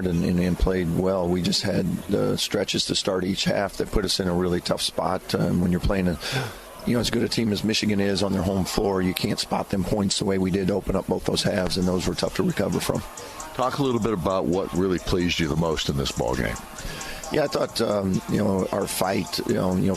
and played well. We just had stretches to start each half that put us in a really tough spot. When you're playing as good a team as Michigan is on their home floor, you can't spot them points the way we did to open up both those halves, and those were tough to recover from. Talk a little bit about what really pleased you the most in this ball game. Yeah, I thought, our fight,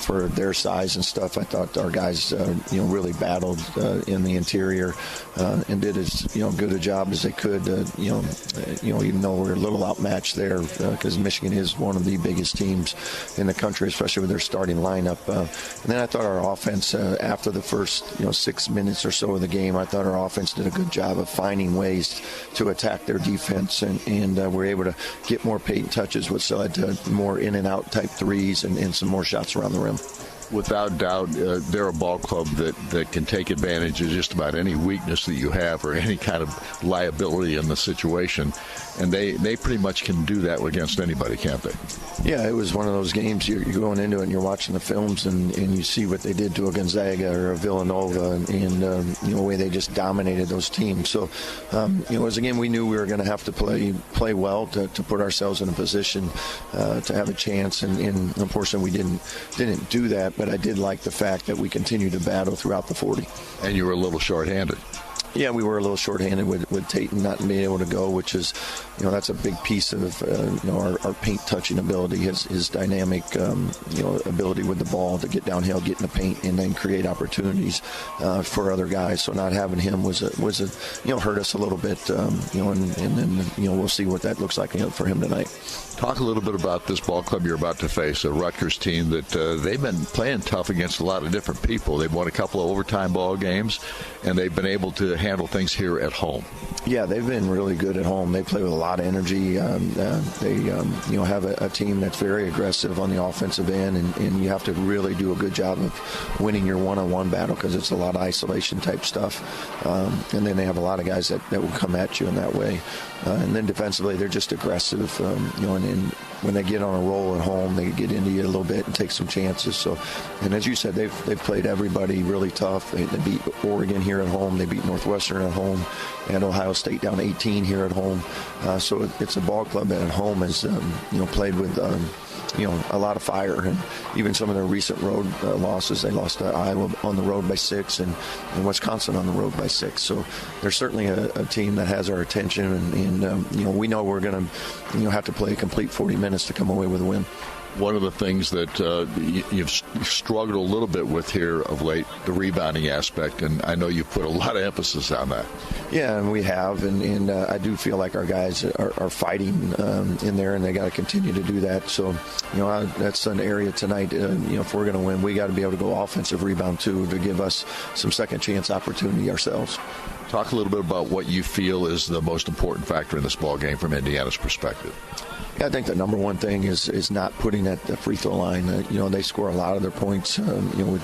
for their size and stuff, I thought our guys, really battled in the interior and did as, good a job as they could, even though we're a little outmatched there because Michigan is one of the biggest teams in the country, especially with their starting lineup. And then I thought our offense, after the first, 6 minutes or so of the game, I thought our offense did a good job of finding ways to attack their defense, and we're able to get more paint touches, which led to more in and out type threes and some more shots around the rim. Without doubt, they're a ball club that can take advantage of just about any weakness that you have or any kind of liability in the situation. And they pretty much can do that against anybody, can't they? Yeah, it was one of those games you're going into it and you're watching the films and you see what they did to a Gonzaga or a Villanova and the way they just dominated those teams. So, it was a game we knew we were going to have to play well to put ourselves in a position to have a chance. And unfortunately, we didn't do that. But I did like the fact that we continued to battle throughout the 40. And you were a little shorthanded. Yeah, we were a little shorthanded with Tatum not being able to go, which is, that's a big piece of, our paint touching ability, his dynamic, ability with the ball to get downhill, get in the paint, and then create opportunities for other guys. So not having him was hurt us a little bit, and then, we'll see what that looks like for him tonight. Talk a little bit about this ball club you're about to face, a Rutgers team that they've been playing tough against a lot of different people. They've won a couple of overtime ball games, and they've been able to handle things here at home. Yeah, they've been really good at home. They play with a lot of energy. They have a team that's very aggressive on the offensive end, and you have to really do a good job of winning your one-on-one battle because it's a lot of isolation type stuff. And then they have a lot of guys that will come at you in that way. And then defensively, they're just aggressive, and when they get on a roll at home, they get into you a little bit and take some chances. So, and as you said, they've played everybody really tough. They beat Oregon here at home. They beat Northwestern at home, and Ohio State down 18 here at home. So it's a ball club that at home has played with a lot of fire, and even some of their recent road losses. They lost to Iowa on the road by 6 and Wisconsin on the road by 6. So they're certainly a team that has our attention, and we know we're going to have to play a complete 40 minutes to come away with a win. One of the things that you've struggled a little bit with here of late, the rebounding aspect, and I know you put a lot of emphasis on that. Yeah, and we have, and I do feel like our guys are fighting in there, and they got to continue to do that. So, that's an area tonight, if we're going to win, we got to be able to go offensive rebound too to give us some second chance opportunity ourselves. Talk a little bit about what you feel is the most important factor in this ball game from Indiana's perspective. Yeah, I think the number one thing is not putting at the free throw line. They score a lot of their points, with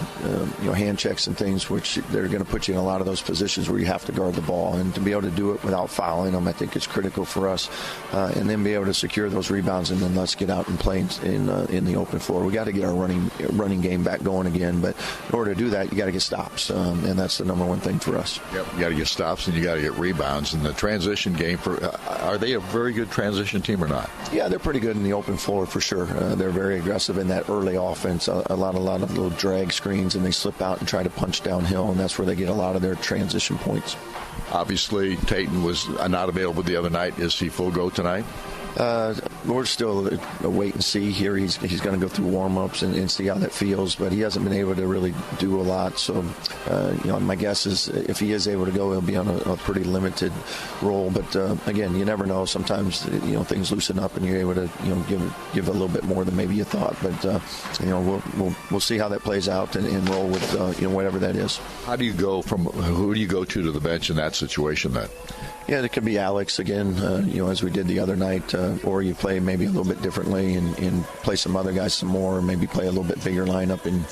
hand checks and things, which they're going to put you in a lot of those positions where you have to guard the ball, and to be able to do it without fouling them, I think is critical for us. And then be able to secure those rebounds, and then let's get out and play in the open floor. We got to get our running game back going again, but in order to do that, you got to get stops, and that's the number one thing for us. Yep, you got to get stops and you got to get rebounds. And the transition game are they a very good transition team or not? Yeah, they're pretty good in the open floor for sure. They're very aggressive in that early offense. A lot of little drag screens, and they slip out and try to punch downhill, and that's where they get a lot of their transition points. Obviously, Tatum was not available the other night. Is he full go tonight? We're still a wait and see here. He's going to go through warm-ups and see how that feels, but he hasn't been able to really do a lot. So, my guess is if he is able to go, he'll be on a pretty limited role. But again, you never know. Sometimes things loosen up and you're able to give a little bit more than maybe you thought. But we'll see how that plays out and roll with whatever that is. How do you go who do you go to the bench in that situation then? Yeah, it could be Alex again, as we did the other night, or you play maybe a little bit differently and play some other guys some more, maybe play a little bit bigger lineup and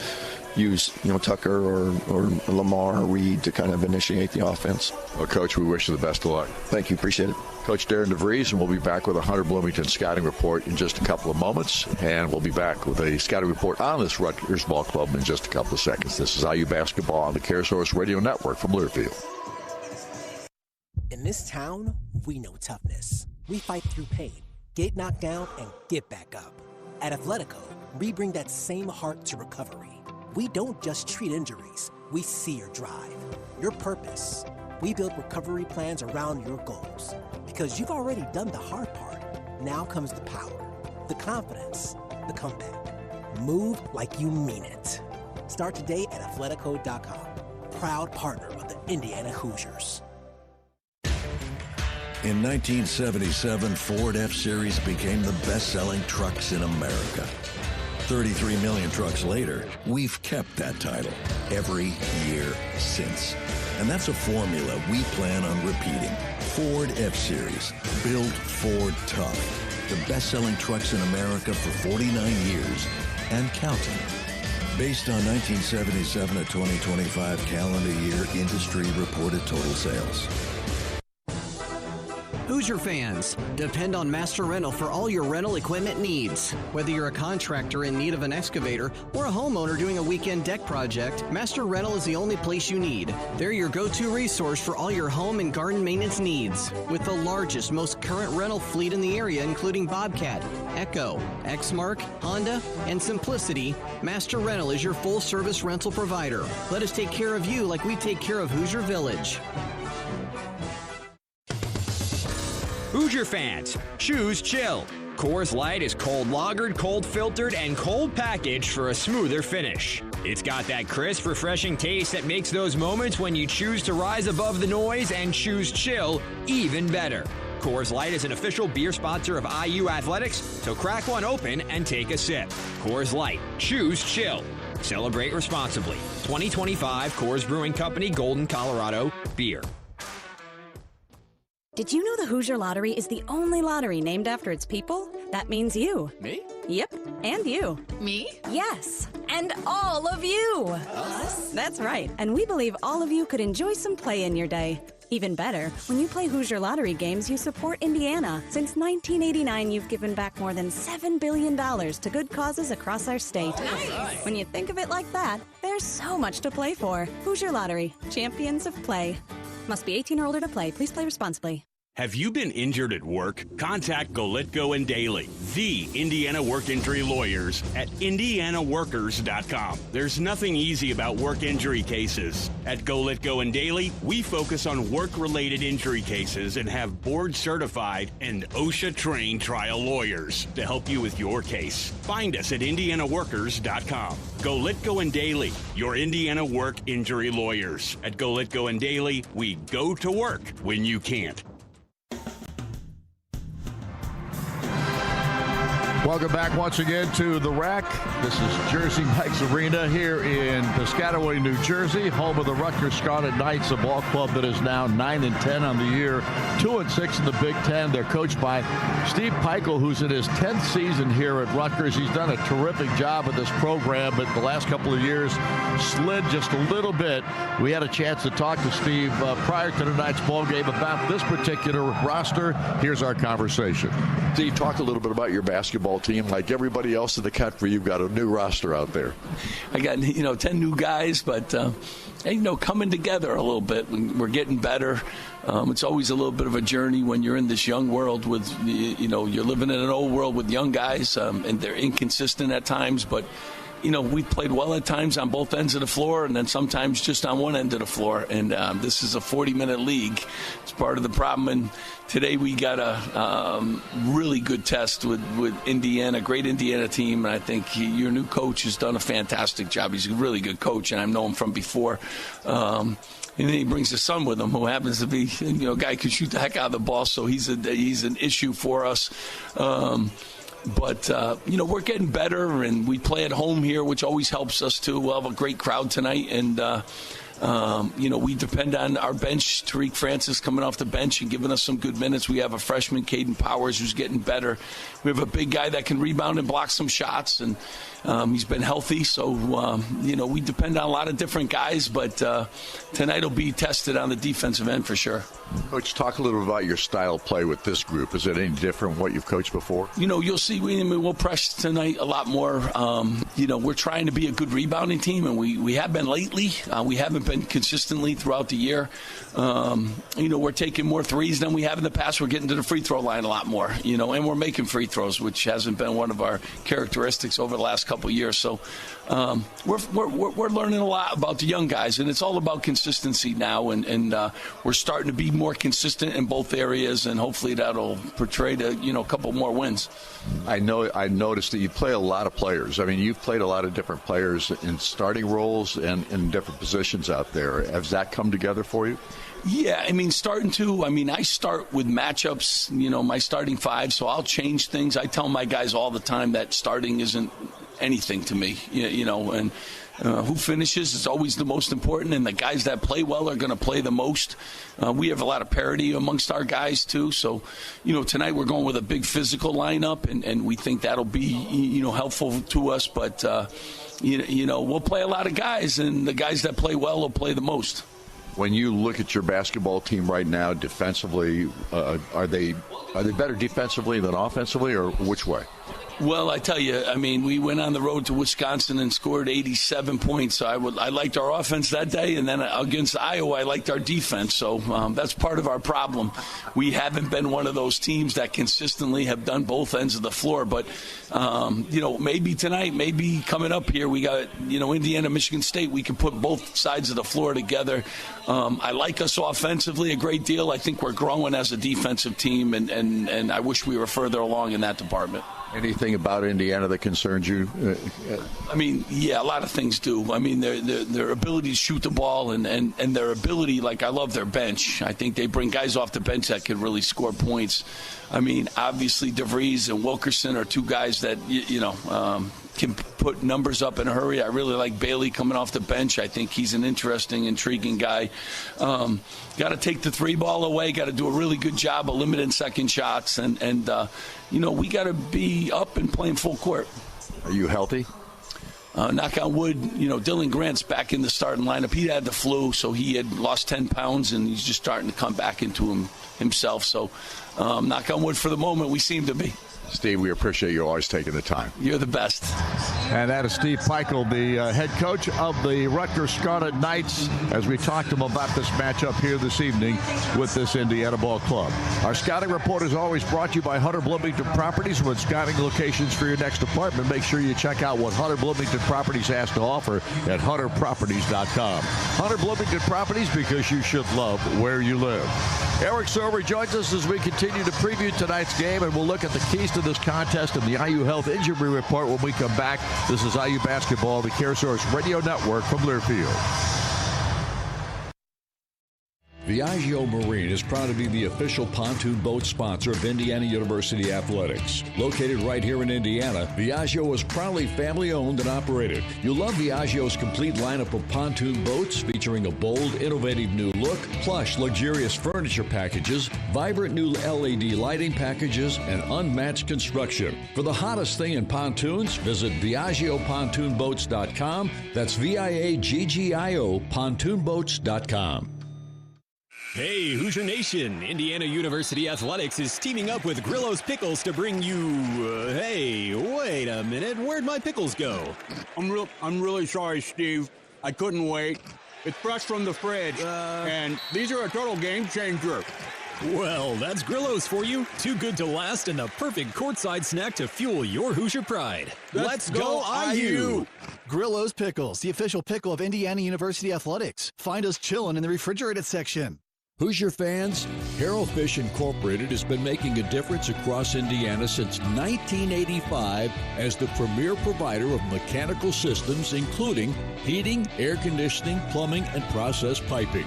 use Tucker or Lamar or Reed to kind of initiate the offense. Well, Coach, we wish you the best of luck. Thank you. Appreciate it. Coach Darren DeVries, and we'll be back with a Hunter Bloomington scouting report in just a couple of moments, and we'll be back with a scouting report on this Rutgers ball club in just a couple of seconds. This is IU Basketball on the CareSource Radio Network from Learfield. In this town, we know toughness. We fight through pain get knocked down, and get back up. At Athletico, we bring that same heart to recovery. We don't just treat injuries, we see your drive, your purpose. We build recovery plans around your goals. Because you've already done the hard part. Now comes the power, the confidence, the comeback. Move like you mean it. Start today at Athletico.com. Proud partner of the Indiana Hoosiers. In 1977, Ford F-Series became the best-selling trucks in America. 33 million trucks later, we've kept that title every year since. And that's a formula we plan on repeating. Ford F-Series, built Ford tough. The best-selling trucks in America for 49 years and counting. Based on 1977 to 2025 calendar year industry reported total sales. Hoosier fans, depend on Master Rental for all your rental equipment needs. Whether you're a contractor in need of an excavator or a homeowner doing a weekend deck project, Master Rental is the only place you need. They're your go-to resource for all your home and garden maintenance needs. With the largest, most current rental fleet in the area, including Bobcat, Echo, Exmark, Honda, and Simplicity, Master Rental is your full-service rental provider. Let us take care of you like we take care of Hoosier Village. Hoosier fans, choose chill. Coors Light is cold lagered, cold filtered, and cold packaged for a smoother finish. It's got that crisp, refreshing taste that makes those moments when you choose to rise above the noise and choose chill even better. Coors Light is an official beer sponsor of IU Athletics, so crack one open and take a sip. Coors Light, choose chill. Celebrate responsibly. 2025 Coors Brewing Company, Golden, Colorado, beer. Did you know the Hoosier Lottery is the only lottery named after its people? That means you. Me? Yep, and you. Me? Yes, and all of you. Us? That's right, and we believe all of you could enjoy some play in your day. Even better, when you play Hoosier Lottery games, you support Indiana. Since 1989, you've given back more than $7 billion to good causes across our state. Nice. When you think of it like that, there's so much to play for. Hoosier Lottery, champions of play. Must be 18 or older to play. Please play responsibly. Have you been injured at work? Contact Golitko and Daly, the Indiana work injury lawyers at indianaworkers.com. There's nothing easy about work injury cases. At Golitko and Daly, we focus on work-related injury cases and have board-certified and OSHA-trained trial lawyers to help you with your case. Find us at indianaworkers.com. Golitko and Daly, your Indiana work injury lawyers. At Golitko and Daly, we go to work when you can't. Welcome back once again to The Rack. This is Jersey Mike's Arena here in Piscataway, New Jersey, home of the Rutgers Scarlet Knights, a ball club that is now 9-10 on the year, 2-6 in the Big Ten. They're coached by Steve Peichel, who's in his 10th season here at Rutgers. He's done a terrific job with this program, but the last couple of years slid just a little bit. We had a chance to talk to Steve prior to tonight's ball game about this particular roster. Here's our conversation. Steve, talk a little bit about your basketball team. Like everybody else in the country, you've got a new roster out there. I got 10 new guys, but coming together a little bit. We're getting better. It's always a little bit of a journey when you're in this young world with you're living in an old world with young guys, and they're inconsistent at times, but we played well at times on both ends of the floor, and then sometimes just on one end of the floor. And this is a 40-minute league. It's part of the problem. And today we got a really good test with Indiana, great Indiana team. And I think your new coach has done a fantastic job. He's a really good coach, and I've known him from before. And then he brings his son with him, who happens to be a guy who can shoot the heck out of the ball. So he's an issue for us. But we're getting better, and we play at home here, which always helps us, too. We'll have a great crowd tonight, and, we depend on our bench. Tariq Francis coming off the bench and giving us some good minutes. We have a freshman, Caden Powers, who's getting better. We have a big guy that can rebound and block some shots, and he's been healthy. So, we depend on a lot of different guys, but tonight will be tested on the defensive end for sure. Coach, talk a little bit about your style of play with this group. Is it any different from what you've coached before? You'll see we'll press tonight a lot more. We're trying to be a good rebounding team, and we have been lately. We haven't been consistently throughout the year. We're taking more threes than we have in the past. We're getting to the free throw line a lot more, and we're making free throws, which hasn't been one of our characteristics over the last couple of years. So we're learning a lot about the young guys, and it's all about consistency now, and we're starting to be more consistent in both areas, and hopefully that'll portray to a couple more wins. I noticed that you play a lot of players. I mean, you've played a lot of different players in starting roles and in different positions out there. Has that come together for you? Yeah, I start with matchups, my starting five, so I'll change things. I tell my guys all the time that starting isn't anything to me, and who finishes is always the most important, and the guys that play well are going to play the most. We have a lot of parity amongst our guys, too, so, tonight we're going with a big physical lineup, and we think that'll be, helpful to us, but, we'll play a lot of guys, and the guys that play well will play the most. When you look at your basketball team right now, defensively, are they better defensively than offensively, or which way? Well, I tell you, we went on the road to Wisconsin and scored 87 points. I liked our offense that day, and then against Iowa, I liked our defense. So that's part of our problem. We haven't been one of those teams that consistently have done both ends of the floor. But, maybe tonight, maybe coming up here, we got, Indiana, Michigan State. We can put both sides of the floor together. I like us offensively a great deal. I think we're growing as a defensive team, and I wish we were further along in that department. Anything about Indiana that concerns you? A lot of things do. Their ability to shoot the ball and their ability, I love their bench. I think they bring guys off the bench that can really score points. Obviously DeVries and Wilkerson are two guys that, can put numbers up in a hurry. I really like Bailey coming off the bench. I think he's an interesting, intriguing guy. Got to take the three ball away. Got to do a really good job of limiting second shots. And we got to be up and playing full court. Are you healthy? Knock on wood, Dylan Grant's back in the starting lineup. He had the flu, so he had lost 10 pounds, and he's just starting to come back into himself. So knock on wood for the moment, we seem to be. Steve, we appreciate you always taking the time. You're the best. And that is Steve Peichel, the head coach of the Rutgers Scarlet Knights, as we talked to him about this matchup here this evening with this Indiana ball club. Our scouting report is always brought to you by Hunter Bloomington Properties. With scouting locations for your next apartment, make sure you check out what Hunter Bloomington Properties has to offer at hunterproperties.com. Hunter Bloomington Properties, because you should love where you live. Eric Silver joins us as we continue to preview tonight's game, and we'll look at the keys to this contest and the IU Health Injury Report when we come back. This is IU Basketball, the CareSource Radio Network from Learfield. Viaggio Marine is proud to be the official pontoon boat sponsor of Indiana University Athletics. Located right here in Indiana, Viaggio is proudly family-owned and operated. You'll love Viaggio's complete lineup of pontoon boats featuring a bold, innovative new look, plush, luxurious furniture packages, vibrant new LED lighting packages, and unmatched construction. For the hottest thing in pontoons, visit ViaggioPontoonBoats.com. That's VIAGGIO pontoonboats.com. Hey, Hoosier Nation! Indiana University Athletics is teaming up with Grillo's Pickles to bring you... hey, wait a minute. Where'd my pickles go? I'm really sorry, Steve. I couldn't wait. It's fresh from the fridge, and these are a total game changer. Well, that's Grillo's for you. Too good to last and the perfect courtside snack to fuel your Hoosier pride. Let's go IU! Grillo's Pickles, the official pickle of Indiana University Athletics. Find us chilling in the refrigerated section. Hoosier fans, Harrow Fish Incorporated has been making a difference across Indiana since 1985 as the premier provider of mechanical systems, including heating, air conditioning, plumbing, and process piping.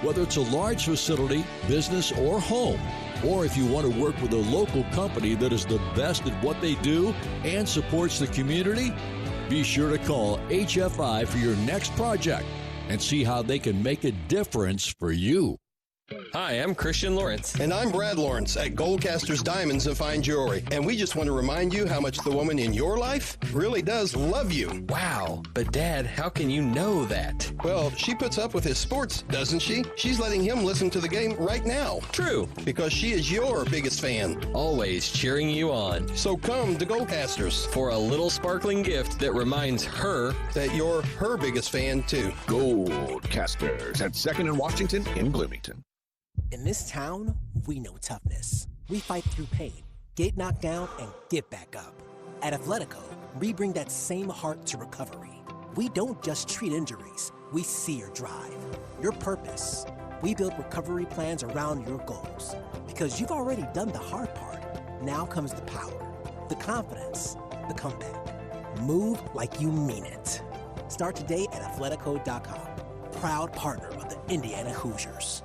Whether it's a large facility, business, or home, or if you want to work with a local company that is the best at what they do and supports the community, be sure to call HFI for your next project and see how they can make a difference for you. Hi, I'm Christian Lawrence. And I'm Brad Lawrence at Goldcasters Diamonds and Fine Jewelry. And we just want to remind you how much the woman in your life really does love you. Wow, but Dad, how can you know that? Well, she puts up with his sports, doesn't she? She's letting him listen to the game right now. True. Because she is your biggest fan. Always cheering you on. So come to Goldcasters for a little sparkling gift that reminds her that you're her biggest fan, too. Goldcasters at 2nd and Washington in Bloomington. In this town, we know toughness. We fight through pain, get knocked down, and get back up. At Athletico, we bring that same heart to recovery. We don't just treat injuries, we see your drive, your purpose. We build recovery plans around your goals. Because you've already done the hard part. Now comes the power, the confidence, the comeback. Move like you mean it. Start today at Athletico.com. Proud partner of the Indiana Hoosiers.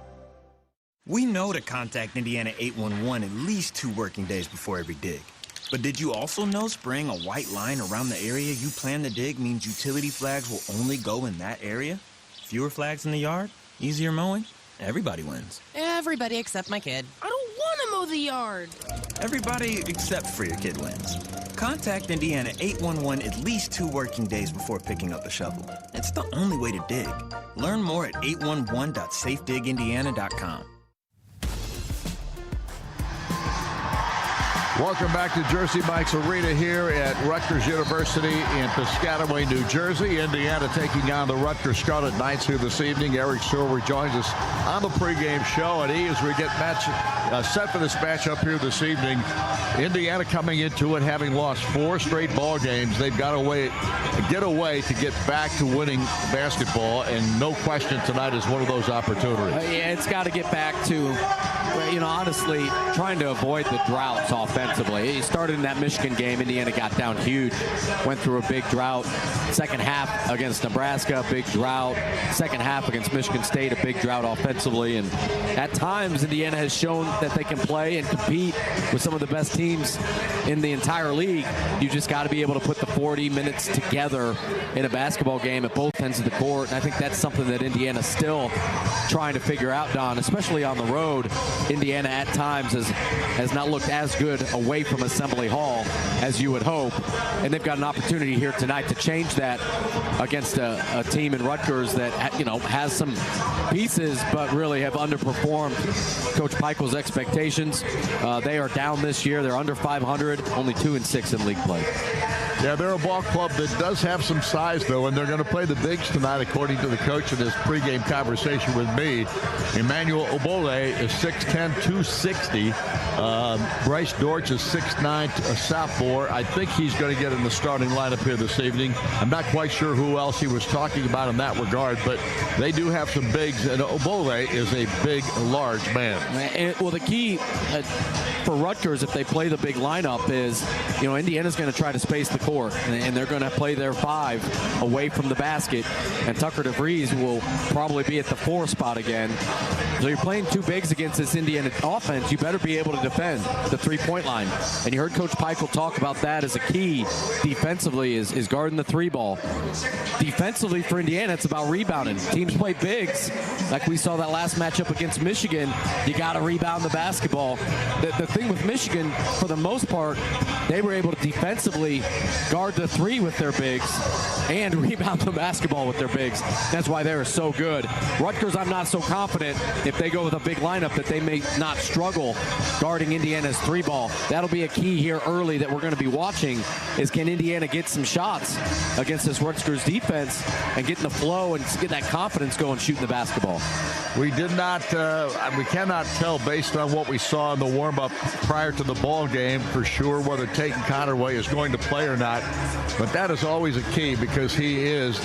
We know to contact Indiana 811 at least 2 working days before every dig. But did you also know spraying a white line around the area you plan to dig means utility flags will only go in that area? Fewer flags in the yard? Easier mowing? Everybody wins. Everybody except my kid. I don't want to mow the yard. Everybody except for your kid wins. Contact Indiana 811 at least 2 working days before picking up the shovel. It's the only way to dig. Learn more at 811.safedigindiana.com. Welcome back to Jersey Mike's Arena here at Rutgers University in Piscataway, New Jersey. Indiana taking on the Rutgers Scarlet Knights here this evening. Eric Silver joins us on the pregame show. And as we get set for this matchup here this evening, Indiana coming into it having lost 4 straight ball games. They've got to get away to get back to winning basketball. And no question tonight is one of those opportunities. Yeah, it's got to get back to, honestly, trying to avoid the droughts offensively. He started in that Michigan game. Indiana got down huge, went through a big drought. Second half against Nebraska, big drought. Second half against Michigan State, a big drought offensively. And at times, Indiana has shown that they can play and compete with some of the best teams in the entire league. You just got to be able to put the 40 minutes together in a basketball game at both ends of the court. And I think that's something that Indiana's still trying to figure out, Don, especially on the road. Indiana at times has not looked as good away from Assembly Hall as you would hope, and they've got an opportunity here tonight to change that against a team in Rutgers that has some pieces but really have underperformed Coach Peichel's expectations. They are down this year. They're under 500, only 2-6 in league play. Yeah, they're a ball club that does have some size, though, and they're going to play the bigs tonight, according to the coach in his pregame conversation with me. Emmanuel Obole is 6'10", 260. Bryce Dortch is 6'9", a sophomore. I think he's going to get in the starting lineup here this evening. I'm not quite sure who else he was talking about in that regard, but they do have some bigs, and Obole is a big, large man. Well, the key for Rutgers, if they play the big lineup, is, Indiana's going to try to space the court, and they're going to play their 5 away from the basket, and Tucker DeVries will probably be at the 4 spot again. So you're playing 2 bigs against this Indiana offense. You better be able to defend the 3-point line. And you heard Coach Peichel talk about that as a key defensively is guarding the 3 ball. Defensively for Indiana, it's about rebounding. Teams play bigs. Like we saw that last matchup against Michigan, you got to rebound the basketball. The thing with Michigan, for the most part, they were able to defensively guard the 3 with their bigs and rebound the basketball with their bigs. That's why they were so good. Rutgers, I'm not so confident if they go with a big lineup that they may not struggle guarding Indiana's 3 ball. That'll be a key here early that we're going to be watching, is can Indiana get some shots against this Rutgers defense and get in the flow and get that confidence going shooting the basketball. We cannot tell based on what we saw in the warm-up prior to the ball game for sure whether Tatum Connerway is going to play or not, but that is always a key because he is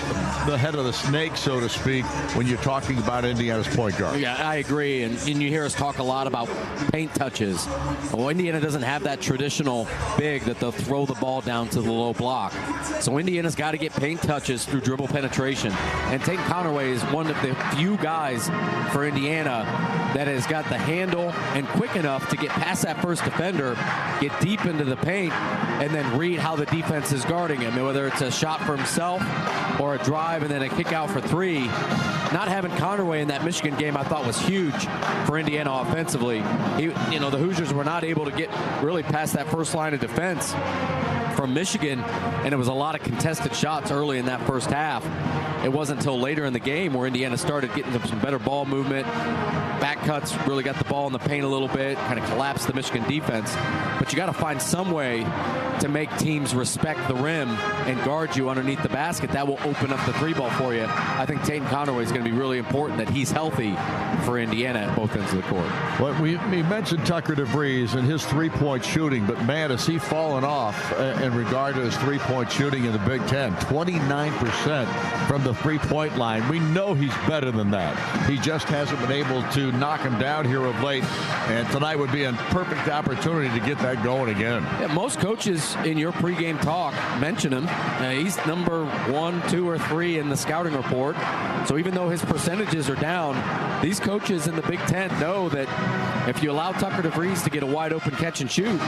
the head of the snake, so to speak, when you're talking about Indiana's point guard. Yeah, I agree, and you hear us talk a lot about paint touches. Well, Indiana doesn't have that traditional big that they'll throw the ball down to the low block. So Indiana's got to get paint touches through dribble penetration, and Tatum Connerway is one of the few guys for Indiana that has got the handle and quick enough to get past that first defender, get deep into the paint, and then read how the defense is guarding him, whether it's a shot for himself or a drive and then a kick out for three. Not having Conaway in that Michigan game I thought was huge for Indiana offensively. The Hoosiers were not able to get really past that first line of defense from Michigan, and it was a lot of contested shots early in that first half. It wasn't until later in the game where Indiana started getting some better ball movement. Back cuts, really got the ball in the paint a little bit, kind of collapsed the Michigan defense. But you got to find some way to make teams respect the rim and guard you underneath the basket. That will open up the three ball for you. I think Tatum Conaway is going to be really important that he's healthy for Indiana at both ends of the court. Well, we mentioned Tucker DeVries and his three-point shooting, but man, has he fallen off in regard to his three-point shooting in the Big Ten. 29% from the three-point line. We know he's better than that. He just hasn't been able to knock him down here of late, and tonight would be a perfect opportunity to get that going again. Yeah, most coaches in your pregame talk mention him. He's number 1, 2, or 3 in the scouting report. So even though his percentages are down, these coaches in the Big Ten know that if you allow Tucker DeVries to get a wide open catch and shoot,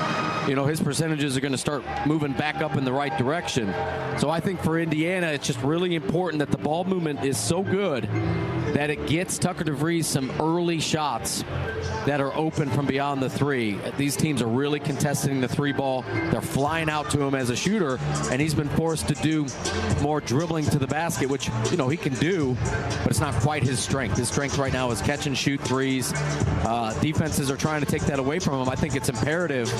his percentages are going to start moving back up in the right direction. So I think for Indiana, it's just really important that the ball movement is so good that it gets Tucker DeVries some early shots that are open from beyond the three. These teams are really contesting the three ball. They're flying out to him as a shooter, and he's been forced to do more dribbling to the basket, which, he can do, but it's not quite his strength. His strength right now is catch and shoot threes. Defenses are trying to take that away from him. I think it's imperative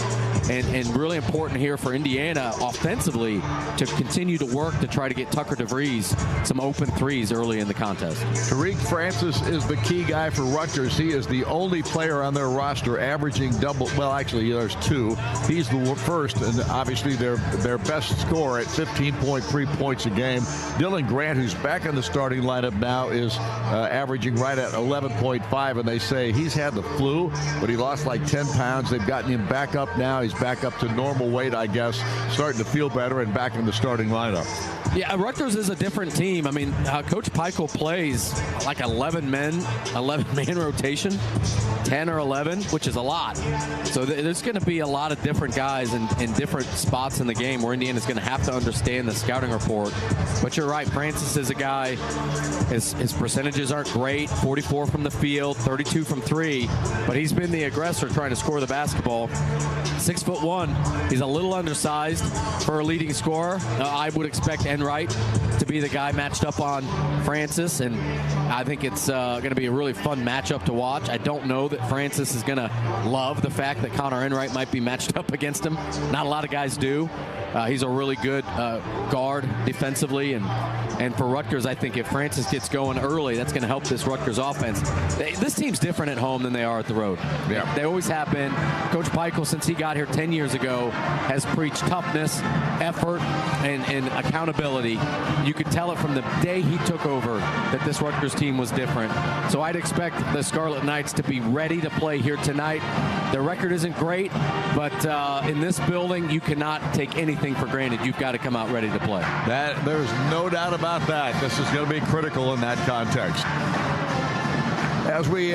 and really important here for Indiana offensively to continue to work to try to get Tucker DeVries some open threes early in the contest. Tariq Francis is the key guy for Rutgers. He is the only player on their roster averaging double. Well, actually, there's two. He's the first, and obviously their best scorer at 15.3 points a game. Dylan Grant, who's back in the starting lineup now, is averaging right at 11.5, and they say he's had the flu, but he lost like 10 pounds. They've gotten him back up now. He's back up to normal weight, I guess, starting to feel better and back in the starting lineup. Yeah, Rutgers is a different team. I mean, Coach Peichel plays like 11-man rotation, 10 or 11, which is a lot. So there's going to be a lot of different guys in different spots in the game where Indiana's going to have to understand the scouting report. But you're right, Francis is a guy, his percentages aren't great, 44 from the field, 32 from three, but he's been the aggressor trying to score the basketball. 6'1", he's a little undersized for a leading scorer. I would expect Enright to be the guy matched up on Francis, and I think it's going to be a really fun matchup to watch. I don't know that Francis is going to love the fact that Connor Enright might be matched up against him. Not a lot of guys do. He's a really good guard defensively, and for Rutgers, I think if Francis gets going early, that's going to help this Rutgers offense. This team's different at home than they are at the road. Yeah. They always have been. Coach Peichel, since he got here 10 years ago, has preached toughness, effort, and accountability. You could tell it from the day he took over that this Rutgers team was different. So I'd expect the Scarlet Knights to be ready to play here tonight. Their record isn't great, but in this building, you cannot take anything for granted. You've got to come out ready to play. There's no doubt about that. This is going to be critical in that context. As we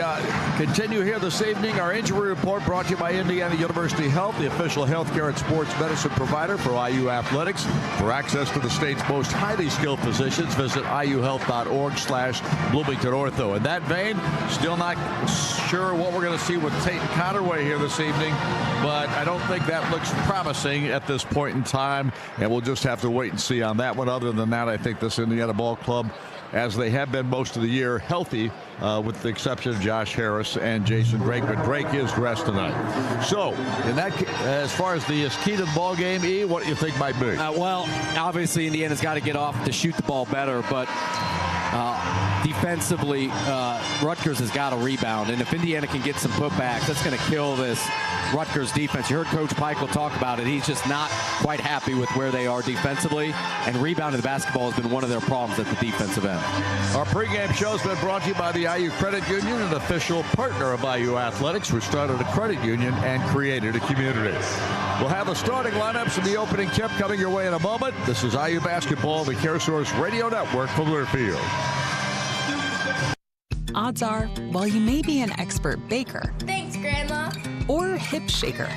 continue here this evening, our injury report brought to you by Indiana University Health, the official healthcare and sports medicine provider for IU Athletics. For access to the state's most highly skilled physicians, visit iuhealth.org/Bloomington Ortho. In that vein, still not sure what we're going to see with Tatum Conaway here this evening, but I don't think that looks promising at this point in time, and we'll just have to wait and see on that one. Other than that, I think this Indiana ball club, as they have been most of the year, healthy, with the exception of Josh Harris and Jason Drake. But Drake is dressed tonight. So, in that, as far as the key to the ball game, E, what do you think might be? Well, obviously Indiana's got to get off to shoot the ball better, but defensively, Rutgers has got to rebound. And if Indiana can get some putbacks, that's going to kill this Rutgers defense. You heard Coach Peichel talk about it. He's just not quite happy with where they are defensively, and rebounding the basketball has been one of their problems at the defensive end. Our pregame show has been brought to you by the IU Credit Union, an official partner of IU Athletics, who started a credit union and created a community. We'll have the starting lineups and the opening tip coming your way in a moment. This is IU Basketball, the CareSource Radio Network from Learfield. Odds are, while you may be an expert baker, thanks, Grandma, or hip shaker,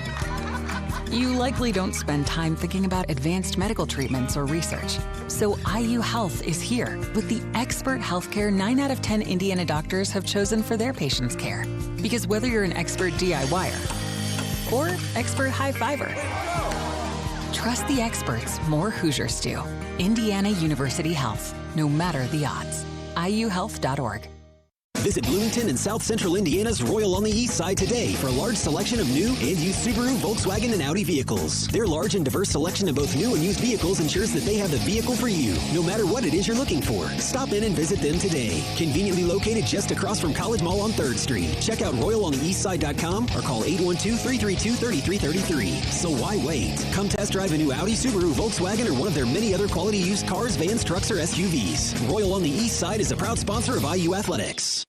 You likely don't spend time thinking about advanced medical treatments or research. So IU Health is here with the expert healthcare 9 out of 10 Indiana doctors have chosen for their patients' care. Because whether you're an expert DIYer or expert high fiber, trust the experts more Hoosiers do. Indiana University Health, no matter the odds. IUhealth.org. Visit Bloomington and South Central Indiana's Royal on the East Side today for a large selection of new and used Subaru, Volkswagen, and Audi vehicles. Their large and diverse selection of both new and used vehicles ensures that they have the vehicle for you, no matter what it is you're looking for. Stop in and visit them today. Conveniently located just across from College Mall on 3rd Street. Check out RoyalOnTheEastSide.com or call 812-332-3333. So why wait? Come test drive a new Audi, Subaru, Volkswagen, or one of their many other quality used cars, vans, trucks, or SUVs. Royal on the East Side is a proud sponsor of IU Athletics.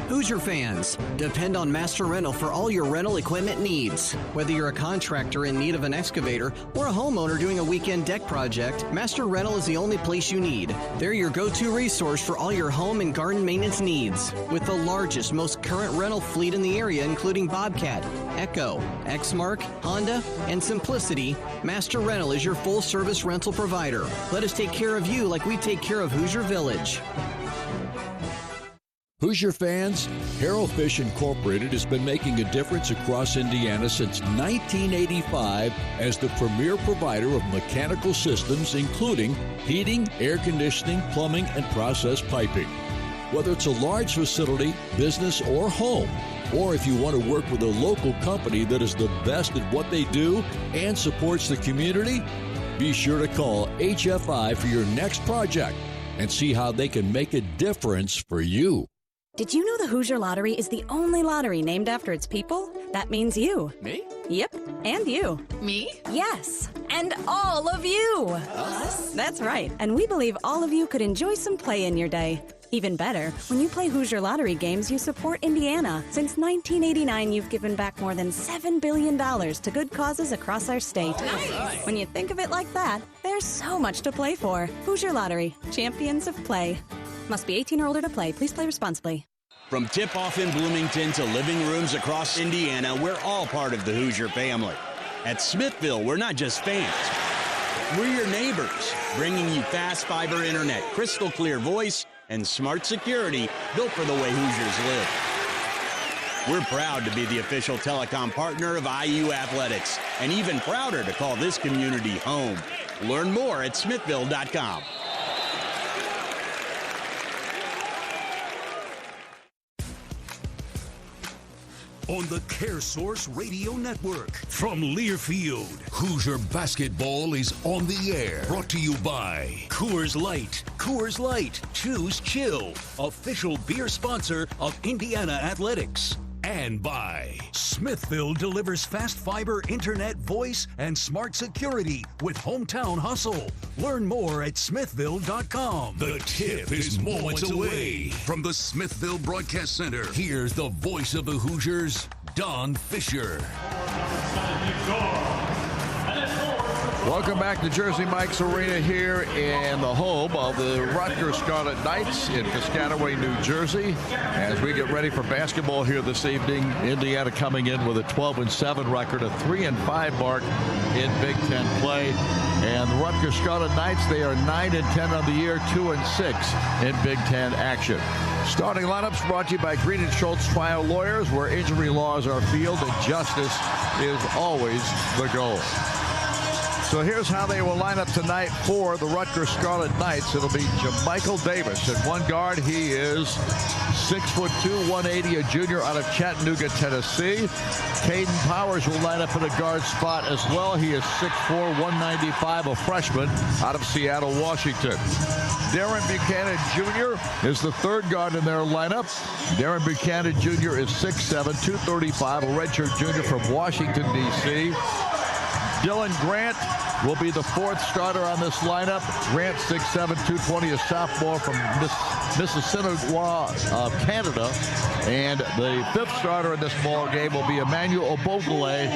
Hoosier fans, depend on Master Rental for all your rental equipment needs. Whether you're a contractor in need of an excavator or a homeowner doing a weekend deck project, Master Rental is the only place you need. They're your go-to resource for all your home and garden maintenance needs. With the largest, most current rental fleet in the area, including Bobcat, Echo, Exmark, Honda, and Simplicity, Master Rental is your full-service rental provider. Let us take care of you like we take care of Hoosier Village. Hoosier fans, Harrow Fish Incorporated has been making a difference across Indiana since 1985 as the premier provider of mechanical systems, including heating, air conditioning, plumbing, and process piping. Whether it's a large facility, business, or home, or if you want to work with a local company that is the best at what they do and supports the community, be sure to call HFI for your next project and see how they can make a difference for you. Did you know the Hoosier Lottery is the only lottery named after its people? That means you. Me? Yep, and you. Me? Yes, and all of you. Us? That's right, and we believe all of you could enjoy some play in your day. Even better, when you play Hoosier Lottery games, you support Indiana. Since 1989, you've given back more than $7 billion to good causes across our state. Nice. When you think of it like that, there's so much to play for. Hoosier Lottery, champions of play. Must be 18 or older to play. Please play responsibly. From tip-off in Bloomington to living rooms across Indiana, we're all part of the Hoosier family. At Smithville, we're not just fans. We're your neighbors, bringing you fast fiber internet, crystal clear voice, and smart security built for the way Hoosiers live. We're proud to be the official telecom partner of IU Athletics, and even prouder to call this community home. Learn more at smithville.com. On the CareSource Radio Network. From Learfield, Hoosier Basketball is on the air. Brought to you by Coors Light. Coors Light. Choose chill. Official beer sponsor of Indiana Athletics. And by Smithville delivers fast fiber internet, voice, and smart security with Hometown Hustle. Learn more at smithville.com. The tip is moments away. From the Smithville Broadcast Center, here's the voice of the Hoosiers, Don Fisher. Welcome back to Jersey Mike's Arena here in the home of the Rutgers Scarlet Knights in Piscataway, New Jersey. As we get ready for basketball here this evening, Indiana coming in with a 12-7 record, a 3-5 mark in Big Ten play. And the Rutgers Scarlet Knights, they are 9-10 on the year, 2-6 in Big Ten action. Starting lineups brought to you by Green & Schultz Trial Lawyers, where injury laws are field and justice is always the goal. So here's how they will line up tonight for the Rutgers Scarlet Knights. It'll be Jamichael Davis at one guard. He is 6'2", 180, a junior out of Chattanooga, Tennessee. Caden Powers will line up in a guard spot as well. He is 6'4", 195, a freshman out of Seattle, Washington. Darren Buchanan Jr. is the third guard in their lineup. Darren Buchanan Jr. is 6'7", 235, a redshirt junior from Washington, D.C. Dylan Grant will be the fourth starter on this lineup. Grant, 6'7", 220, a sophomore from Mississauga, Canada. And the fifth starter in this ball game will be Emmanuel Obogale.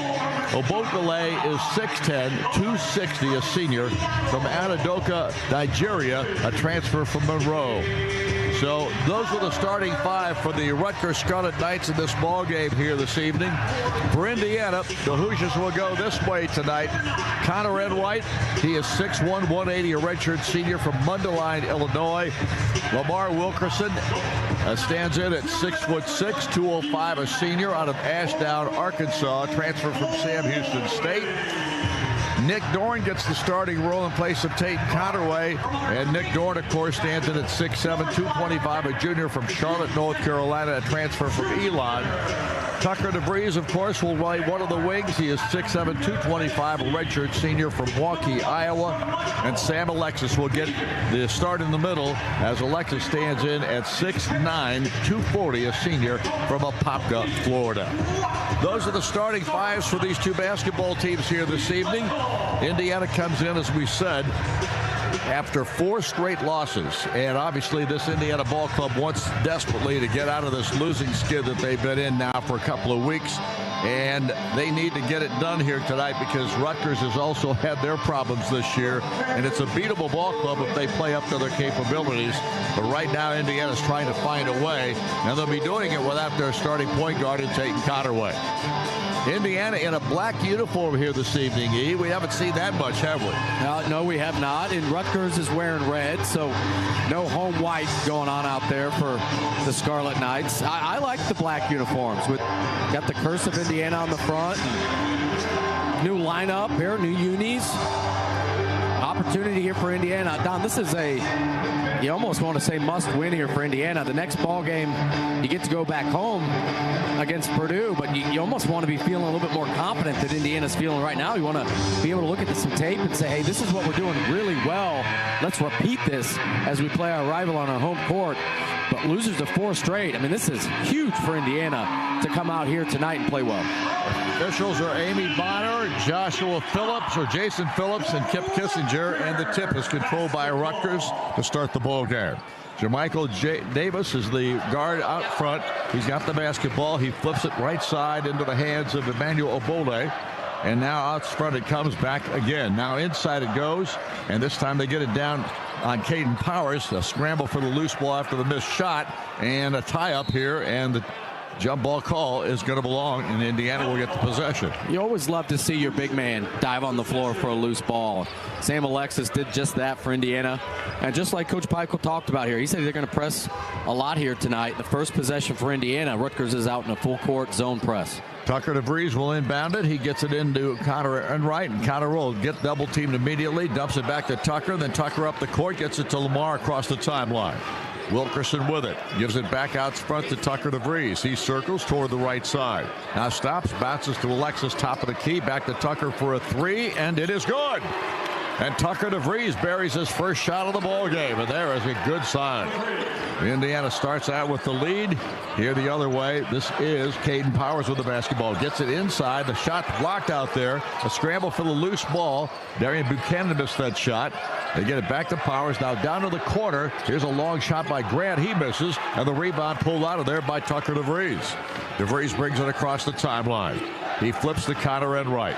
Obogale is 6'10", 260, a senior from Anadoka, Nigeria, a transfer from Monroe. So those were the starting five for the Rutgers Scarlet Knights in this ball game here this evening. For Indiana, the Hoosiers will go this way tonight. Connor Enright, he is 6'1", 180, a redshirt senior from Mundelein, Illinois. Lamar Wilkerson stands in at 6'6", 205, a senior out of Ashdown, Arkansas, transfer from Sam Houston State. Nick Dorn gets the starting role in place of Tate Conaway. And Nick Dorn, of course, stands in at 6'7", 225, a junior from Charlotte, North Carolina, a transfer from Elon. Tucker DeVries, of course, will play one of the wings. He is 6'7", 225, a redshirt senior from Waukee, Iowa. And Sam Alexis will get the start in the middle as Alexis stands in at 6'9", 240, a senior from Apopka, Florida. Those are the starting fives for these two basketball teams here this evening. Indiana comes in, as we said, after 4 straight losses. And obviously this Indiana ball club wants desperately to get out of this losing skid that they've been in now for a couple of weeks. And they need to get it done here tonight because Rutgers has also had their problems this year. And it's a beatable ball club if they play up to their capabilities. But right now, Indiana's trying to find a way. And they'll be doing it without their starting point guard in Tate Conaway. Indiana in a black uniform here this evening, E. We haven't seen that much, have we? No, we have not. And Rutgers is wearing red, so no home white going on out there for the Scarlet Knights. I like the black uniforms. Got the curse of Indiana on the front. New lineup here, new unis. Opportunity here for Indiana. Don, this is you almost want to say must win here for Indiana. The next ball game, you get to go back home against Purdue, but you almost want to be feeling a little bit more confident that Indiana's feeling right now. You want to be able to look at some tape and say, hey, this is what we're doing really well. Let's repeat this as we play our rival on our home court. But losers of 4 straight. I mean, this is huge for Indiana to come out here tonight and play well. Officials are Amy Bonner, Joshua Phillips, or Jason Phillips, and Kip Kissinger, and the tip is controlled by Rutgers to start the ball game. Jermichael Davis is the guard out front. He's got the basketball. He flips it right side into the hands of Emmanuel Obole. And now out front it comes back again. Now inside it goes, and this time they get it down on Caden Powers. A scramble for the loose ball after the missed shot, and a tie-up here, and the jump ball call is going to belong, and Indiana will get the possession. You always love to see your big man dive on the floor for a loose ball. Sam Alexis did just that for Indiana. And just like Coach Peichel talked about here, he said they're going to press a lot here tonight. The first possession for Indiana, Rutgers is out in a full court zone press. Tucker DeVries will inbound it. He gets it into Connor Enright, and Connor will get double teamed immediately, dumps it back to Tucker, then Tucker up the court, gets it to Lamar across the timeline. Wilkerson with it, gives it back out front to Tucker DeVries. He circles toward the right side. Now stops, bounces to Alexis, top of the key, back to Tucker for a 3, and it is good. And Tucker DeVries buries his first shot of the ball game, and there is a good sign. Indiana starts out with the lead. Here the other way. This is Caden Powers with the basketball. Gets it inside. The shot blocked out there. A scramble for the loose ball. Darian Buchanan missed that shot. They get it back to Powers. Now down to the corner. Here's a long shot by Grant. He misses. And the rebound pulled out of there by Tucker DeVries. DeVries brings it across the timeline. He flips to Connor Enright.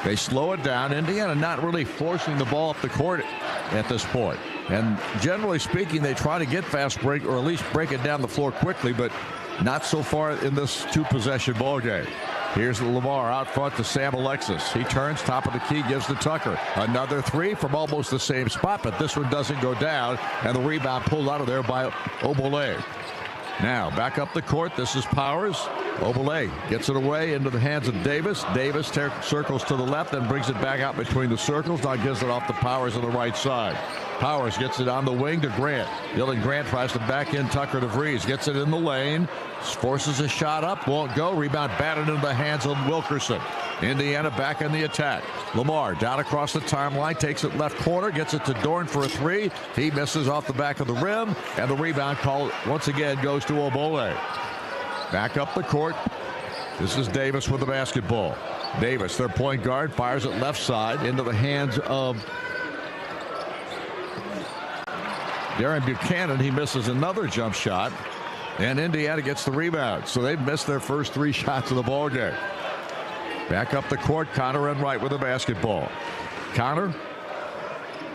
They slow it down. Indiana not really forcing the ball up the court at this point. And generally speaking, they try to get fast break, or at least break it down the floor quickly, but not so far in this 2-possession ball game. Here's Lamar out front to Sam Alexis. He turns, top of the key, gives to Tucker. Another 3 from almost the same spot, but this one doesn't go down, and the rebound pulled out of there by Obole. Now back up the court. This is Powers. Obole gets it away into the hands of Davis. Davis circles to the left and brings it back out between the circles. Now gives it off to Powers on the right side. Powers gets it on the wing to Grant. Dylan Grant tries to back in Tucker DeVries. Gets it in the lane. Forces a shot up. Won't go. Rebound batted into the hands of Wilkerson. Indiana back in the attack. Lamar down across the timeline. Takes it left corner. Gets it to Dorn for a 3. He misses off the back of the rim. And the rebound call once again goes to Obole. Back up the court. This is Davis with the basketball. Davis, their point guard, fires it left side into the hands of Darren Buchanan. He misses another jump shot, and Indiana gets the rebound. So they've missed their first 3 shots of the ball game. Back up the court, Connor Enright with the basketball. Connor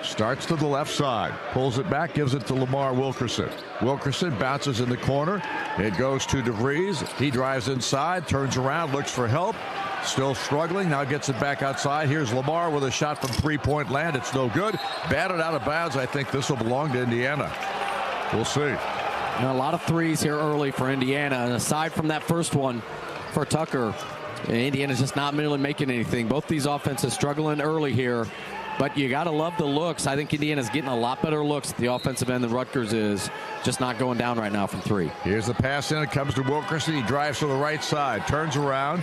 Starts to the left side. Pulls it back, gives it to Lamar Wilkerson. Wilkerson bounces in the corner. It goes to DeVries. He drives inside, turns around, looks for help. Still struggling. Now gets it back outside. Here's Lamar with a shot from three-point land. It's no good. Batted out of bounds. I think this will belong to Indiana. We'll see. A lot of threes here early for Indiana. And aside from that first one for Tucker, Indiana's just not really making anything. Both these offenses struggling early here. But you got to love the looks. I think Indiana's getting a lot better looks at the offensive end than Rutgers is. Just not going down right now from three. Here's the pass in. It comes to Wilkerson. He drives to the right side. Turns around.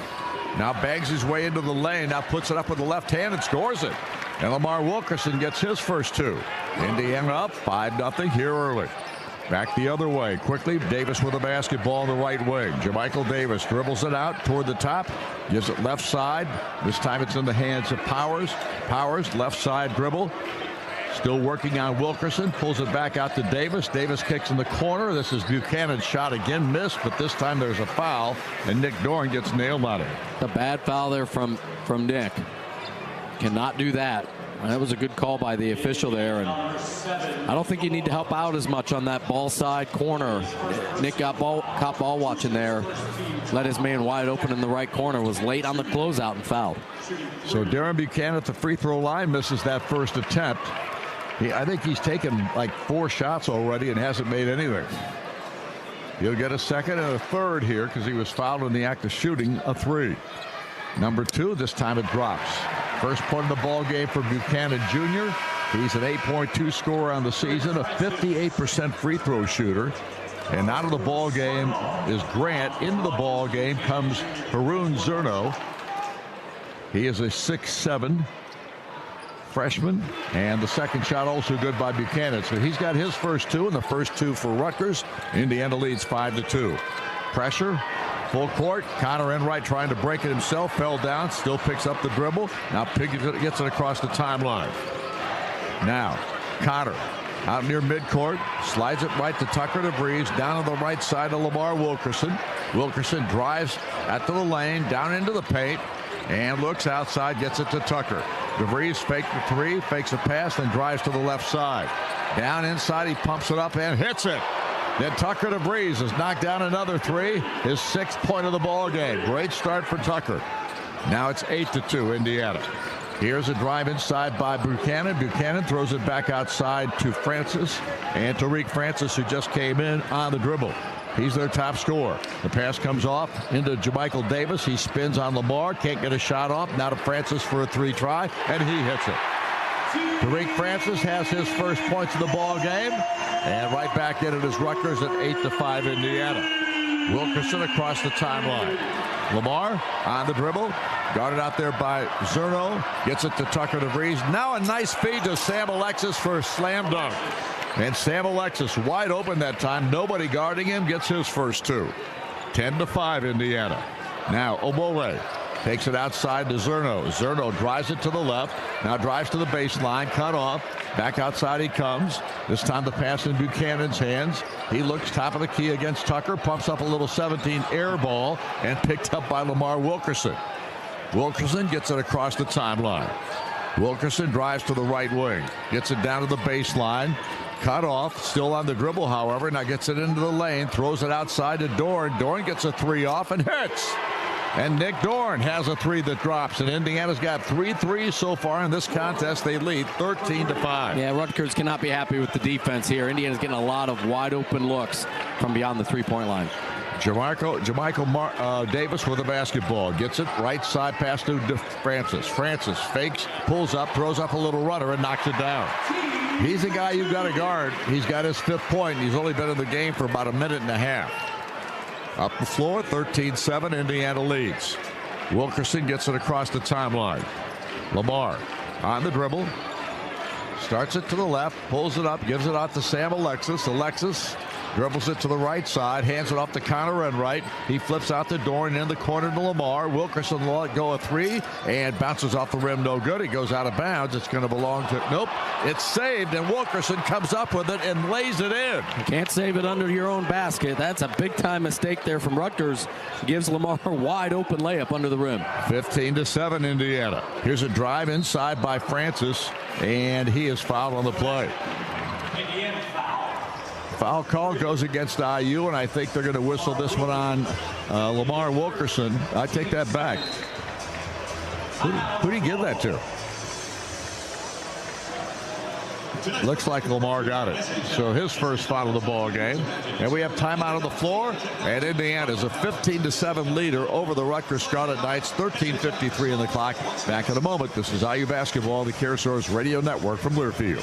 Now bangs his way into the lane. Now puts it up with the left hand and scores it. And Lamar Wilkerson gets his first two. Indiana up 5-0 here early. Back the other way. Quickly, Davis with a basketball on the right wing. JaMychal Davis dribbles it out toward the top. Gives it left side. This time it's in the hands of Powers. Powers, left side dribble. Still working on Wilkerson. Pulls it back out to Davis. Davis kicks in the corner. This is Buchanan's shot again missed, but this time there's a foul, and Nick Dorn gets nailed on it. The bad foul there from Nick. Cannot do that. That was a good call by the official there, and I don't think you need to help out as much on that ball side corner. Nick caught ball watching there. Let his man wide open in the right corner. Was late on the closeout and fouled. So Darren Buchanan at the free throw line misses that first attempt. I think he's taken like 4 shots already and hasn't made anything. He'll get a second and a third here because he was fouled in the act of shooting a 3. Number 2, this time it drops. First point of the ball game for Buchanan Jr. He's an 8.2 scorer on the season, a 58% free throw shooter. And out of the ball game is Grant. Into the ball game comes Haroon Zerno. He is a 6'7" freshman, and the second shot also good by Buchanan. So he's got his first 2, and the first 2 for Rutgers. Indiana leads 5-2. Pressure, full court. Connor Enright trying to break it himself, fell down, still picks up the dribble. Now gets it across the timeline. Now Connor out near midcourt, slides it right to Tucker DeVries, down to the right side of Lamar Wilkerson. Wilkerson drives out to the lane, down into the paint, and looks outside, gets it to Tucker. DeVries fakes the 3, fakes a pass, then drives to the left side. Down inside, he pumps it up and hits it. Then Tucker DeVries has knocked down another 3, his 6th point of the ball game. Great start for Tucker. Now it's 8-2 Indiana. Here's a drive inside by Buchanan. Buchanan throws it back outside to Francis, and Tariq Francis, who just came in on the dribble. He's their top scorer. The pass comes off into JaMychal Davis. He spins on Lamar, can't get a shot off. Now to Francis for a 3 try, and he hits it. Tariq Francis has his first points of the ball game, and right back in it is Rutgers at 8-5 Indiana. Wilkerson across the timeline. Lamar on the dribble, guarded out there by Zerno, gets it to Tucker DeVries. Now a nice feed to Sam Alexis for a slam dunk. And Sam Alexis wide open that time. Nobody guarding him, gets his first 2. 10-5 Indiana. Now Obore takes it outside to Zerno. Zerno drives it to the left. Now drives to the baseline, cut off. Back outside he comes. This time the pass in Buchanan's hands. He looks top of the key against Tucker, pumps up a little 17 air ball, and picked up by Lamar Wilkerson. Wilkerson gets it across the timeline. Wilkerson drives to the right wing, gets it down to the baseline. Cut off, still on the dribble, however. Now gets it into the lane, throws it outside to Dorn. Dorn gets a 3 off and hits. And Nick Dorn has a 3 that drops. And Indiana's got 3 threes so far in this contest. They lead 13-5. Yeah, Rutgers cannot be happy with the defense here. Indiana's getting a lot of wide open looks from beyond the 3-point line. JaMychal Davis with a basketball. Gets it right side pass to Francis. Francis fakes, pulls up, throws up a little runner, and knocks it down. He's a guy you've got to guard. He's got his 5th point. He's only been in the game for about a minute and a half. Up the floor, 13-7, Indiana leads. Wilkerson gets it across the timeline. Lamar on the dribble. Starts it to the left, pulls it up, gives it out to Sam Alexis. Alexis Dribbles it to the right side, hands it off to Connor Enright. He flips out the door and in the corner to Lamar. Wilkerson let go a three and bounces off the rim, no good. He goes out of bounds. It's going to belong to, nope, it's saved, and Wilkerson comes up with it and lays it in. You can't save it under your own basket. That's a big-time mistake there from Rutgers. Gives Lamar a wide open layup under the rim. 15-7 Indiana. Here's a drive inside by Francis, and he is fouled on the play. Foul call goes against IU, and I think they're going to whistle this one on Lamar Wilkerson. I take that back. Who do you give that to? Looks like Lamar got it. So his first foul of the ball game. And we have timeout on the floor. And Indiana is a 15-7 leader over the Rutgers Scarlet Knights. 13:53 on the clock. Back in a moment. This is IU Basketball, the CareSource Radio Network from Learfield.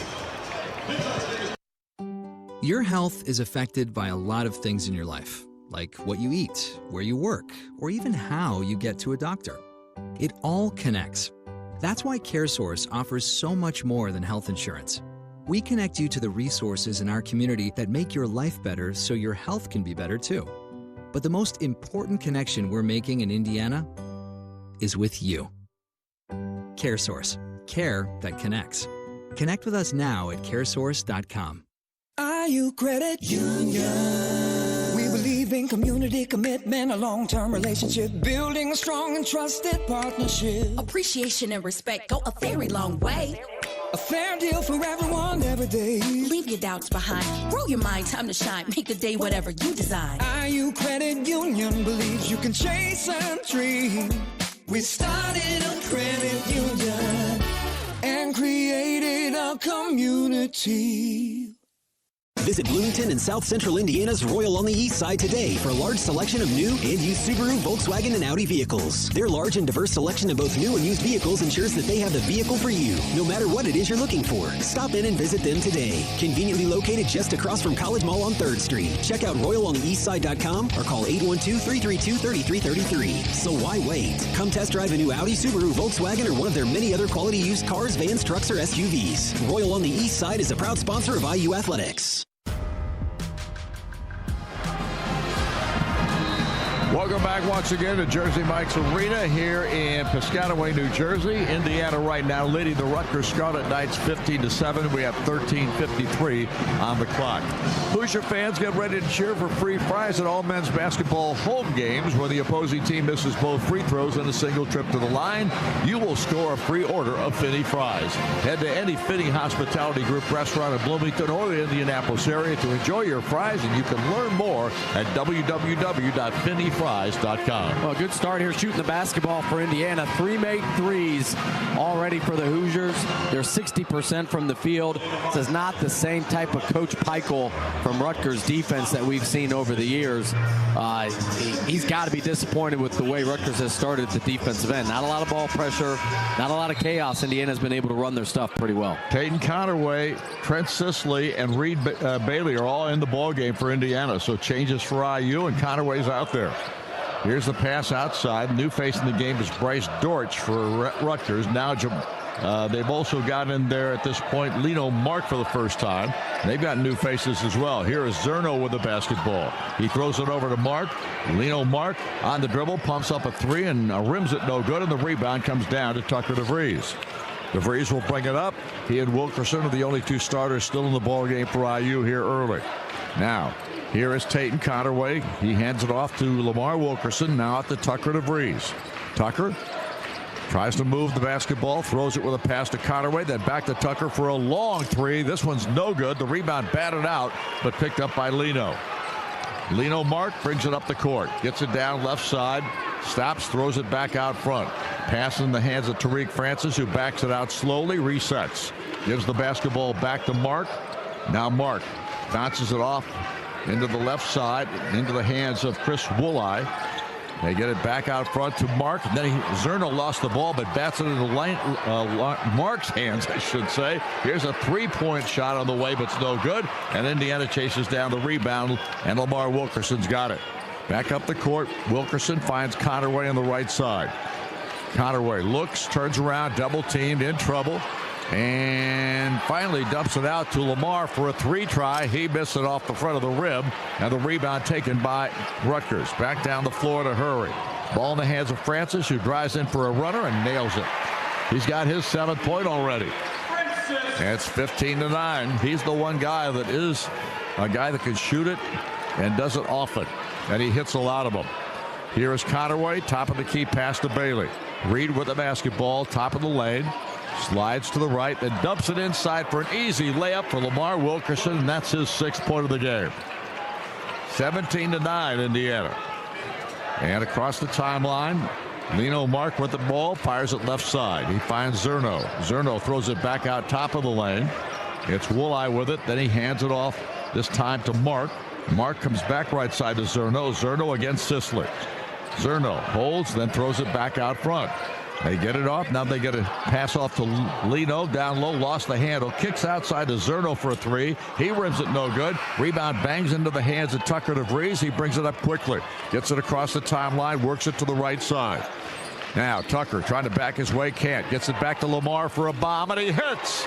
Your health is affected by a lot of things in your life, like what you eat, where you work, or even how you get to a doctor. It all connects. That's why CareSource offers so much more than health insurance. We connect you to the resources in our community that make your life better so your health can be better too. But the most important connection we're making in Indiana is with you. CareSource. Care that connects. Connect with us now at caresource.com. IU Credit Union. We believe in community commitment, a long-term relationship, building a strong and trusted partnership. Appreciation and respect go a very long way. A fair deal for everyone every day. Leave your doubts behind. Grow your mind, time to shine. Make the day whatever you design. IU Credit Union believes you can chase a dream. We started a credit union and created a community. Visit Bloomington and South Central Indiana's Royal on the East Side today for a large selection of new and used Subaru, Volkswagen, and Audi vehicles. Their large and diverse selection of both new and used vehicles ensures that they have the vehicle for you, no matter what it is you're looking for. Stop in and visit them today. Conveniently located just across from College Mall on 3rd Street. Check out RoyalOnTheEastSide.com or call 812-332-3333. So why wait? Come test drive a new Audi, Subaru, Volkswagen, or one of their many other quality used cars, vans, trucks, or SUVs. Royal on the East Side is a proud sponsor of IU Athletics. Welcome back once again to Jersey Mike's Arena here in Piscataway, New Jersey. Indiana right now leading the Rutgers Scarlet Knights 15-7. We have 13:53 on the clock. Hoosier fans, get ready to cheer for free fries at all men's basketball home games. When the opposing team misses both free throws and a single trip to the line, you will score a free order of Finney fries. Head to any Finney Hospitality Group restaurant in Bloomington or the Indianapolis area to enjoy your fries, and you can learn more at www.finneyfries.com. Well, good start here shooting the basketball for Indiana. 3 made threes already for the Hoosiers. They're 60% from the field. This is not the same type of Coach Peichel from Rutgers defense that we've seen over the years. He's got to be disappointed with the way Rutgers has started at the defensive end. Not a lot of ball pressure, not a lot of chaos. Indiana's been able to run their stuff pretty well. Peyton Conaway, Trent Sisley, and Reed Bailey are all in the ball game for Indiana. So changes for IU, and Conaway's out there. Here's the pass outside. New face in the game is Bryce Dortch for Rutgers. Now they've also got in there at this point Lino Mark for the first time. They've got new faces as well. Here is Zerno with the basketball. He throws it over to Mark. Lino Mark on the dribble, pumps up a three and rims it no good, and the rebound comes down to Tucker DeVries. DeVries will bring it up. He and Wilkerson are the only two starters still in the ball game for IU here early. Now, here is Peyton Conaway. He hands it off to Lamar Wilkerson. Now at the Tucker DeVries. Tucker tries to move the basketball, throws it with a pass to Conaway, then back to Tucker for a long three. This one's no good. The rebound batted out, but picked up by Lino. Lino Mark brings it up the court. Gets it down left side. Stops, throws it back out front. Pass in the hands of Tariq Francis, who backs it out slowly, resets. Gives the basketball back to Mark. Now Mark bounces it off into the left side, into the hands of Chris Wooleye. They get it back out front to Mark. And then Zerno lost the ball, but bats it into Mark's hands, I should say. Here's a three-point shot on the way, but it's no good. And Indiana chases down the rebound, and Lamar Wilkerson's got it. Back up the court. Wilkerson finds Conaway on the right side. Conaway looks, turns around, double-teamed, in trouble. And finally dumps it out to Lamar for a 3-try. He missed it off the front of the rim. And the rebound taken by Rutgers. Back down the floor to Hurry. Ball in the hands of Francis, who drives in for a runner and nails it. He's got his 7th point already. And it's 15-9. He's the one guy that is a guy that can shoot it and does it often. And he hits a lot of them. Here is Conaway, top of the key pass to Bailey. Reed with the basketball, top of the lane. Slides to the right, then dumps it inside for an easy layup for Lamar Wilkerson, and that's his 6th point of the game. 17-9, Indiana. And across the timeline, Lino Mark with the ball, fires it left side. He finds Zerno. Zerno throws it back out top of the lane. It's Wooleye with it, then he hands it off, this time to Mark. Mark comes back right side to Zerno. Zerno against Sisler. Zerno holds, then throws it back out front. They get it off. Now they get a pass off to Lino. Down low, lost the handle. Kicks outside to Zerno for a 3. He rims it no good. Rebound bangs into the hands of Tucker DeVries. He brings it up quickly. Gets it across the timeline. Works it to the right side. Now Tucker trying to back his way. Can't. Gets it back to Lamar for a bomb, and he hits.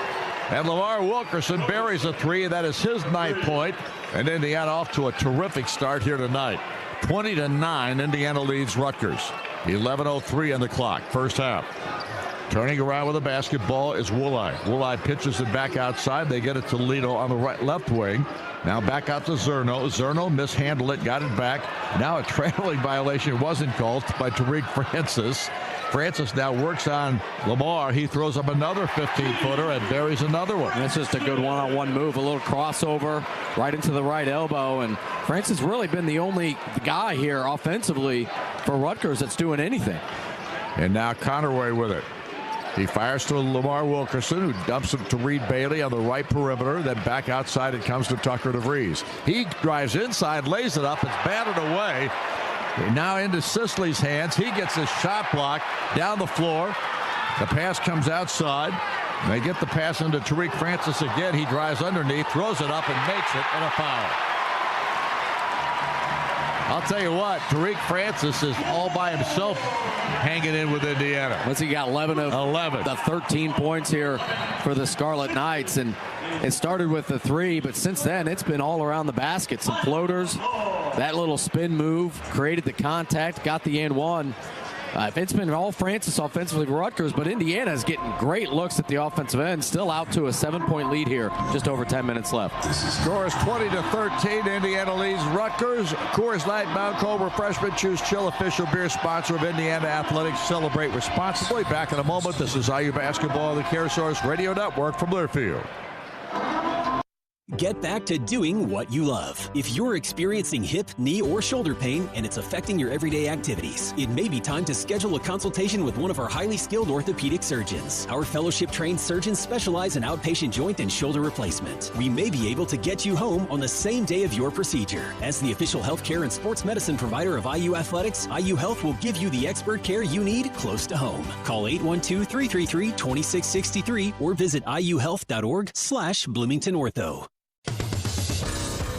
And Lamar Wilkerson buries a 3. That is his 9th point. And Indiana off to a terrific start here tonight. 20-9, Indiana leads Rutgers. 11:03 on the clock, first half. Turning around with the basketball is Wooleye. Wooleye pitches it back outside. They get it to Lino on the left wing. Now back out to Zerno. Zerno mishandled it, got it back. Now a traveling violation wasn't called by Tariq Francis. Francis now works on Lamar. He throws up another 15-footer and buries another one. That's just a good one-on-one move. A little crossover right into the right elbow. And Francis really been the only guy here offensively for Rutgers that's doing anything. And now Conaway with it. He fires to Lamar Wilkerson, who dumps it to Reed Bailey on the right perimeter. Then back outside it comes to Tucker DeVries. He drives inside, lays it up. It's batted away. Now into Sisley's hands. He gets his shot block down the floor. The pass comes outside. They get the pass into Tariq Francis again. He drives underneath, throws it up, and makes it, and a foul. I'll tell you what, Tariq Francis is all by himself hanging in with Indiana. Once he got 11 of the 13 points here for the Scarlet Knights, and it started with the 3, but since then it's been all around the basket. Some floaters, that little spin move created the contact, got the and one. It's been all Francis offensively for Rutgers, but Indiana is getting great looks at the offensive end. Still out to a 7-point lead here, just over 10 minutes left. Score is 20-13. Indiana leads Rutgers. Coors Light, Mount Cobra Freshman Choose Chill, official beer sponsor of Indiana Athletics. Celebrate responsibly. Back in a moment. This is IU Basketball on the CareSource Radio Network from Learfield. Get back to doing what you love. If you're experiencing hip, knee, or shoulder pain and it's affecting your everyday activities, it may be time to schedule a consultation with one of our highly skilled orthopedic surgeons. Our fellowship-trained surgeons specialize in outpatient joint and shoulder replacement. We may be able to get you home on the same day of your procedure. As the official healthcare and sports medicine provider of IU Athletics, IU Health will give you the expert care you need close to home. Call 812-333-2663 or visit iuhealth.org/BloomingtonOrtho.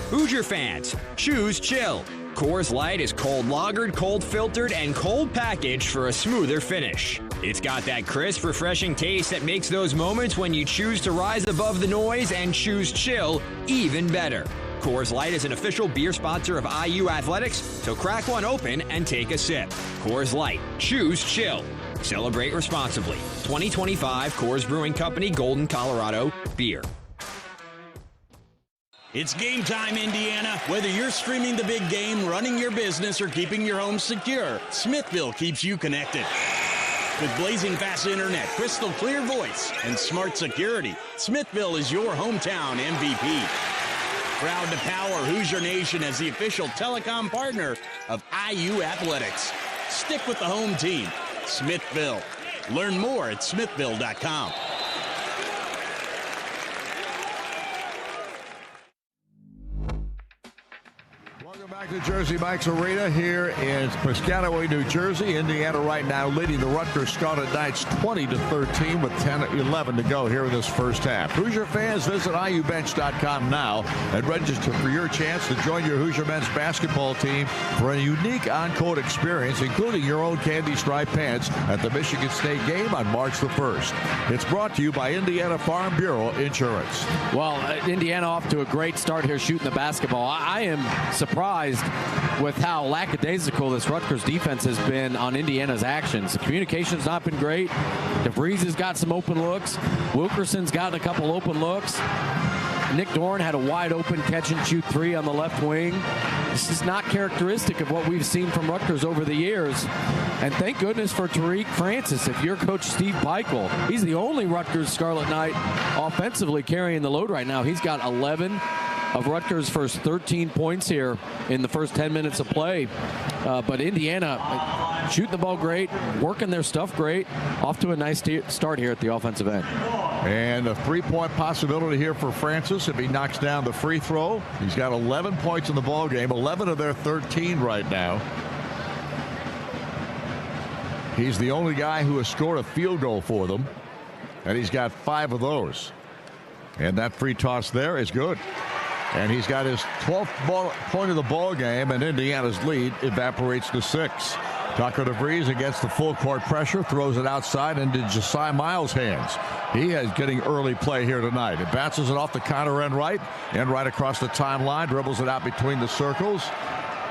Hoosier fans, choose chill. Coors Light is cold lagered, cold filtered, and cold packaged for a smoother finish. It's got that crisp, refreshing taste that makes those moments when you choose to rise above the noise and choose chill even better. Coors Light is an official beer sponsor of IU Athletics, so crack one open and take a sip. Coors Light, choose chill. Celebrate responsibly. 2025 Coors Brewing Company, Golden, Colorado, beer. It's game time, Indiana. Whether you're streaming the big game, running your business, or keeping your home secure, Smithville keeps you connected. With blazing fast internet, crystal clear voice, and smart security, Smithville is your hometown MVP. Proud to power Hoosier Nation as the official telecom partner of IU Athletics. Stick with the home team, Smithville. Learn more at smithville.com. Back to Jersey Mike's Arena here in Piscataway, New Jersey. Indiana right now leading the Rutgers Scarlet Knights 20-13 with 10-11 to go here in this first half. Hoosier fans, visit IUbench.com now and register for your chance to join your Hoosier men's basketball team for a unique on-court experience, including your own candy striped pants at the Michigan State game on March the 1st. It's brought to you by Indiana Farm Bureau Insurance. Well, Indiana off to a great start here shooting the basketball. I am surprised with how lackadaisical this Rutgers defense has been on Indiana's actions. The communication's not been great. DeVries has got some open looks. Wilkerson's gotten a couple open looks. Nick Dorn had a wide open catch and shoot three on the left wing. This is not characteristic of what we've seen from Rutgers over the years. And thank goodness for Tariq Francis. If you're Coach Steve Peichel, he's the only Rutgers Scarlet Knight offensively carrying the load right now. He's got 11 of Rutgers' first 13 points here in the first 10 minutes of play. But Indiana shooting the ball great, working their stuff great, off to a nice start here at the offensive end. And a three-point possibility here for Francis if he knocks down the free throw. He's got 11 points in the ball game, 11 of their 13 right now. He's the only guy who has scored a field goal for them, and he's got 5 of those. And that free toss there is good. And he's got his 12th point of the ball game, and Indiana's lead evaporates to 6. Tucker DeVries against the full court pressure, throws it outside into Josiah Miles' hands. He is getting early play here tonight. It bounces it off the counter end right across the timeline, dribbles it out between the circles.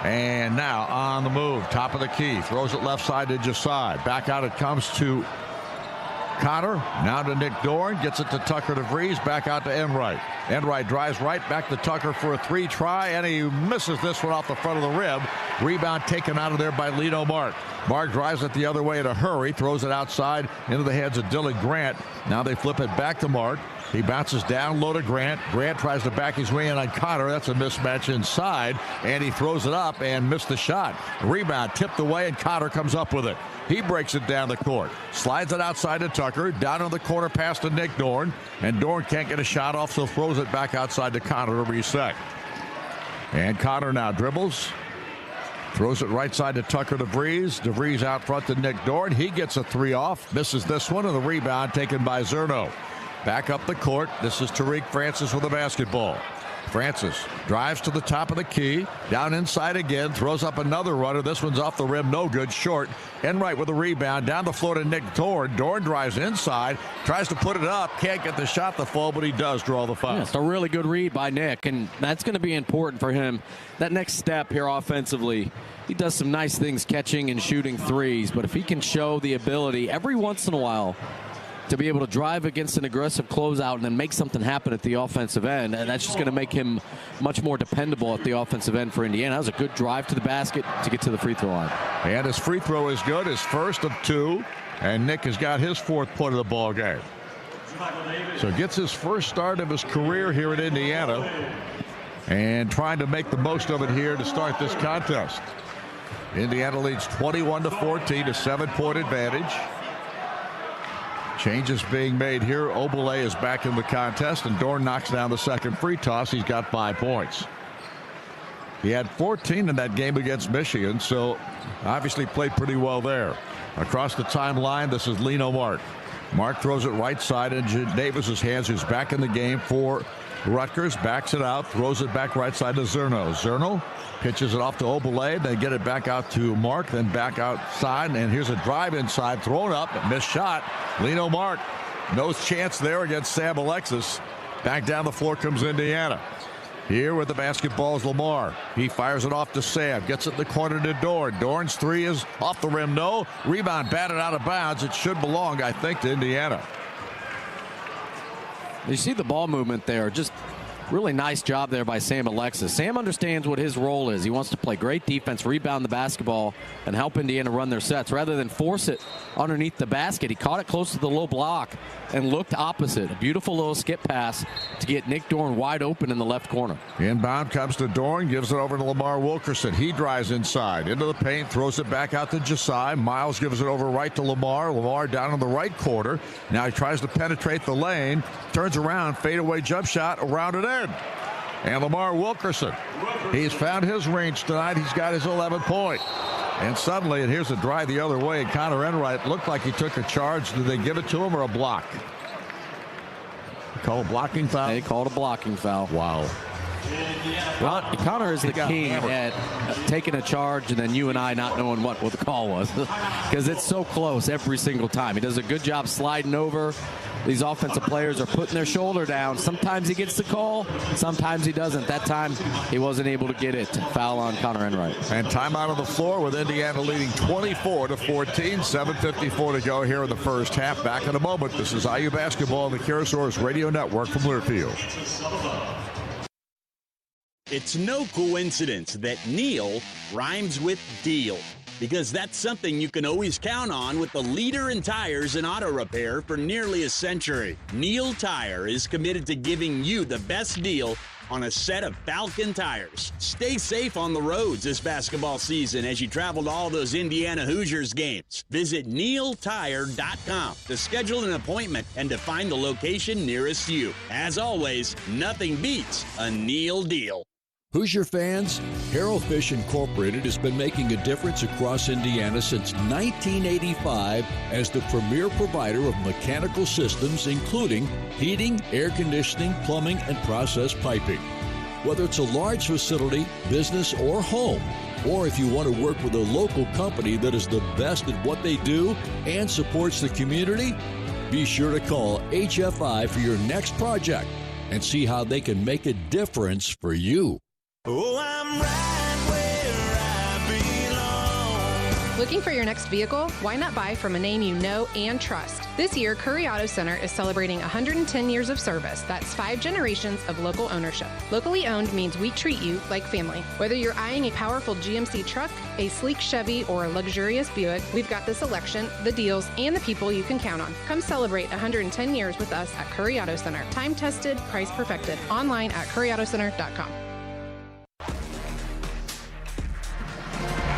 And now on the move, top of the key, throws it left side to Josiah. Back out it comes to Connor, now to Nick Dorn, gets it to Tucker DeVries, back out to Enright. Enright drives right back to Tucker for a 3 try, and he misses this one off the front of the rim. Rebound taken out of there by Lino Mark. Mark drives it the other way in a hurry, throws it outside into the hands of Dylan Grant. Now they flip it back to Mark. He bounces down low to Grant. Grant tries to back his way in on Connor. That's a mismatch inside, and he throws it up and missed the shot. Rebound tipped away, and Connor comes up with it. He breaks it down the court, slides it outside to Tucker, down on the corner pass to Nick Dorn, and Dorn can't get a shot off, so throws it back outside to Connor to reset. And Connor now dribbles, throws it right side to Tucker DeVries. DeVries out front to Nick Dorn. He gets a 3 off, misses this one, and the rebound taken by Zerno. Back up the court. This is Tariq Francis with the basketball. Francis drives to the top of the key, down inside again, throws up another runner. This one's off the rim, no good, short. Enright with the rebound, down the floor to Nick Dorn. Dorn drives inside, tries to put it up, can't get the shot to fall, but he does draw the foul. Yeah, it's a really good read by Nick, and that's going to be important for him. That next step here offensively, he does some nice things catching and shooting threes, but if he can show the ability every once in a while to be able to drive against an aggressive closeout and then make something happen at the offensive end, and that's just going to make him much more dependable at the offensive end for Indiana. That was a good drive to the basket to get to the free throw line. And his free throw is good, his first of 2, and Nick has got his 4th point of the ball game. So gets his first start of his career here at Indiana and trying to make the most of it here to start this contest. Indiana leads 21-14, a 7-point advantage. Changes being made here. Obele is back in the contest, and Dorn knocks down the second free toss. He's got 5 points. He had 14 in that game against Michigan, so obviously played pretty well there. Across the timeline, this is Lino Mark. Mark throws it right side into Davis's hands, who's back in the game for Rutgers. Backs it out, throws it back right side to Zerno. Zerno pitches it off to Obele. They get it back out to Mark, then back outside, and here's a drive inside, thrown up, missed shot. Lino Mark, no chance there against Sam Alexis. Back down the floor comes Indiana. Here with the basketball is Lamar. He fires it off to Sam, gets it in the corner to Dorn. Dorn's 3 is off the rim, no. Rebound batted out of bounds. It should belong, I think, to Indiana. You see the ball movement there, just really nice job there by Sam Alexis. Sam understands what his role is. He wants to play great defense, rebound the basketball, and help Indiana run their sets rather than force it underneath the basket. He caught it close to the low block and looked opposite. A beautiful little skip pass to get Nick Dorn wide open in the left corner. Inbound comes to Dorn, gives it over to Lamar Wilkerson. He drives inside into the paint, throws it back out to Josiah. Miles gives it over right to Lamar. Lamar down in the right corner. Now he tries to penetrate the lane, turns around, fadeaway jump shot around it in. And Lamar Wilkerson, he's found his range tonight. He's got his 11th point. And suddenly, and here's a drive the other way. Connor Enright looked like he took a charge. Did they give it to him or a block? Call a blocking foul? They called a blocking foul. Wow. Well, Connor is the king at taking a charge and then you and I not knowing what the call was because it's so close every single time. He does a good job sliding over. These offensive players are putting their shoulder down. Sometimes he gets the call, sometimes he doesn't. That time, he wasn't able to get it. Foul on Connor Enright. And timeout on the floor with Indiana leading 24-14. 7:54 to go here in the first half. Back in a moment. This is IU Basketball on the CareSource Radio Network from Learfield. It's no coincidence that Neil rhymes with deal, because that's something you can always count on with the leader in tires and auto repair for nearly a century. Neil Tire is committed to giving you the best deal on a set of Falcon tires. Stay safe on the roads this basketball season as you travel to all those Indiana Hoosiers games. Visit neiltire.com to schedule an appointment and to find the location nearest you. As always, nothing beats a Neil deal. Hoosier fans, Harold Fish Incorporated has been making a difference across Indiana since 1985 as the premier provider of mechanical systems, including heating, air conditioning, plumbing, and process piping. Whether it's a large facility, business, or home, or if you want to work with a local company that is the best at what they do and supports the community, be sure to call HFI for your next project and see how they can make a difference for you. Oh, I'm right where I belong. Looking for your next vehicle? Why not buy from a name you know and trust? This year, Curry Auto Center is celebrating 110 years of service. That's 5 generations of local ownership. Locally owned means we treat you like family. Whether you're eyeing a powerful GMC truck, a sleek Chevy, or a luxurious Buick, we've got the selection, the deals, and the people you can count on. Come celebrate 110 years with us at Curry Auto Center. Time tested, price perfected. Online at curryautocenter.com.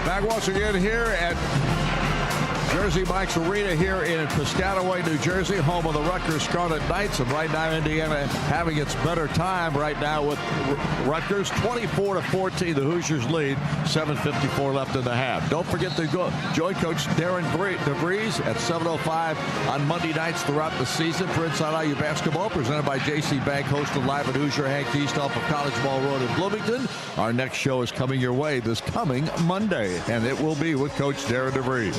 Back once again here at Jersey Mike's Arena here in Piscataway, New Jersey, home of the Rutgers Scarlet Knights. And right now, Indiana having its better time right now with Rutgers. 24-14, the Hoosiers lead. 7:54 left in the half. Don't forget to join Coach Darren DeVries at 7:05 on Monday nights throughout the season for Inside IU Basketball, presented by J.C. Bank, hosted live at Hoosier Hank East off of College Ball Road in Bloomington. Our next show is coming your way this coming Monday, and it will be with Coach Darren DeVries.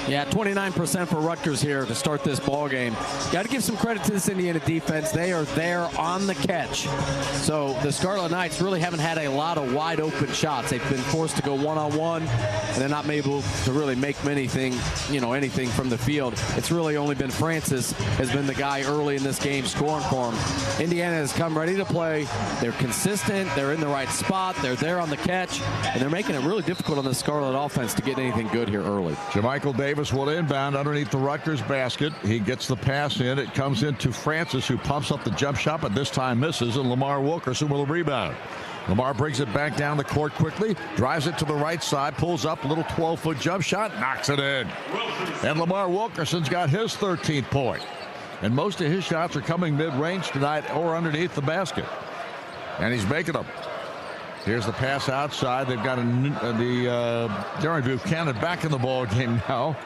Yeah, 29% for Rutgers here to start this ball game. Got to give some credit to this Indiana defense. They are there on the catch. So the Scarlet Knights really haven't had a lot of wide open shots. They've been forced to go one-on-one, and they're not able to really make anything from the field. It's really only been Francis has been the guy early in this game scoring for them. Indiana has come ready to play. They're consistent. They're in the right spot. They're there on the catch, and they're making it really difficult on the Scarlet offense to get anything good here early. Jermichael Davis will inbound underneath the Rutgers basket. He gets the pass in. It comes into Francis, who pumps up the jump shot, but this time misses, and Lamar Wilkerson will rebound. Lamar brings it back down the court quickly, drives it to the right side, pulls up, little 12-foot jump shot, knocks it in. And Lamar Wilkerson's got his 13th point. And most of his shots are coming mid-range tonight or underneath the basket. And he's making them. Here's the pass outside. They've got Darren Buchanan back in the ball game now.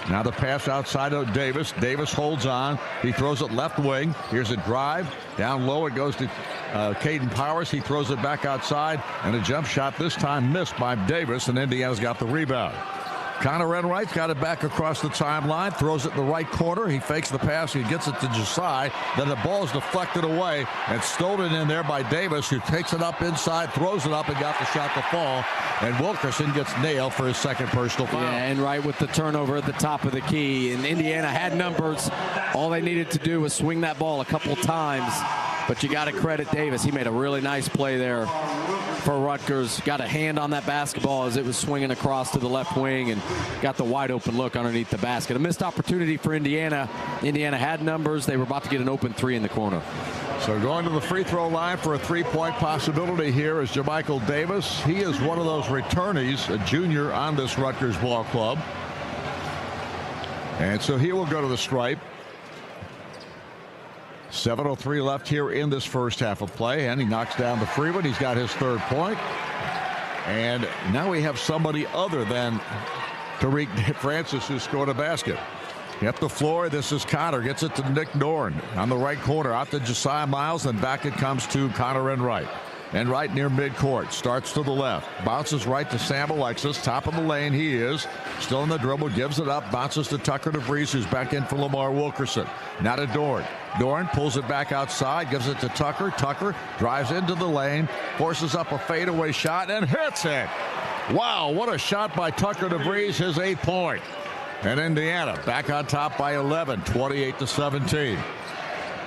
Now the pass outside of Davis. Davis holds on. He throws it left wing. Here's a drive. Down low it goes to Caden Powers. He throws it back outside. And a jump shot this time missed by Davis. And Indiana's got the rebound. Connor Enright's got it back across the timeline, throws it in the right corner. He fakes the pass. He gets it to Josiah. Then the ball is deflected away and stolen in there by Davis, who takes it up inside, throws it up, and got the shot to fall. And Wilkerson gets nailed for his second personal foul. Yeah, Enright with the turnover at the top of the key. And Indiana had numbers. All they needed to do was swing that ball a couple times. But you got to credit Davis. He made a really nice play there for Rutgers. Got a hand on that basketball as it was swinging across to the left wing and got the wide open look underneath the basket. A missed opportunity for Indiana. Indiana had numbers. They were about to get an open three in the corner. So going to the free throw line for a three-point possibility here is Jermichael Davis. He is one of those returnees, a junior on this Rutgers ball club. And so he will go to the stripe. 7:03 left here in this first half of play, and he knocks down the free one. He's got his third point. And now we have somebody other than Tariq Francis who scored a basket. Up the floor, this is Connor. Gets it to Nick Dorn on the right corner. Out to Josiah Miles, then back it comes to Connor Enright. Enright near midcourt. Starts to the left. Bounces right to Sam Alexis. Top of the lane he is. Still in the dribble. Gives it up. Bounces to Tucker DeVries, who's back in for Lamar Wilkerson. Now to Dorn. Dorn pulls it back outside. Gives it to Tucker. Tucker drives into the lane. Forces up a fadeaway shot and hits it. Wow, what a shot by Tucker DeVries, his 8th point. And Indiana back on top by 11, 28-17.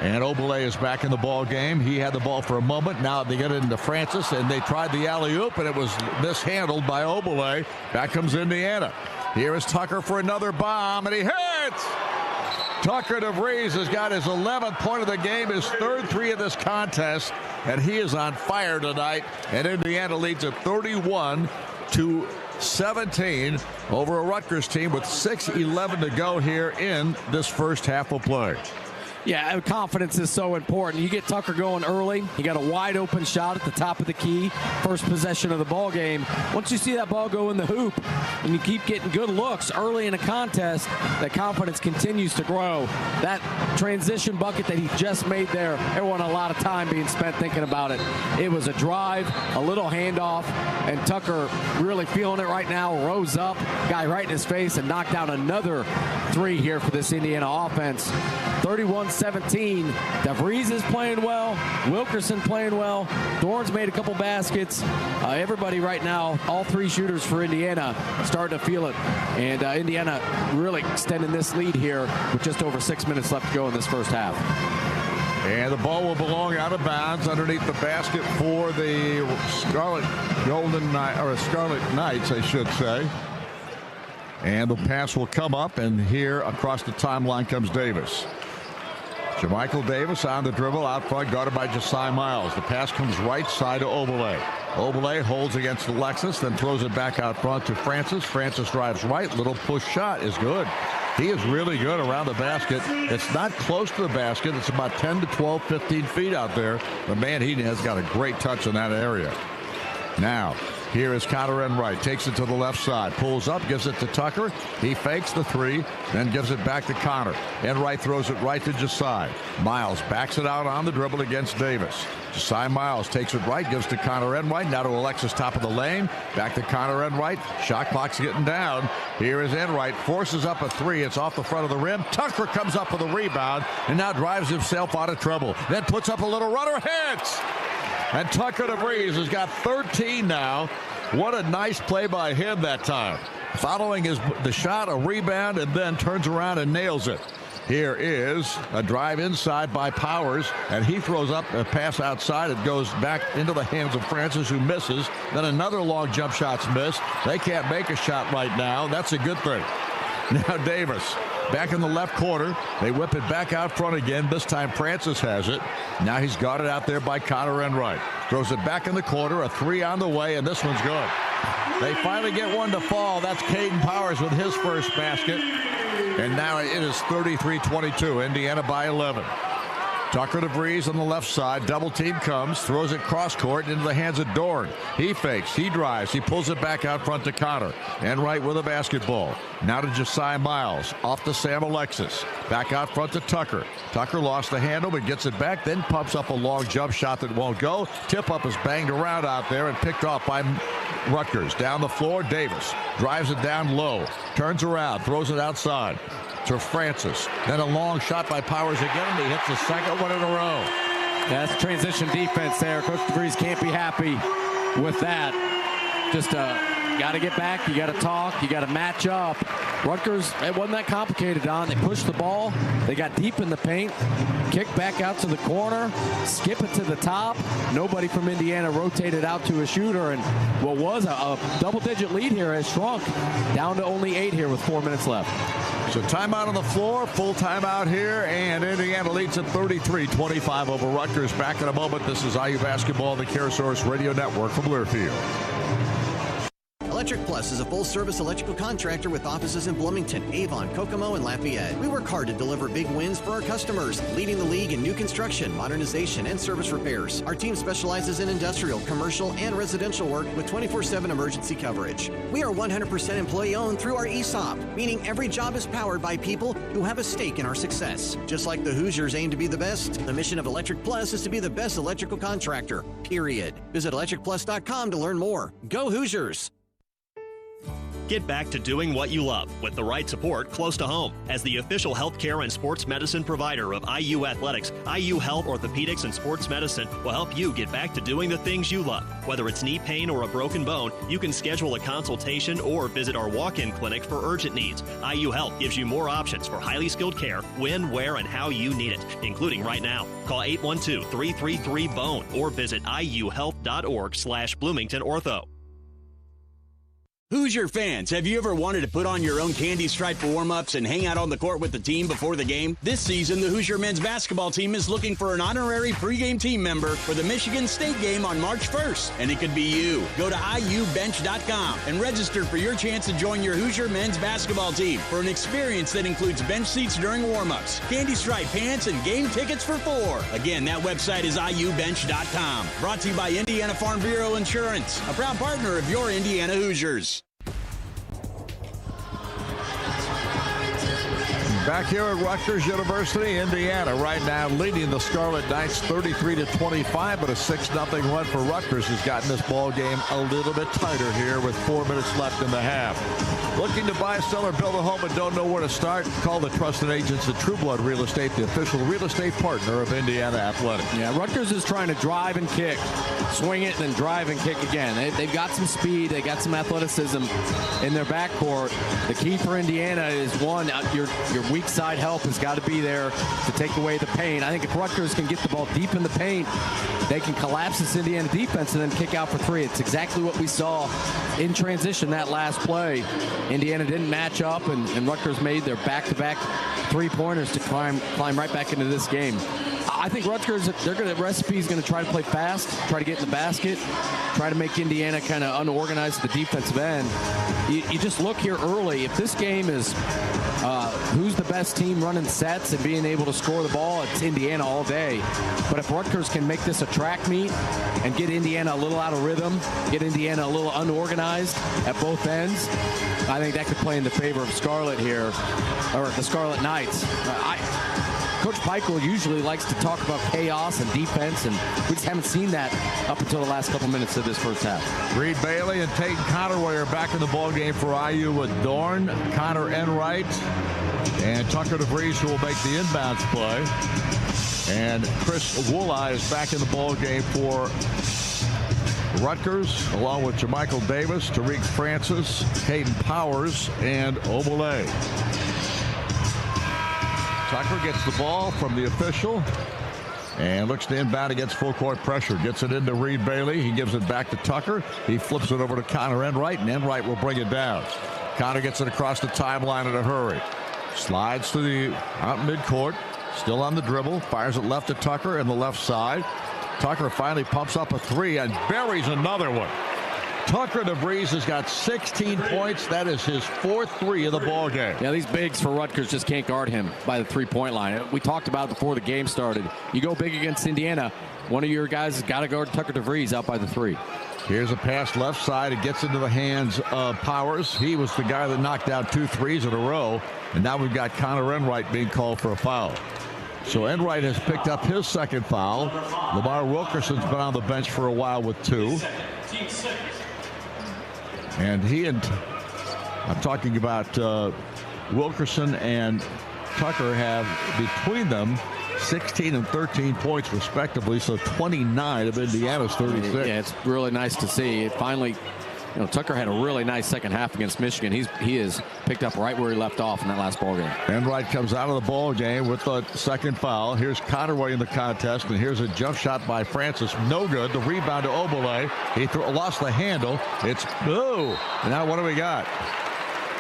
And Obele is back in the ball game. He had the ball for a moment. Now they get it into Francis, and they tried the alley-oop, and it was mishandled by Obele. Back comes Indiana. Here is Tucker for another bomb, and he hits! Tucker DeVries has got his 11th point of the game, his third three of this contest, and he is on fire tonight. And Indiana leads at 31-17 over a Rutgers team with 6:11 to go here in this first half of play. Yeah, confidence is so important. You get Tucker going early. You got a wide open shot at the top of the key. First possession of the ball game. Once you see that ball go in the hoop and you keep getting good looks early in a contest, that confidence continues to grow. That transition bucket that he just made there, there wasn't a lot of time being spent thinking about it. It was a drive, a little handoff, and Tucker really feeling it right now. Rose up, guy right in his face, and knocked down another three here for this Indiana offense. 31-17. DeVries is playing well. Wilkerson playing well. Dorn's made a couple baskets. Everybody right now, all three shooters for Indiana, starting to feel it. And Indiana really extending this lead here with just over 6 minutes left to go in this first half. And the ball will belong out of bounds underneath the basket for the Scarlet Knights, I should say. And the pass will come up, and here across the timeline comes Davis. Jermichael Davis on the dribble out front, guarded by Josiah Miles. The pass comes right side to Obele. Obele holds against Alexis, then throws it back out front to Francis. Francis drives right. Little push shot is good. He is really good around the basket. It's not close to the basket. It's about 10 to 12, 15 feet out there. But, man, he has got a great touch in that area. Now, here is Connor Enright. Takes it to the left side. Pulls up, gives it to Tucker. He fakes the three, then gives it back to Connor. Enright throws it right to Josiah. Miles backs it out on the dribble against Davis. Josiah Miles takes it right, gives to Connor Enright. Now to Alexis, top of the lane. Back to Connor Enright. Shot clock's getting down. Here is Enright. Forces up a three. It's off the front of the rim. Tucker comes up with a rebound and now drives himself out of trouble. Then puts up a little runner. Hits! And Tucker DeVries has got 13 now. What a nice play by him that time. Following the shot, a rebound, and then turns around and nails it. Here is a drive inside by Powers, and he throws up a pass outside. It goes back into the hands of Francis, who misses. Then another long jump shot's missed. They can't make a shot right now. That's a good thing. Now Davis back in the left corner. They whip it back out front again. This time Francis has it. Now he's guarded out there by Connor Enright. Throws it back in the corner. A three on the way, and this one's good. They finally get one to fall. That's Caden Powers with his first basket. And now it is 33-22. Indiana by 11. Tucker DeVries on the left side. Double team comes. Throws it cross court into the hands of Dorn. He fakes. He drives. He pulls it back out front to Connor. Enright with a basketball. Now to Josiah Miles. Off to Sam Alexis. Back out front to Tucker. Tucker lost the handle but gets it back. Then pumps up a long jump shot that won't go. Tip up is banged around out there and picked off by Rutgers. Down the floor, Davis drives it down low. Turns around. Throws it outside to Francis. Then a long shot by Powers again. He hits the second one in a row. That's transition defense there. Coach DeVries can't be happy with that. Just got to get back. You got to talk. You got to match up. Rutgers, it wasn't that complicated, Don. They pushed the ball. They got deep in the paint. Kick back out to the corner. Skip it to the top. Nobody from Indiana rotated out to a shooter. And what was a double-digit lead here has shrunk down to only 8 here with 4 minutes left. So timeout on the floor, full timeout here, and Indiana leads at 33-25 over Rutgers. Back in a moment. This is IU Basketball, the CareSource Radio Network from Learfield. Electric Plus is a full-service electrical contractor with offices in Bloomington, Avon, Kokomo, and Lafayette. We work hard to deliver big wins for our customers, leading the league in new construction, modernization, and service repairs. Our team specializes in industrial, commercial, and residential work with 24/7 emergency coverage. We are 100% employee-owned through our ESOP, meaning every job is powered by people who have a stake in our success. Just like the Hoosiers aim to be the best, the mission of Electric Plus is to be the best electrical contractor, period. Visit electricplus.com to learn more. Go Hoosiers! Get back to doing what you love with the right support close to home. As the official healthcare and sports medicine provider of IU Athletics, IU Health Orthopedics and Sports Medicine will help you get back to doing the things you love. Whether it's knee pain or a broken bone, you can schedule a consultation or visit our walk-in clinic for urgent needs. IU Health gives you more options for highly skilled care when, where, and how you need it, including right now. Call 812-333-BONE or visit iuhealth.org/Bloomington Ortho. Hoosier fans, have you ever wanted to put on your own candy stripe for warm-ups and hang out on the court with the team before the game? This season, the Hoosier men's basketball team is looking for an honorary pregame team member for the Michigan State game on March 1st, and it could be you. Go to iubench.com and register for your chance to join your Hoosier men's basketball team for an experience that includes bench seats during warm-ups, candy stripe pants, and game tickets for 4. Again, that website is iubench.com. Brought to you by Indiana Farm Bureau Insurance, a proud partner of your Indiana Hoosiers. Back here at Rutgers University, Indiana, right now leading the Scarlet Knights 33-25, but a 6-0 win for Rutgers has gotten this ball game a little bit tighter here with 4 minutes left in the half. Looking to buy, sell, or build a home and don't know where to start? Call the trusted agents at True Blood Real Estate, the official real estate partner of Indiana Athletics. Yeah, Rutgers is trying to drive and kick, swing it, then drive and kick again. They've got some speed, they got some athleticism in their backcourt. The key for Indiana is, one, your weak side help has got to be there to take away the paint. I think if Rutgers can get the ball deep in the paint, they can collapse this Indiana defense and then kick out for 3. It's exactly what we saw in transition that last play. Indiana didn't match up, and Rutgers made their back-to-back 3-pointers to climb right back into this game. I think Rutgers, their recipe is going to try to play fast, try to get in the basket, try to make Indiana kind of unorganized at the defensive end. You just look here early. If this game is who's the best team running sets and being able to score the ball, it's Indiana all day. But if Rutgers can make this a track meet and get Indiana a little out of rhythm, get Indiana a little unorganized at both ends, I think that could play in the favor of Scarlet here, or the Scarlet Knights. Coach Peichel usually likes to talk about chaos and defense, and we just haven't seen that up until the last couple minutes of this first half. Reed Bailey and Tate Conaway are back in the ball game for IU with Dorn, Connor Enright, and Tucker DeVries, who will make the inbounds play. And Chris Wooleye is back in the ball game for Rutgers, along with Jermichael Davis, Tariq Francis, Caden Powers, and Obele. Tucker gets the ball from the official and looks to inbound against full court pressure. Gets it into Reed Bailey. He gives it back to Tucker. He flips it over to Connor Enright, and Enright will bring it down. Connor gets it across the timeline in a hurry. Slides to the out midcourt. Still on the dribble. Fires it left to Tucker in the left side. Tucker finally pumps up a 3 and buries another one. Tucker DeVries has got 16 points. That is his 4th 3 of the ball game. Yeah, these bigs for Rutgers just can't guard him by the 3-point line. We talked about it before the game started. You go big against Indiana, one of your guys has got to guard Tucker DeVries out by the 3. Here's a pass left side. It gets into the hands of Powers. He was the guy that knocked down 2 threes in a row. And now we've got Connor Enright being called for a foul. So Enright has picked up his 2nd foul. Lamar Wilkerson's been on the bench for a while with 2. And I'm talking about Wilkerson and Tucker have between them 16 and 13 points respectively, so 29 of Indiana's 36. Yeah, it's really nice to see. Finally, Tucker had a really nice second half against Michigan. He is picked up right where he left off in that last ball game. Enright comes out of the ball game with the 2nd foul. Here's Conaway in the contest, and here's a jump shot by Francis. No good. The rebound to Obele. He lost the handle. It's boo. And now what do we got?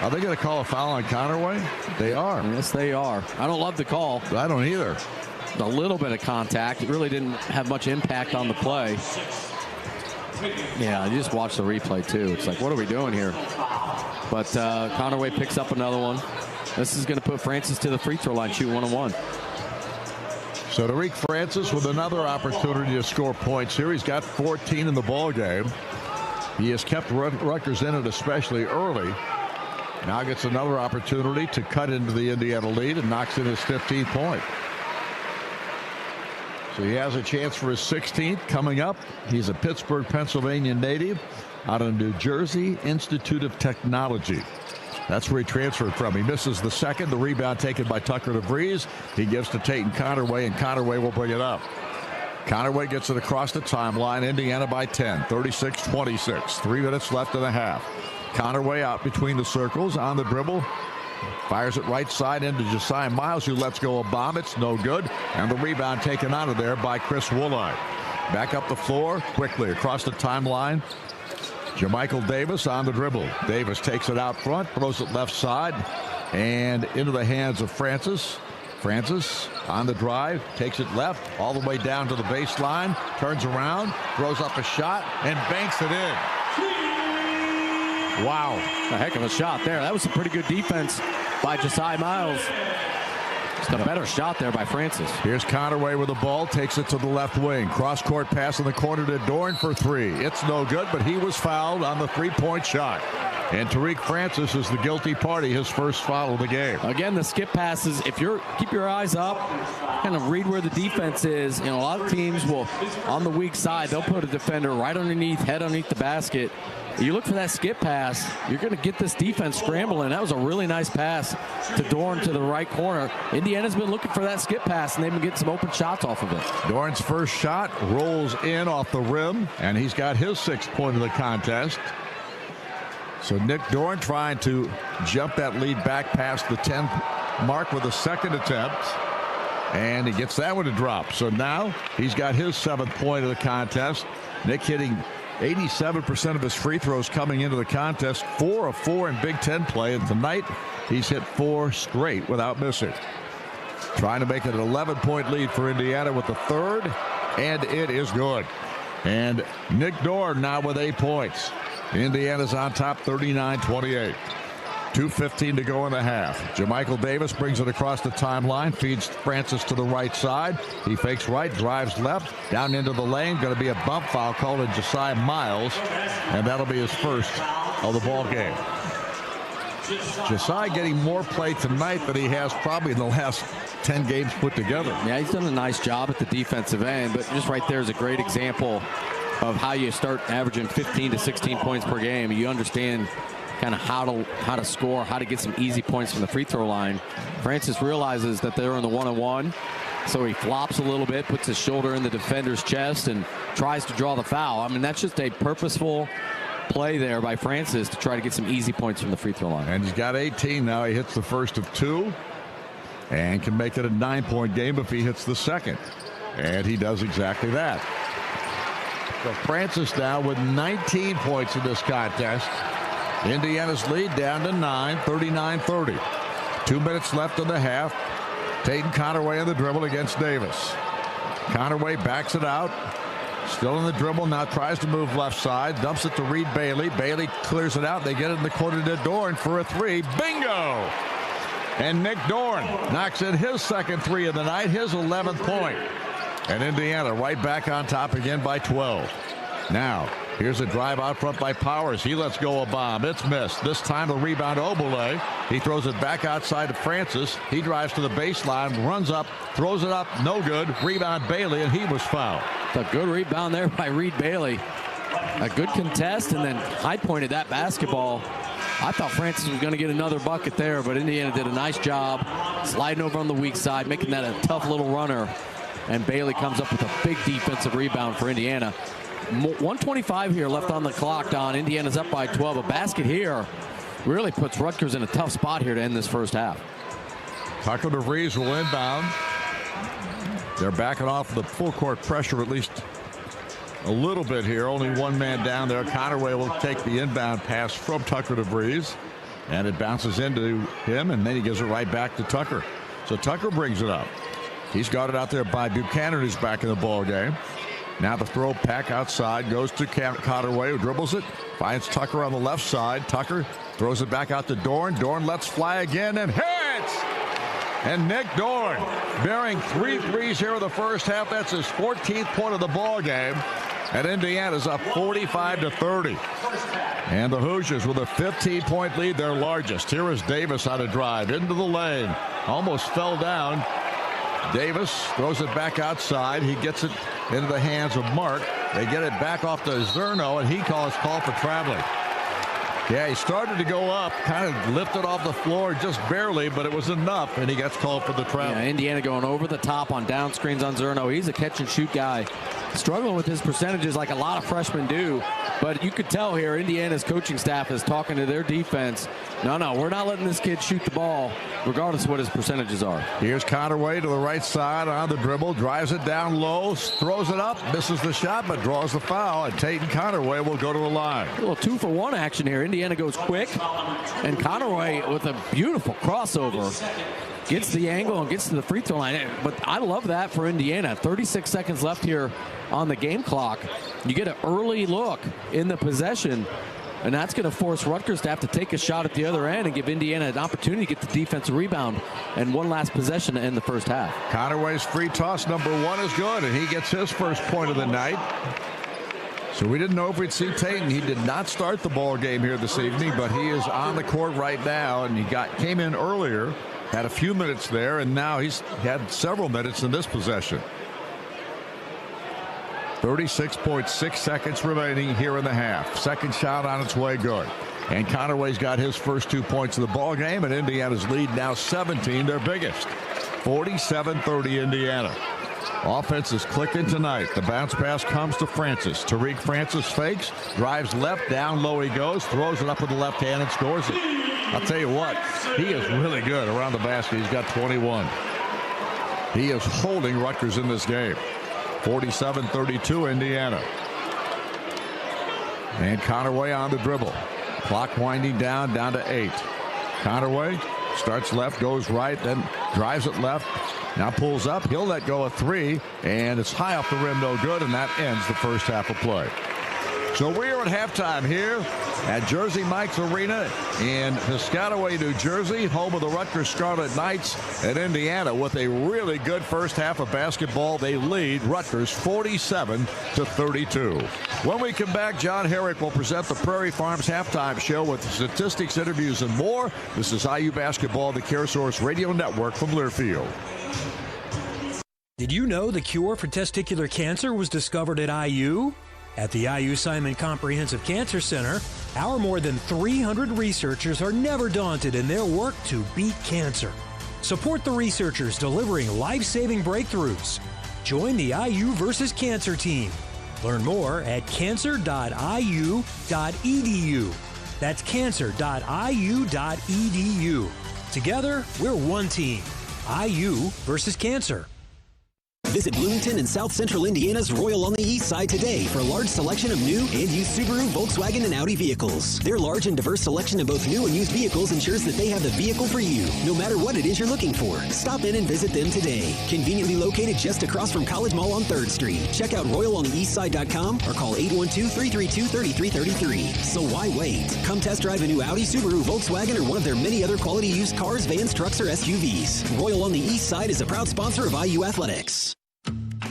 Are they going to call a foul on Conaway? They are. Yes, they are. I don't love the call. I don't either. A little bit of contact. It really didn't have much impact on the play. Yeah, you just watch the replay, too. It's like, what are we doing here? But Conaway picks up another one. This is going to put Francis to the free throw line, shoot 1-on-1. So Tariq Francis with another opportunity to score points here. He's got 14 in the ball game. He has kept Rutgers in it, especially early. Now gets another opportunity to cut into the Indiana lead and knocks in his 15th point. So he has a chance for his 16th coming up. He's a Pittsburgh, Pennsylvania native out of New Jersey Institute of Technology. That's where he transferred from. He misses the second. The rebound taken by Tucker DeVries. He gives to Tatum Conaway, and Conaway will bring it up. Conaway gets it across the timeline. Indiana by 10, 36-26. 3 minutes left in the half. Conaway out between the circles on the dribble. Fires it right side into Josiah Miles, who lets go a bomb. It's no good. And the rebound taken out of there by Chris Woolite. Back up the floor quickly across the timeline. Jermichael Davis on the dribble. Davis takes it out front, throws it left side, and into the hands of Francis. Francis on the drive, takes it left, all the way down to the baseline, turns around, throws up a shot, and banks it in. Wow. A heck of a shot there. That was a pretty good defense by Josiah Miles. Just a better shot there by Francis. Here's Conaway with the ball, takes it to the left wing. Cross-court pass in the corner to Dorn for 3. It's no good, but he was fouled on the three-point shot. And Tariq Francis is the guilty party, his first foul of the game. Again, the skip passes, if you're keep your eyes up, kind of read where the defense is. You know, a lot of teams will, on the weak side, they'll put a defender right underneath, head underneath the basket. You look for that skip pass, you're going to get this defense scrambling. That was a really nice pass to Dorn to the right corner. Indiana's been looking for that skip pass, and they've been getting some open shots off of it. Dorn's first shot rolls in off the rim, and he's got his 6th point of the contest. So Nick Dorn trying to jump that lead back past the 10 mark with a second attempt. And he gets that one to drop. So now he's got his 7th point of the contest. Nick hitting 87% of his free throws coming into the contest, 4 of 4 in Big Ten play, and tonight he's hit 4 straight without missing. Trying to make it an 11-point lead for Indiana with the 3rd, and it is good. And Nick Dorn now with 8 points. Indiana's on top 39-28. 2:15 to go in the half. Jermichael Davis brings it across the timeline, feeds Francis to the right side. He fakes right, drives left, down into the lane. Going to be a bump foul called on Josiah Miles, and that'll be his first of the ball game. Josiah getting more play tonight than he has probably in the last 10 games put together. Yeah, he's done a nice job at the defensive end, but just right there is a great example of how you start averaging 15 to 16 points per game. You understand kind of how to score, how to get some easy points from the free throw line. Francis realizes that they're in the 1-on-1, so he flops a little bit, puts his shoulder in the defender's chest, and tries to draw the foul. I mean, that's just a purposeful play there by Francis to try to get some easy points from the free throw line. And he's got 18 now. He hits the first of 2 and can make it a 9-point game if he hits the second. And he does exactly that. So Francis now with 19 points in this contest. Indiana's lead down to 9, 39-30. 2 minutes left in the half. Tatum Conaway on the dribble against Davis. Conaway backs it out. Still in the dribble, now tries to move left side. Dumps it to Reed Bailey. Bailey clears it out. They get it in the corner to Dorn for a 3. Bingo! And Nick Dorn knocks in his second 3 of the night, his 11th point. And Indiana right back on top again by 12. Now, here's a drive out front by Powers. He lets go a bomb. It's missed. This time the rebound to Obele. He throws it back outside to Francis. He drives to the baseline, runs up, throws it up. No good. Rebound Bailey, and he was fouled. A good rebound there by Reed Bailey. A good contest, and then high pointed that basketball. I thought Francis was going to get another bucket there, but Indiana did a nice job sliding over on the weak side, making that a tough little runner. And Bailey comes up with a big defensive rebound for Indiana. 1:25 here left on the clock, Don. Indiana's up by 12. A basket here really puts Rutgers in a tough spot here to end this first half. Tucker DeVries will inbound. They're backing off the full court pressure at least a little bit here. Only one man down there. Conaway will take the inbound pass from Tucker DeVries, and it bounces into him, and then he gives it right back to Tucker. So Tucker brings it up. He's got it out there by Buchanan, who's back in the ball game. Now the throw back outside goes to Conaway, who dribbles it, finds Tucker on the left side. Tucker throws it back out to Dorn. Dorn lets fly again and hits! And Nick Dorn bearing 3 threes here in the first half. That's his 14th point of the ball game. And Indiana's up 45-30. And the Hoosiers with a 15-point lead, their largest. Here is Davis on a drive into the lane. Almost fell down. Davis throws it back outside. He gets it into the hands of Mark. They get it back off to Zerno, and he calls call for traveling. Yeah, he started to go up, kind of lifted off the floor just barely, but it was enough, and he gets called for the travel. Yeah, Indiana going over the top on down screens on Zerno. He's a catch-and-shoot guy. Struggling with his percentages like a lot of freshmen do, but you could tell here Indiana's coaching staff is talking to their defense. No, we're not letting this kid shoot the ball, regardless of what his percentages are. Here's Conaway to the right side on the dribble, drives it down low, throws it up, misses the shot, but draws the foul, and Tatum Conaway will go to the line. A little 2-for-1 action here. Indiana goes quick, and Conaway with a beautiful crossover gets the angle and gets to the free throw line. But I love that for Indiana. 36 seconds left here on the game clock. You get an early look in the possession, and that's going to force Rutgers to have to take a shot at the other end and give Indiana an opportunity to get the defensive rebound and one last possession to end the first half. Conaway's free toss number 1 is good, and he gets his first point of the night. So we didn't know if we'd see Tatum. He did not start the ball game here this evening, but he is on the court right now, and he came in earlier, had a few minutes there, and now he's had several minutes in this possession. 36.6 seconds remaining here in the half. Second shot on its way, good. And Conaway's got his first 2 points of the ball game, and Indiana's lead now 17, their biggest. 47-30 Indiana. Offense is clicking tonight. The bounce pass comes to Francis. Tariq Francis fakes, drives left, down low he goes, throws it up with the left hand and scores it. I'll tell you what, he is really good around the basket. He's got 21. He is holding Rutgers in this game. 47-32 Indiana. And Conaway on the dribble. Clock winding down to 8. Conaway starts left, goes right, then drives it left. Now pulls up. He'll let go of 3, and it's high off the rim, no good, and that ends the first half of play. So we are at halftime here at Jersey Mike's Arena in Piscataway, New Jersey, home of the Rutgers Scarlet Knights and Indiana. With a really good first half of basketball, they lead Rutgers 47-32. When we come back, John Herrick will present the Prairie Farms Halftime Show with statistics, interviews, and more. This is IU Basketball, the CareSource Radio Network from Learfield. Did you know the cure for testicular cancer was discovered at IU? At the IU Simon Comprehensive Cancer Center, our more than 300 researchers are never daunted in their work to beat cancer. Support the researchers delivering life-saving breakthroughs. Join the IU versus Cancer team. Learn more at cancer.iu.edu. That's cancer.iu.edu. Together, we're one team. IU versus Cancer. Visit Bloomington and South Central Indiana's Royal on the East Side today for a large selection of new and used Subaru, Volkswagen, and Audi vehicles. Their large and diverse selection of both new and used vehicles ensures that they have the vehicle for you, no matter what it is you're looking for. Stop in and visit them today. Conveniently located just across from College Mall on 3rd Street. Check out RoyalOnTheEastSide.com or call 812-332-3333. So why wait? Come test drive a new Audi, Subaru, Volkswagen, or one of their many other quality used cars, vans, trucks, or SUVs. Royal on the East Side is a proud sponsor of IU Athletics.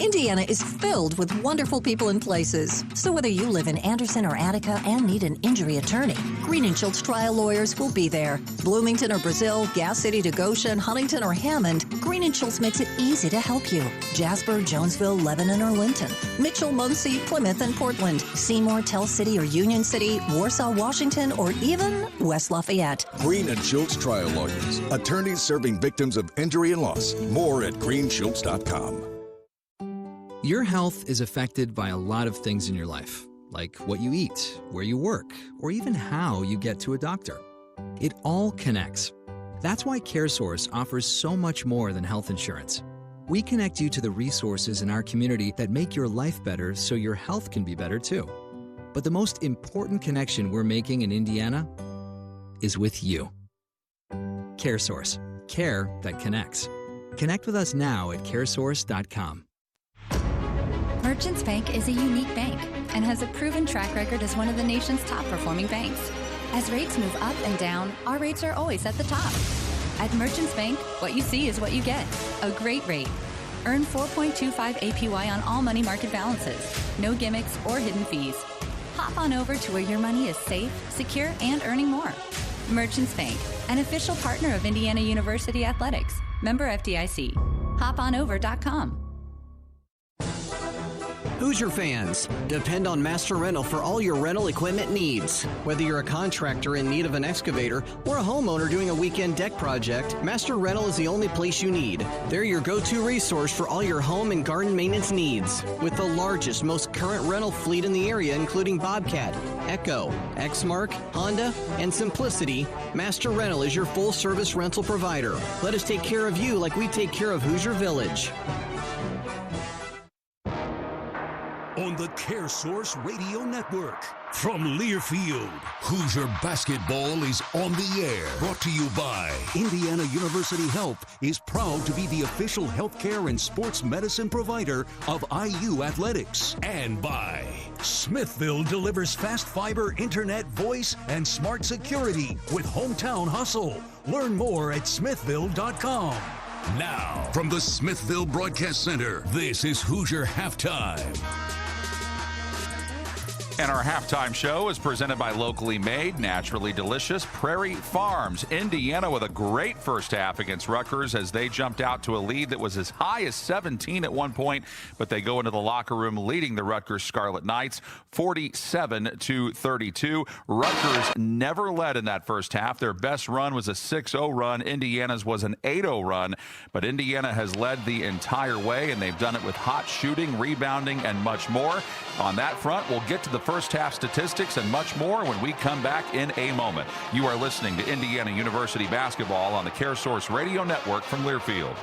Indiana is filled with wonderful people and places. So whether you live in Anderson or Attica and need an injury attorney, Green & Schultz trial lawyers will be there. Bloomington or Brazil, Gas City to Goshen, Huntington or Hammond, Green & Schultz makes it easy to help you. Jasper, Jonesville, Lebanon or Linton, Mitchell, Muncie, Plymouth and Portland, Seymour, Tell City or Union City, Warsaw, Washington, or even West Lafayette. Green & Schultz trial lawyers, attorneys serving victims of injury and loss. More at greenschultz.com. Your health is affected by a lot of things in your life, like what you eat, where you work, or even how you get to a doctor. It all connects. That's why CareSource offers so much more than health insurance. We connect you to the resources in our community that make your life better so your health can be better too. But the most important connection we're making in Indiana is with you. CareSource. Care that connects. Connect with us now at caresource.com. Merchants Bank is a unique bank and has a proven track record as one of the nation's top performing banks. As rates move up and down, our rates are always at the top. At Merchants Bank, what you see is what you get. A great rate. Earn 4.25 APY on all money market balances. No gimmicks or hidden fees. Hop on over to where your money is safe, secure, and earning more. Merchants Bank, an official partner of Indiana University Athletics. Member FDIC. HopOnOver.com. Hoosier fans, depend on Master Rental for all your rental equipment needs. Whether you're a contractor in need of an excavator or a homeowner doing a weekend deck project, Master Rental is the only place you need. They're your go-to resource for all your home and garden maintenance needs. With the largest, most current rental fleet in the area, including Bobcat, Echo, Exmark, Honda, and Simplicity, Master Rental is your full-service rental provider. Let us take care of you like we take care of Hoosier Village. On the CareSource Radio Network. From Learfield, Hoosier basketball is on the air. Brought to you by Indiana University Health is proud to be the official healthcare and sports medicine provider of IU Athletics. And by Smithville delivers fast fiber internet, voice, and smart security with Hometown Hustle. Learn more at smithville.com. Now, from the Smithville Broadcast Center, this is Hoosier Halftime. And our halftime show is presented by locally made, naturally delicious Prairie Farms. Indiana with a great first half against Rutgers as they jumped out to a lead that was as high as 17 at one point, but they go into the locker room leading the Rutgers Scarlet Knights 47-32. Rutgers never led in that first half. Their best run was a 6-0 run. Indiana's was an 8-0 run, but Indiana has led the entire way, and they've done it with hot shooting, rebounding, and much more. On that front, we'll get to the first half statistics and much more when we come back in a moment. You are listening to Indiana University basketball on the CareSource Radio Network from Learfield.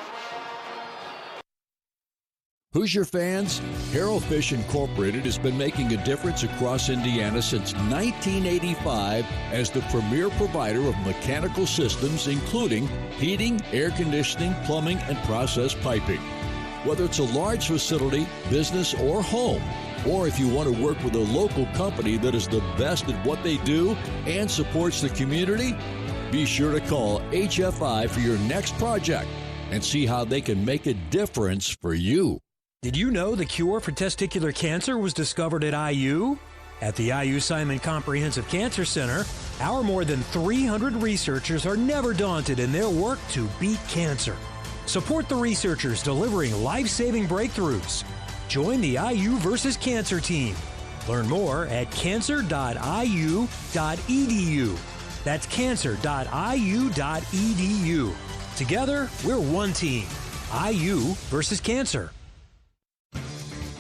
Hoosier fans, Harrell Fish Incorporated has been making a difference across Indiana since 1985 as the premier provider of mechanical systems, including heating, air conditioning, plumbing, and process piping. Whether it's a large facility, business, or home, or if you want to work with a local company that is the best at what they do and supports the community, be sure to call HFI for your next project and see how they can make a difference for you. Did you know the cure for testicular cancer was discovered at IU? At the IU Simon Comprehensive Cancer Center, our more than 300 researchers are never daunted in their work to beat cancer. Support the researchers delivering life-saving breakthroughs. Join the IU versus Cancer team. Learn more at cancer.iu.edu. That's cancer.iu.edu. Together, we're one team. IU versus Cancer.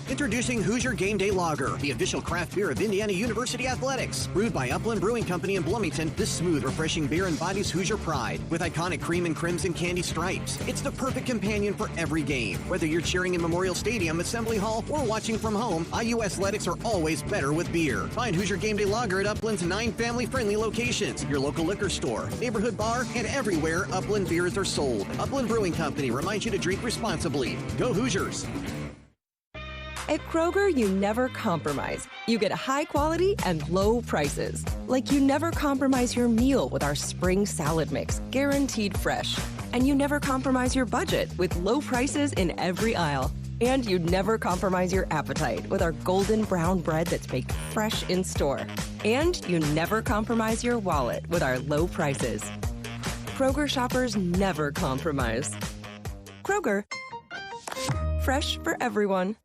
Introducing Hoosier Game Day Lager, the official craft beer of Indiana University Athletics. Brewed by Upland Brewing Company in Bloomington, this smooth, refreshing beer embodies Hoosier pride with iconic cream and crimson candy stripes. It's the perfect companion for every game. Whether you're cheering in Memorial Stadium, Assembly Hall, or watching from home, IU Athletics are always better with beer. Find Hoosier Game Day Lager at Upland's 9 family-friendly locations, your local liquor store, neighborhood bar, and everywhere Upland beers are sold. Upland Brewing Company reminds you to drink responsibly. Go Hoosiers! At Kroger, you never compromise. You get high quality and low prices. Like you never compromise your meal with our spring salad mix, guaranteed fresh. And you never compromise your budget with low prices in every aisle. And you'd never compromise your appetite with our golden brown bread that's baked fresh in store. And you never compromise your wallet with our low prices. Kroger shoppers never compromise. Kroger, fresh for everyone.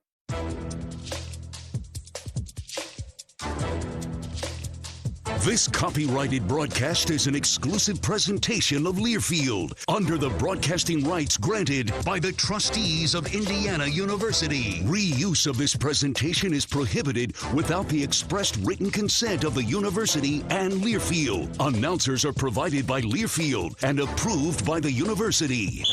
This copyrighted broadcast is an exclusive presentation of Learfield under the broadcasting rights granted by the trustees of Indiana University. Reuse of this presentation is prohibited without the expressed written consent of the university and Learfield. Announcers are provided by Learfield and approved by the university.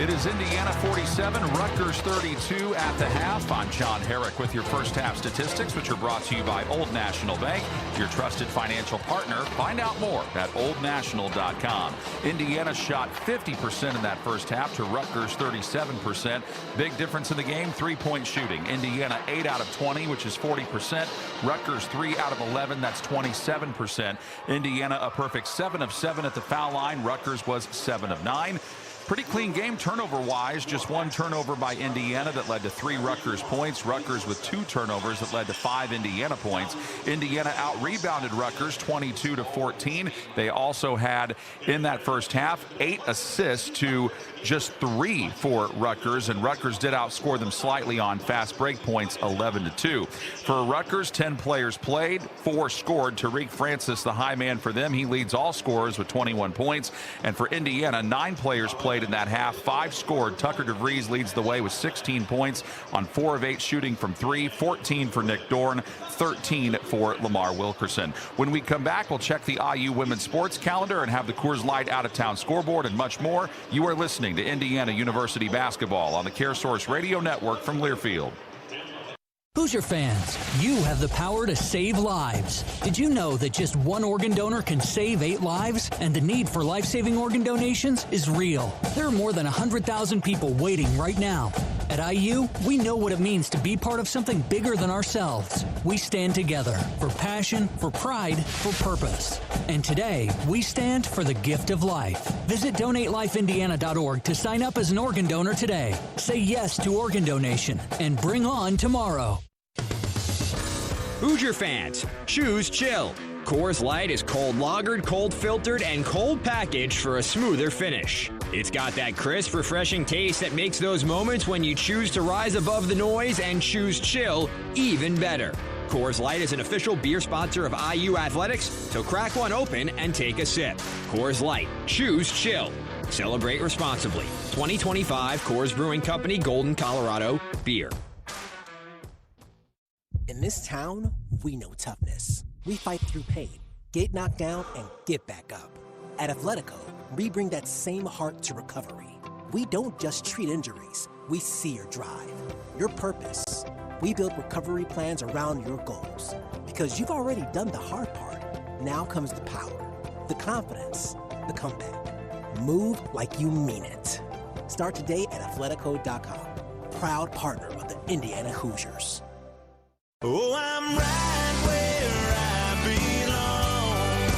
It is Indiana 47, Rutgers 32 at the half. I'm John Herrick with your first half statistics, which are brought to you by Old National Bank, your trusted financial partner. Find out more at oldnational.com. Indiana shot 50% in that first half to Rutgers 37%. Big difference in the game, three-point shooting. Indiana 8 out of 20, which is 40%. Rutgers 3 out of 11, that's 27%. Indiana a perfect 7 of 7 at the foul line. Rutgers was 7 of 9. Pretty clean game turnover-wise. Just one turnover by Indiana that led to 3 Rutgers points. Rutgers with 2 turnovers that led to 5 Indiana points. Indiana out-rebounded Rutgers 22-14. They also had, in that first half, 8 assists to just 3 for Rutgers, and Rutgers did outscore them slightly on fast break points, 11-2. For Rutgers, 10 players played, 4 scored. Tariq Francis, the high man for them, he leads all scorers with 21 points. And for Indiana, 9 players played in that half, 5 scored. Tucker DeVries leads the way with 16 points on 4 of 8 shooting from 3, 14 for Nick Dorn, 13 for Lamar Wilkerson. When we come back, we'll check the IU women's sports calendar and have the Coors Light out-of-town scoreboard and much more. You are listening to Indiana University basketball on the CareSource Radio Network from Learfield. Hoosier fans, you have the power to save lives. Did you know that just one organ donor can save 8 lives? And the need for life-saving organ donations is real. There are more than 100,000 people waiting right now. At IU, we know what it means to be part of something bigger than ourselves. We stand together for passion, for pride, for purpose. And today, we stand for the gift of life. Visit DonateLifeIndiana.org to sign up as an organ donor today. Say yes to organ donation and bring on tomorrow. Hoosier fans, choose chill. Coors Light is cold lagered, cold filtered, and cold packaged for a smoother finish. It's got that crisp, refreshing taste that makes those moments when you choose to rise above the noise and choose chill even better. Coors Light is an official beer sponsor of IU Athletics, so crack one open and take a sip. Coors Light, choose chill. Celebrate responsibly. 2025 Coors Brewing Company, Golden, Colorado, beer. In this town, we know toughness. We fight through pain, get knocked down, and get back up. At Athletico, we bring that same heart to recovery. We don't just treat injuries, we see your drive, your purpose. We build recovery plans around your goals. Because you've already done the hard part. Now comes the power, the confidence, the comeback. Move like you mean it. Start today at Athletico.com. Proud partner of the Indiana Hoosiers. Oh, I'm right where I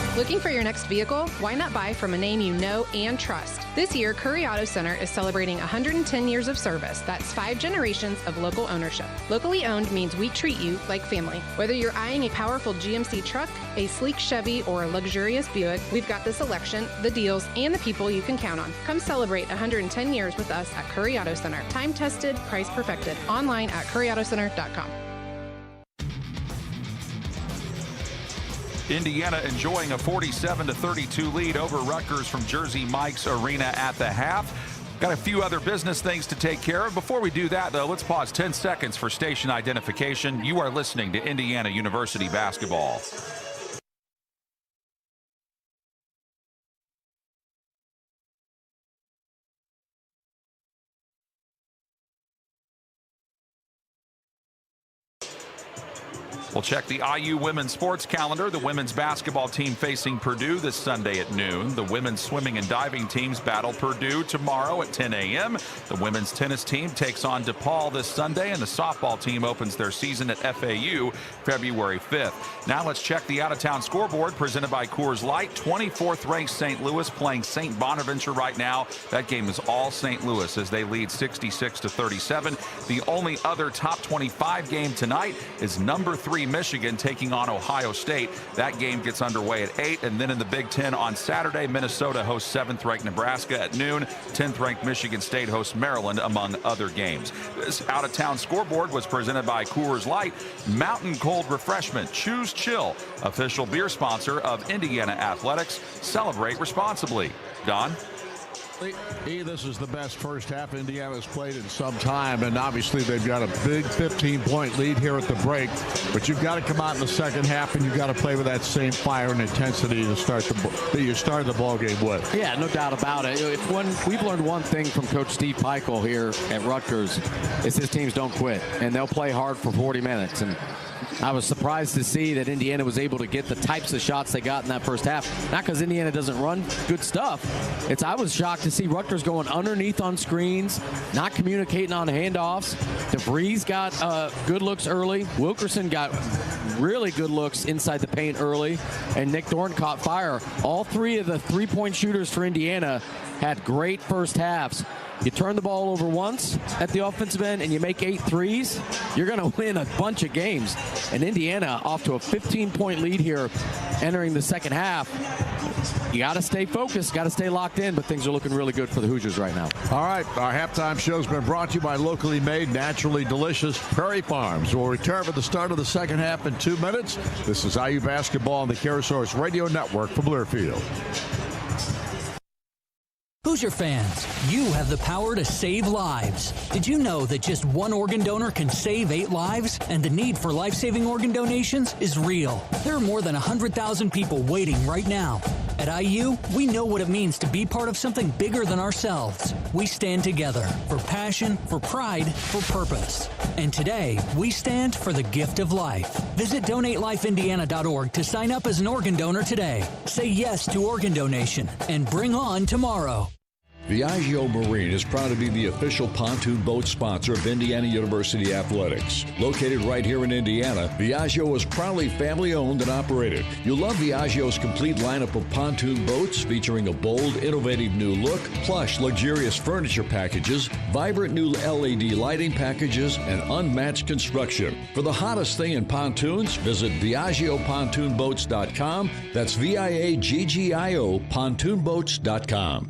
belong. Looking for your next vehicle? Why not buy from a name you know and trust? This year, Curry Auto Center is celebrating 110 years of service. That's 5 generations of local ownership. Locally owned means we treat you like family. Whether you're eyeing a powerful GMC truck, a sleek Chevy, or a luxurious Buick, we've got the selection, the deals, and the people you can count on. Come celebrate 110 years with us at Curry Auto Center. Time tested, price perfected. Online at curryautocenter.com. Indiana enjoying a 47-32 lead over Rutgers from Jersey Mike's Arena at the half. Got a few other business things to take care of. Before we do that, though, let's pause 10 seconds for station identification. You are listening to Indiana University basketball. We'll check the IU women's sports calendar. The women's basketball team facing Purdue this Sunday at noon. The women's swimming and diving teams battle Purdue tomorrow at 10 a.m. The women's tennis team takes on DePaul this Sunday, and the softball team opens their season at FAU February 5th. Now let's check the out-of-town scoreboard presented by Coors Light. 24th ranked St. Louis playing St. Bonaventure right now. That game is all St. Louis as they lead 66-37. The only other top 25 game tonight is number 3 Michigan taking on Ohio State. That game gets underway at 8, and then in the Big Ten on Saturday, Minnesota hosts 7th-ranked Nebraska at noon. 10th-ranked Michigan State hosts Maryland, among other games. This out-of-town scoreboard was presented by Coors Light, Mountain Cold Refreshment. Choose Chill, official beer sponsor of Indiana Athletics. Celebrate responsibly. Don? This is the best first half Indiana's played in some time, and obviously they've got a big 15-point lead here at the break. But you've got to come out in the second half, and you've got to play with that same fire and intensity to start that you started the ball game with. Yeah, no doubt about it. We've learned one thing from Coach Steve Peichel here at Rutgers is his teams don't quit, and they'll play hard for 40 minutes. And I was surprised to see that Indiana was able to get the types of shots they got in that first half. Not because Indiana doesn't run good stuff. I was shocked to see Rutgers going underneath on screens, not communicating on handoffs. DeVries got good looks early. Wilkerson got really good looks inside the paint early. And Nick Dorn caught fire. All three of the three-point shooters for Indiana had great first halves. You turn the ball over once at the offensive end and you make 8 threes, you're going to win a bunch of games. And Indiana off to a 15-point lead here entering the second half. You got to stay focused, got to stay locked in, but things are looking really good for the Hoosiers right now. All right, our halftime show's been brought to you by locally made, naturally delicious Prairie Farms. We'll return for the start of the second half in 2 minutes. This is IU Basketball on the CareSource Radio Network from Learfield. Hoosier fans, you have the power to save lives. Did you know that just one organ donor can save 8 lives? And the need for life-saving organ donations is real. There are more than 100,000 people waiting right now. At IU, we know what it means to be part of something bigger than ourselves. We stand together for passion, for pride, for purpose. And today, we stand for the gift of life. Visit DonateLifeIndiana.org to sign up as an organ donor today. Say yes to organ donation and bring on tomorrow. Viaggio Marine is proud to be the official pontoon boat sponsor of Indiana University Athletics. Located right here in Indiana, Viaggio is proudly family-owned and operated. You'll love Viaggio's complete lineup of pontoon boats featuring a bold, innovative new look, plush, luxurious furniture packages, vibrant new LED lighting packages, and unmatched construction. For the hottest thing in pontoons, visit ViaggioPontoonBoats.com. That's VIAGGIO pontoonboats.com.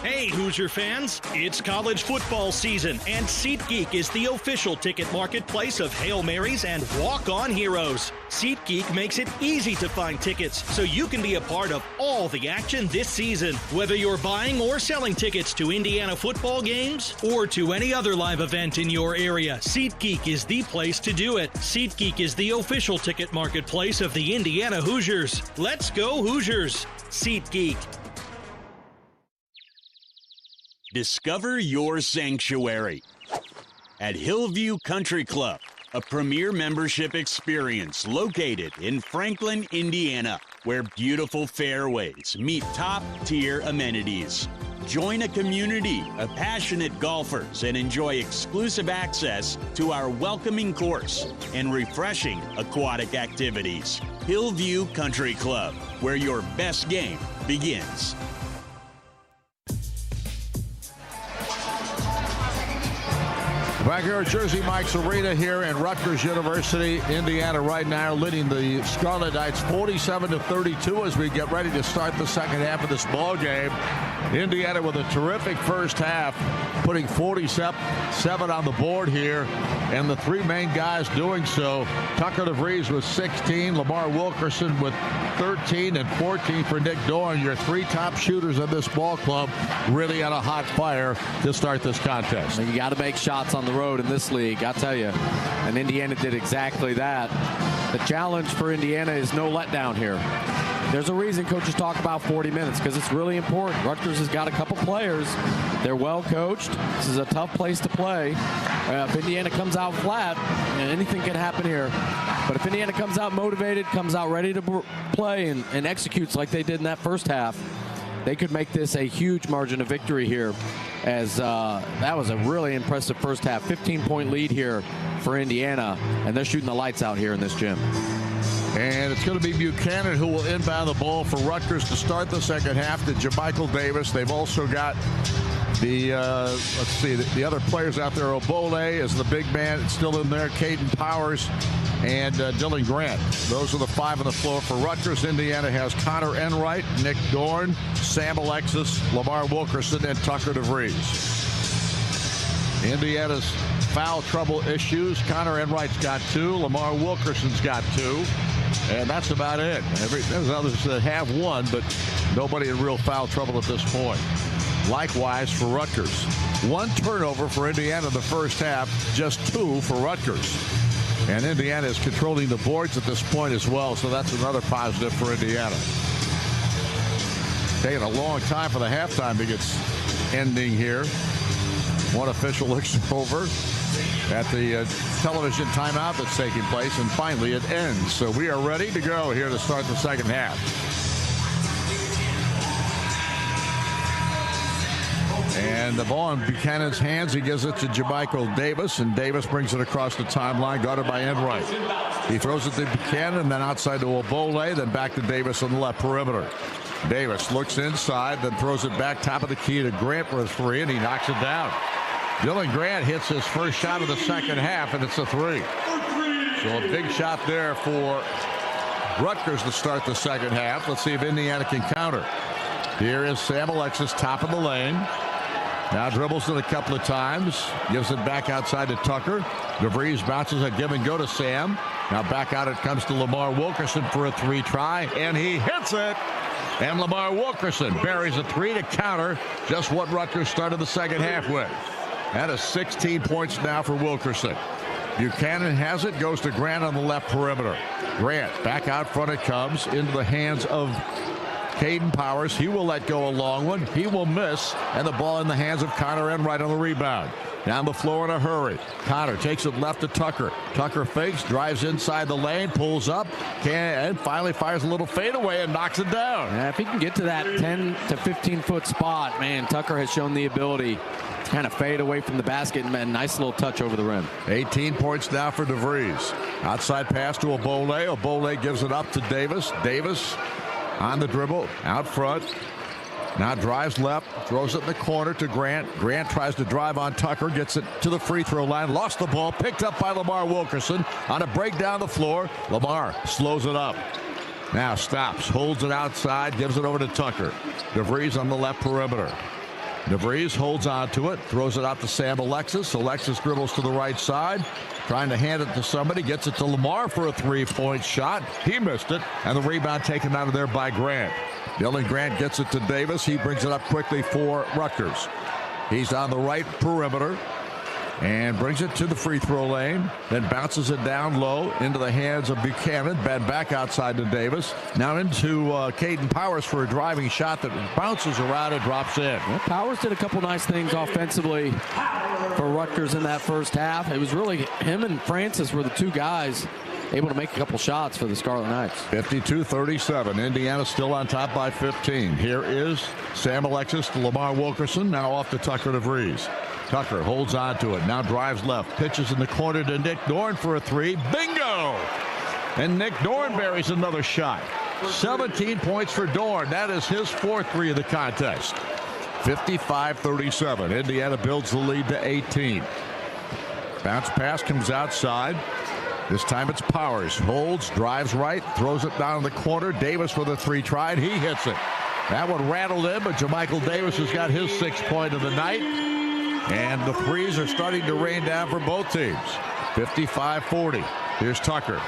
Hey, Hoosier fans, it's college football season, and SeatGeek is the official ticket marketplace of Hail Marys and walk-on heroes. SeatGeek makes it easy to find tickets so you can be a part of all the action this season. Whether you're buying or selling tickets to Indiana football games or to any other live event in your area, SeatGeek is the place to do it. SeatGeek is the official ticket marketplace of the Indiana Hoosiers. Let's go Hoosiers! SeatGeek. Discover your sanctuary at Hillview Country Club, a premier membership experience located in Franklin, Indiana, where beautiful fairways meet top-tier amenities. Join a community of passionate golfers and enjoy exclusive access to our welcoming course and refreshing aquatic activities. Hillview Country Club, where your best game begins. Back here at Jersey Mike's Arena here in Rutgers University, Indiana right now leading the Scarlet Knights 47-32 as we get ready to start the second half of this ball game. Indiana with a terrific first half, putting 47 on the board here, and the three main guys doing so. Tucker DeVries with 16, Lamar Wilkerson with 13, and 14 for Nick Dorn. Your three top shooters of this ball club really on a hot fire to start this contest. You got to make shots on the road in this league, I'll tell you. And Indiana did exactly that. The challenge for Indiana is no letdown here. There's a reason coaches talk about 40 minutes because it's really important. Rutgers has got a couple players. They're well coached. This is a tough place to play. If Indiana comes out flat, anything can happen here. But if Indiana comes out motivated, comes out ready to play and executes like they did in that first half, they could make this a huge margin of victory here, as that was a really impressive first half. 15-point lead here for Indiana, and they're shooting the lights out here in this gym. And it's going to be Buchanan who will inbound the ball for Rutgers to start the second half to JaMychal Davis. They've also got the, the other players out there. Obole is the big man still in there. Caden Powers and Dylan Grant. Those are the five on the floor for Rutgers. Indiana has Connor Enright, Nick Dorn, Sam Alexis, Lamar Wilkerson, and Tucker DeVries. Indiana's foul trouble issues. Connor Enright's got 2. Lamar Wilkerson's got 2. And that's about it. There's others that have won, but nobody in real foul trouble at this point. Likewise for Rutgers. 1 turnover for Indiana in the first half, just 2 for Rutgers. And Indiana is controlling the boards at this point as well, so that's another positive for Indiana. Taking a long time for the halftime to get ending here. One official looks over at the television timeout that's taking place, and finally it ends. So we are ready to go here to start the second half. And the ball in Buchanan's hands. He gives it to Jamichael Davis, and Davis brings it across the timeline, guarded by Enright. He throws it to Buchanan, then outside to Obole, then back to Davis on the left perimeter. Davis looks inside, then throws it back top of the key to Grant for a 3, and he knocks it down. Dylan Grant hits his first shot of the second half, and it's a 3. So a big shot there for Rutgers to start the second half. Let's see if Indiana can counter. Here is Sam Alexis, top of the lane. Now dribbles it a couple of times. Gives it back outside to Tucker. DeVries bounces a give and go to Sam. Now back out it comes to Lamar Wilkerson for a 3 try, and he hits it. And Lamar Wilkerson buries a 3 to counter just what Rutgers started the second half with. That is 16 points now for Wilkerson. Buchanan has it, goes to Grant on the left perimeter. Grant back out front it comes into the hands of Caden Powers. He will let go a long one. He will miss, and the ball in the hands of Connor Enright on the rebound. Down the floor in a hurry. Connor takes it left to Tucker. Tucker fakes, drives inside the lane, pulls up, and finally fires a little fadeaway and knocks it down. Yeah, if he can get to that 10 to 15-foot spot, man, Tucker has shown the ability to kind of fade away from the basket, and nice little touch over the rim. 18 points now for DeVries. Outside pass to Obole. Obole gives it up to Davis. Davis on the dribble, out front. Now drives left, throws it in the corner to Grant. Grant tries to drive on Tucker, gets it to the free throw line, lost the ball, picked up by Lamar Wilkerson on a break down the floor. Lamar slows it up. Now stops, holds it outside, gives it over to Tucker. DeVries on the left perimeter. DeVries holds on to it, throws it out to Sam Alexis. Alexis dribbles to the right side, trying to hand it to somebody, gets it to Lamar for a 3-point shot. He missed it, and the rebound taken out of there by Grant. Dylan Grant gets it to Davis. He brings it up quickly for Rutgers. He's on the right perimeter and brings it to the free throw lane, then bounces it down low into the hands of Buchanan. Back outside to Davis. Now into Caden Powers for a driving shot that bounces around and drops in. Well, Powers did a couple nice things offensively for Rutgers in that first half. It was really him and Francis were the two guys able to make a couple shots for the Scarlet Knights. 52-37. Indiana still on top by 15. Here is Sam Alexis to Lamar Wilkerson. Now off to Tucker DeVries. Tucker holds on to it. Now drives left. Pitches in the corner to Nick Dorn for a 3. Bingo! And Nick Dorn buries another shot. 17 points for Dorn. That is his 4th 3 of the contest. 55-37. Indiana builds the lead to 18. Bounce pass comes outside. This time it's Powers. Holds, drives right, throws it down in the corner. Davis with a 3 try, and he hits it. That one rattled in, but Jamichael Davis has got his 6th point of the night. And the threes are starting to rain down for both teams. 55-40. Here's Tucker.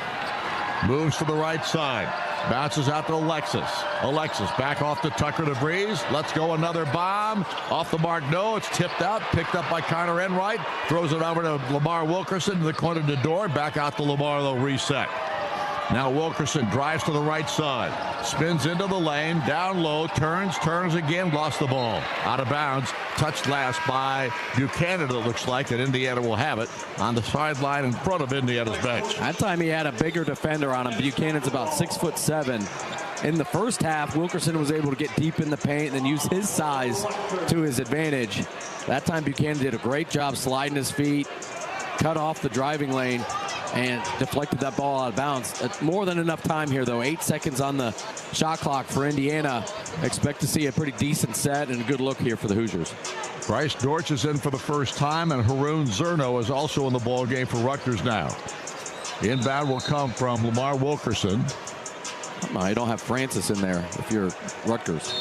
Moves to the right side. Bounces out to Alexis. Alexis back off to Tucker DeVries. Let's go another bomb. Off the mark, no. It's tipped out. Picked up by Connor Enright. Throws it over to Lamar Wilkerson to the corner to Dorn. Back out to Lamar. They'll reset. Now Wilkerson drives to the right side. Spins into the lane. Down low. Turns again. Lost the ball. Out of bounds. Touched last by Buchanan, it looks like, and Indiana will have it on the sideline in front of Indiana's bench. That time he had a bigger defender on him. Buchanan's about 6'7". In the first half, Wilkerson was able to get deep in the paint and then use his size to his advantage. That time Buchanan did a great job sliding his feet, cut off the driving lane, and deflected that ball out of bounds. More than enough time here, though. 8 seconds on the shot clock for Indiana. Expect to see a pretty decent set and a good look here for the Hoosiers. Bryce Dortch is in for the first time, and Haroon Zerno is also in the ball game for Rutgers now. Inbound will come from Lamar Wilkerson. You don't have Francis in there if you're Rutgers.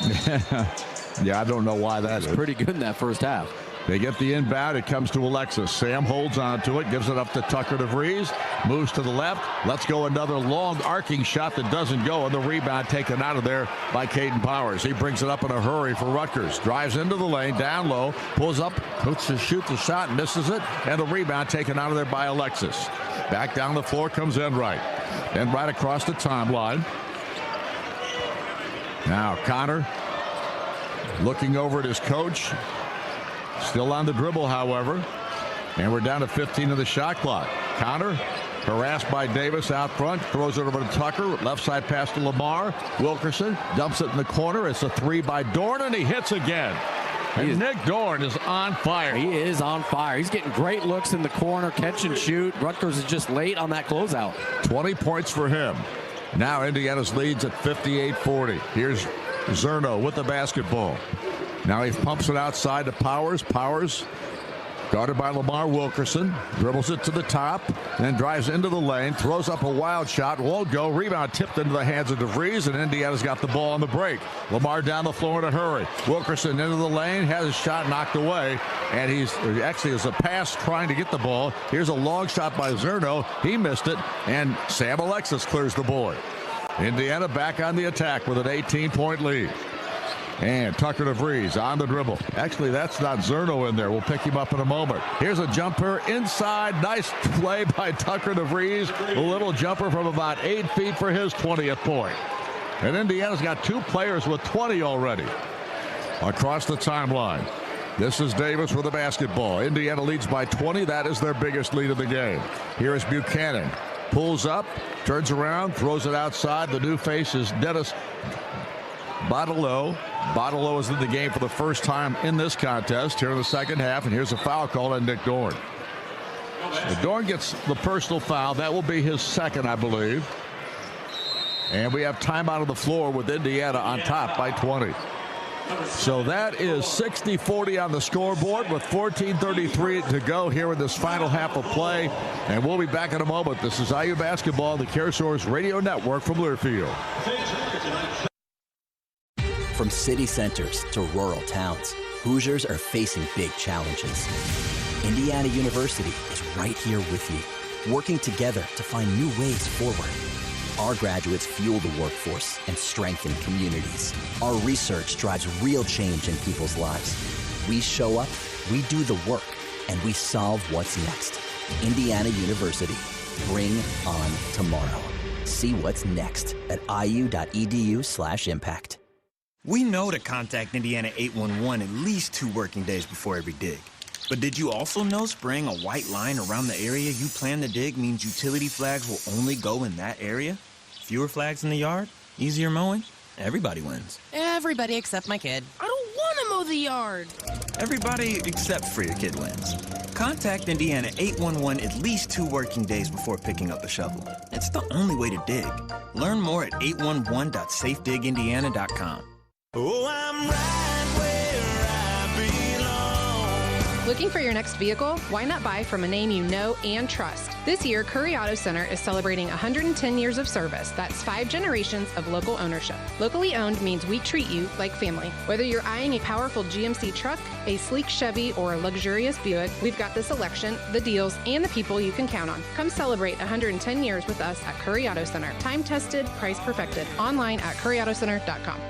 Yeah, I don't know why that is. Pretty good in that first half. They get the inbound. It comes to Alexis. Sam holds on to it, gives it up to Tucker DeVries, moves to the left. Let's go another long arcing shot that doesn't go, and the rebound taken out of there by Caden Powers. He brings it up in a hurry for Rutgers. Drives into the lane, down low, pulls up, hooks to shoot the shot, misses it, and the rebound taken out of there by Alexis. Back down the floor comes Enright. Enright across the timeline. Now Connor looking over at his coach. Still on the dribble, however. And we're down to 15 of the shot clock. Connor harassed by Davis out front. Throws it over to Tucker. Left side pass to Lamar. Wilkerson dumps it in the corner. It's a three by Dorn, and he hits again. And Nick Dorn is on fire. He is on fire. He's getting great looks in the corner, catch and shoot. Rutgers is just late on that closeout. 20 points for him. Now Indiana's leads at 58-40. Here's Zerno with the basketball. Now he pumps it outside to Powers. Powers guarded by Lamar Wilkerson. Dribbles it to the top. Then drives into the lane. Throws up a wild shot. Won't go. Rebound tipped into the hands of DeVries. And Indiana's got the ball on the break. Lamar down the floor in a hurry. Wilkerson into the lane. Has his shot knocked away. And he's actually as a pass trying to get the ball. Here's a long shot by Zerno. He missed it. And Sam Alexis clears the board. Indiana back on the attack with an 18-point lead. And Tucker DeVries on the dribble. Actually, that's not Zerno in there. We'll pick him up in a moment. Here's a jumper inside. Nice play by Tucker DeVries. A little jumper from about 8 feet for his 20th point. And Indiana's got 2 players with 20 already. Across the timeline. This is Davis with the basketball. Indiana leads by 20. That is their biggest lead of the game. Here is Buchanan. Pulls up, turns around, throws it outside. The new face is Dennis Bottolo. Bottolo is in the game for the first time in this contest here in the second half, and here's a foul call on Nick Dorn. Dorn gets the personal foul. That will be his second, I believe. And we have time out of the floor with Indiana on top by 20. So that is 60-40 on the scoreboard with 14:33 to go here in this final half of play. And we'll be back in a moment. This is IU Basketball, the CareSource Radio Network from Learfield. From city centers to rural towns, Hoosiers are facing big challenges. Indiana University is right here with you, working together to find new ways forward. Our graduates fuel the workforce and strengthen communities. Our research drives real change in people's lives. We show up, we do the work, and we solve what's next. Indiana University. Bring on tomorrow. See what's next at iu.edu/impact. We know to contact Indiana 811 at least 2 working days before every dig. But did you also know spraying a white line around the area you plan to dig means utility flags will only go in that area? Fewer flags in the yard? Easier mowing? Everybody wins. Everybody except my kid. I don't want to mow the yard. Everybody except for your kid wins. Contact Indiana 811 at least 2 working days before picking up the shovel. It's the only way to dig. Learn more at 811.safedigindiana.com. Oh, I'm right where I belong. Looking for your next vehicle? Why not buy from a name you know and trust? This year, Curry Auto Center is celebrating 110 years of service. That's 5 generations of local ownership. Locally owned means we treat you like family. Whether you're eyeing a powerful GMC truck, a sleek Chevy, or a luxurious Buick, we've got the selection, the deals, and the people you can count on. Come celebrate 110 years with us at Curry Auto Center. Time tested, price perfected. Online at curryautocenter.com.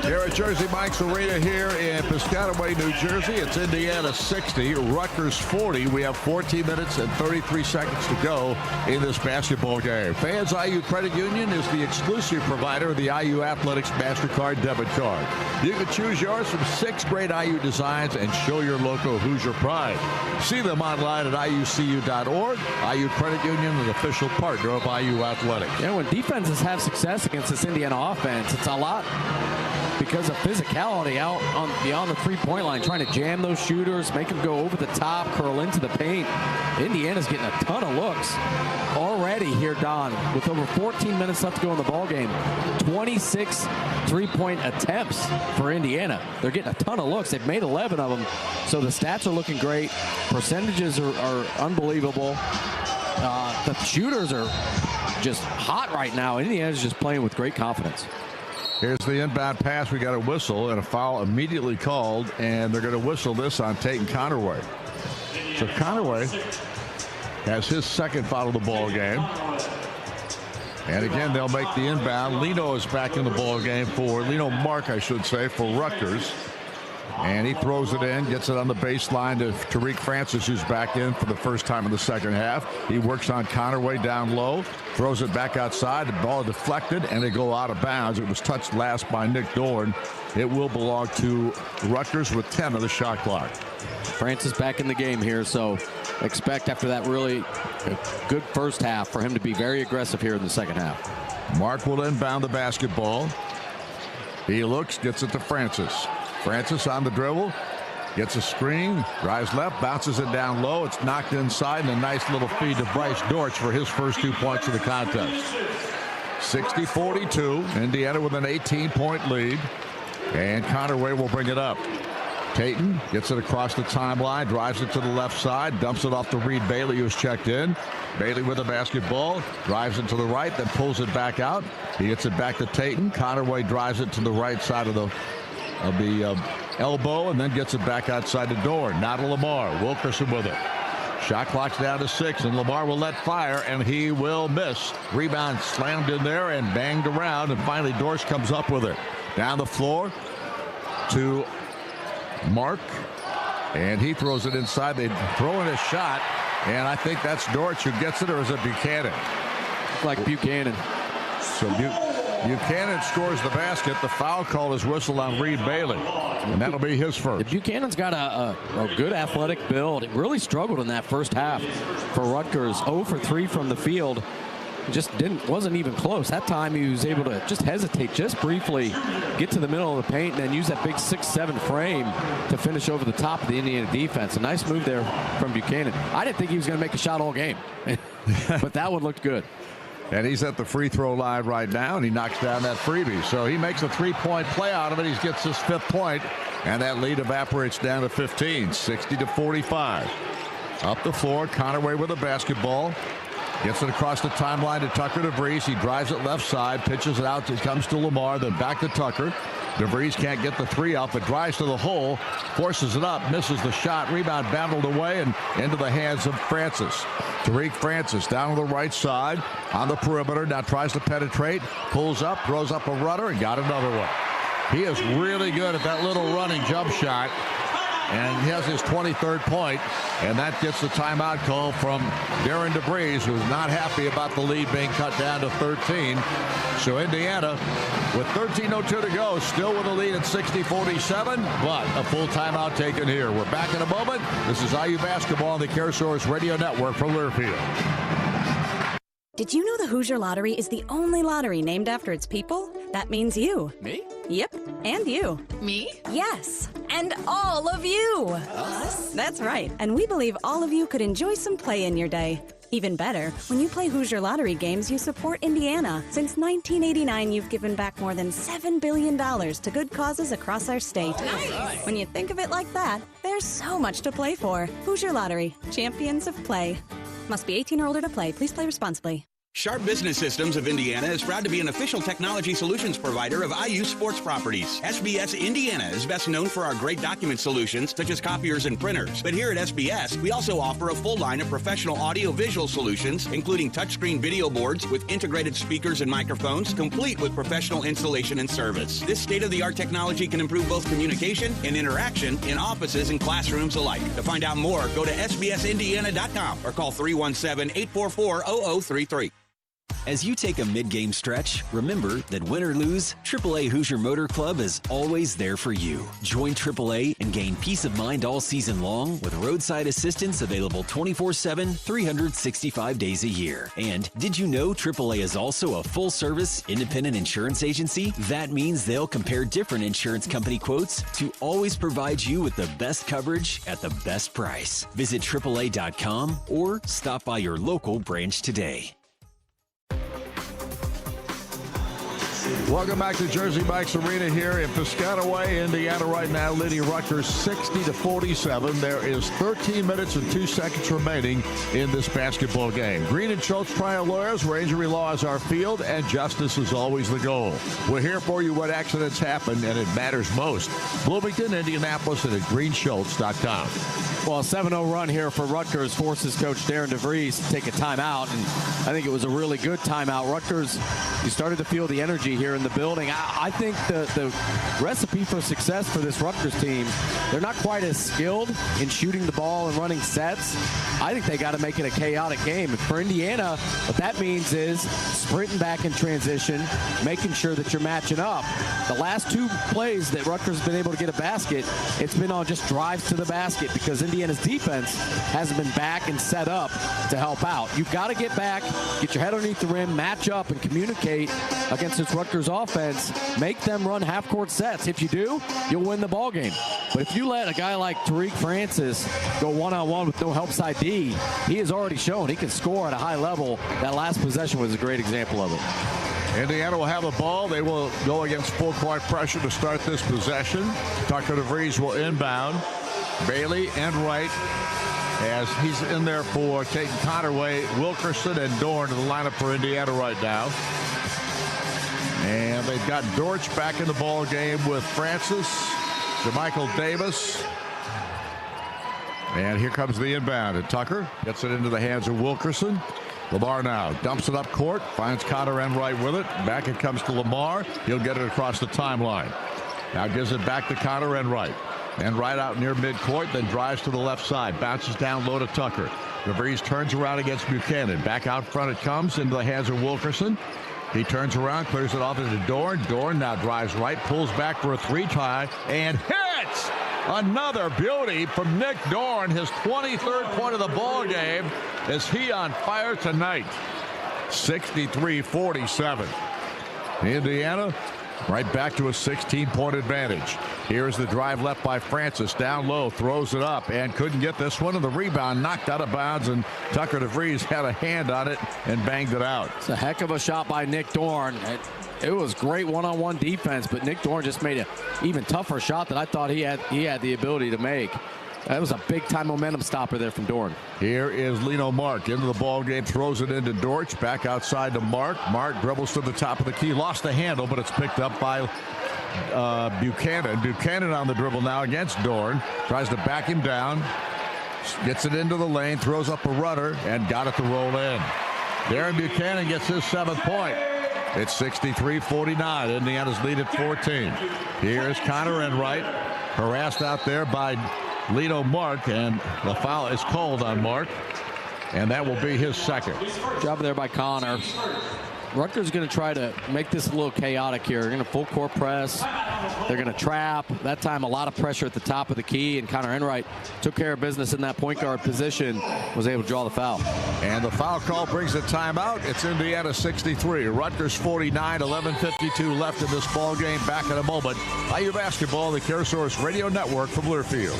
Here at Jersey Mike's Arena here in Piscataway, New Jersey. It's Indiana 60, Rutgers 40. We have 14 minutes and 33 seconds to go in this basketball game. Fans IU Credit Union is the exclusive provider of the IU Athletics MasterCard debit card. You can choose yours from 6 great IU designs and show your local Hoosier pride. See them online at iucu.org. IU Credit Union, an official partner of IU Athletics. Yeah, when defenses have success against this Indiana offense, it's a lot because of physicality out on beyond the three-point line, trying to jam those shooters, make them go over the top, curl into the paint. Indiana's getting a ton of looks already here, Don, with over 14 minutes left to go in the ball game. 26 three-point attempts for Indiana. They're getting a ton of looks. They've made 11 of them, so the stats are looking great. Percentages are unbelievable. The shooters are just hot right now. Indiana's just playing with great confidence. Here's the inbound pass. We got a whistle and a foul immediately called, and they're going to whistle this on Tatum Connerway. So Connerway has his second foul of the ball game. And again, they'll make the inbound. Lino is back in the ball game for Lino Mark, I should say, for Rutgers. And he throws it in, gets it on the baseline to Tariq Francis, who's back in for the first time in the second half. He works on Connerway down low, throws it back outside. The ball deflected, and they go out of bounds. It was touched last by Nick Dorn. It will belong to Rutgers with 10 on the shot clock. Francis back in the game here, so expect after that really good first half for him to be very aggressive here in the second half. Mark will inbound the basketball. He looks, gets it to Francis. Francis on the dribble, gets a screen, drives left, bounces it down low. It's knocked inside, and a nice little feed to Bryce Dortch for his first 2 points of the contest. 60-42, Indiana with an 18-point lead, and Connerway will bring it up. Tatum gets it across the timeline, drives it to the left side, dumps it off to Reed Bailey, who's checked in. Bailey with the basketball, drives it to the right, then pulls it back out. He gets it back to Tatum. Connerway drives it to the right side of the elbow, and then gets it back outside the door. Now to Lamar. Wilkerson with it. Shot clock's down to 6, and Lamar will let fire, and he will miss. Rebound slammed in there and banged around, and finally Dorsch comes up with it. Down the floor to Mark, and he throws it inside. They throw in a shot, and I think that's Dorsch who gets it, or is it Buchanan? Like Buchanan. So Buchanan scores the basket. The foul call is whistled on Reed Bailey, and that'll be his first. Buchanan's got a good athletic build. He really struggled in that first half for Rutgers. 0 for 3 from the field. Just wasn't even close. That time he was able to just hesitate just briefly, get to the middle of the paint, and then use that big 6'7" frame to finish over the top of the Indiana defense. A nice move there from Buchanan. I didn't think he was going to make a shot all game, but that one looked good. And he's at the free throw line right now, and he knocks down that freebie. So he makes a 3-point play out of it. He gets his 5th point, and that lead evaporates down to 15, 60-45. Up the floor, Connerway with the basketball. Gets it across the timeline to Tucker DeVries. He drives it left side, pitches it out. It comes to Lamar, then back to Tucker. DeVries can't get the 3 up, but drives to the hole, forces it up, misses the shot. Rebound battled away and into the hands of Francis. Tariq Francis down on the right side on the perimeter. Now tries to penetrate, pulls up, throws up a runner, and got another one. He is really good at that little running jump shot. And he has his 23rd point, and that gets the timeout call from Darren DeVries, who's not happy about the lead being cut down to 13. So Indiana, with 13:02 to go, still with a lead at 60-47, but a full timeout taken here. We're back in a moment. This is IU Basketball on the CareSource Radio Network from Learfield. Did you know the Hoosier Lottery is the only lottery named after its people? That means you. Me? Yep, and you. Me? Yes, and all of you. Us? That's right, and we believe all of you could enjoy some play in your day. Even better, when you play Hoosier Lottery games, you support Indiana. Since 1989, you've given back more than $7 billion to good causes across our state. Nice. When you think of it like that, there's so much to play for. Hoosier Lottery, champions of play. Must be 18 or older to play. Please play responsibly. Sharp Business Systems of Indiana is proud to be an official technology solutions provider of IU Sports Properties. SBS Indiana is best known for our great document solutions, such as copiers and printers. But here at SBS, we also offer a full line of professional audio-visual solutions, including touchscreen video boards with integrated speakers and microphones, complete with professional installation and service. This state-of-the-art technology can improve both communication and interaction in offices and classrooms alike. To find out more, go to sbsindiana.com or call 317-844-0033. As you take a mid-game stretch, remember that win or lose, AAA Hoosier Motor Club is always there for you. Join AAA and gain peace of mind all season long with roadside assistance available 24/7, 365 days a year. And did you know AAA is also a full-service, independent insurance agency? That means they'll compare different insurance company quotes to always provide you with the best coverage at the best price. Visit AAA.com or stop by your local branch today. Welcome back to Jersey Mike's Arena here in Piscataway, Indiana. Right now, leading Rutgers 60-47. There is 13 minutes and 2 seconds remaining in this basketball game. Green and Schultz Trial Lawyers, where injury law is our field, and justice is always the goal. We're here for you when accidents happen, and it matters most. Bloomington, Indianapolis, and at greenschultz.com. Well, a 7-0 run here for Rutgers forces Coach Darren DeVries to take a timeout, and I think it was a really good timeout. Rutgers, you started to feel the energy here in the building. I think the recipe for success for this Rutgers team, they're not quite as skilled in shooting the ball and running sets. I think they got to make it a chaotic game. And for Indiana, what that means is sprinting back in transition, making sure that you're matching up. The last 2 plays that Rutgers has been able to get a basket, it's been on just drives to the basket because Indiana's defense hasn't been back and set up to help out. You've got to get back, get your head underneath the rim, match up, and communicate against this Rutgers offense. Make them run half-court sets. If you do, you'll win the ball game. But if you let a guy like Tariq Francis go one-on-one with no help side D, he has already shown he can score at a high level. That last possession was a great example of it. Indiana will have the ball. They will go against full-court pressure to start this possession. Tucker DeVries will inbound. Bailey and Wright, as he's in there for taking Connerway, Wilkerson, and Dorn to the lineup for Indiana right now. And they've got Dortch back in the ball game with Francis, Jermichael Davis. And here comes the inbound. And Tucker gets it into the hands of Wilkerson. Lamar now dumps it up court, finds Cotter and Wright with it. Back it comes to Lamar. He'll get it across the timeline. Now gives it back to Cotter and Wright. And right out near midcourt, then drives to the left side. Bounces down low to Tucker. DeVries turns around against Buchanan. Back out front it comes into the hands of Wilkerson. He turns around, clears it off into Dorn. Dorn now drives right, pulls back for a 3-tie, and hits! Another beauty from Nick Dorn, his 23rd point of the ball game. Is he on fire tonight? 63-47. Indiana right back to a 16-point advantage. Here's the drive left by Francis. Down low, throws it up, and couldn't get this one. And the rebound knocked out of bounds, and Tucker DeVries had a hand on it and banged it out. It's a heck of a shot by Nick Dorn. It was great one-on-one defense, but Nick Dorn just made an even tougher shot that I thought he had the ability to make. That was a big-time momentum stopper there from Dorn. Here is Lino Mark into the ball game, throws it into Dortch, back outside to Mark. Mark dribbles to the top of the key, lost the handle, but it's picked up by Buchanan. Buchanan on the dribble now against Dorn, tries to back him down, gets it into the lane, throws up a runner, and got it to roll in. Darren Buchanan gets his 7th point. It's 63-49. Indiana's lead at 14. Here's Connor Enright, harassed out there by Lino Mark, and the foul is called on Mark, and that will be his 2nd. Job there by Connor. Rutgers is going to try to make this a little chaotic here. They're going to full court press. They're going to trap. That time, a lot of pressure at the top of the key, and Connor Enright took care of business in that point guard position, was able to draw the foul. And the foul call brings the timeout. It's Indiana 63, Rutgers 49, 11:52 left in this ball game. Back in a moment. IU basketball, the CareSource Radio Network from Learfield.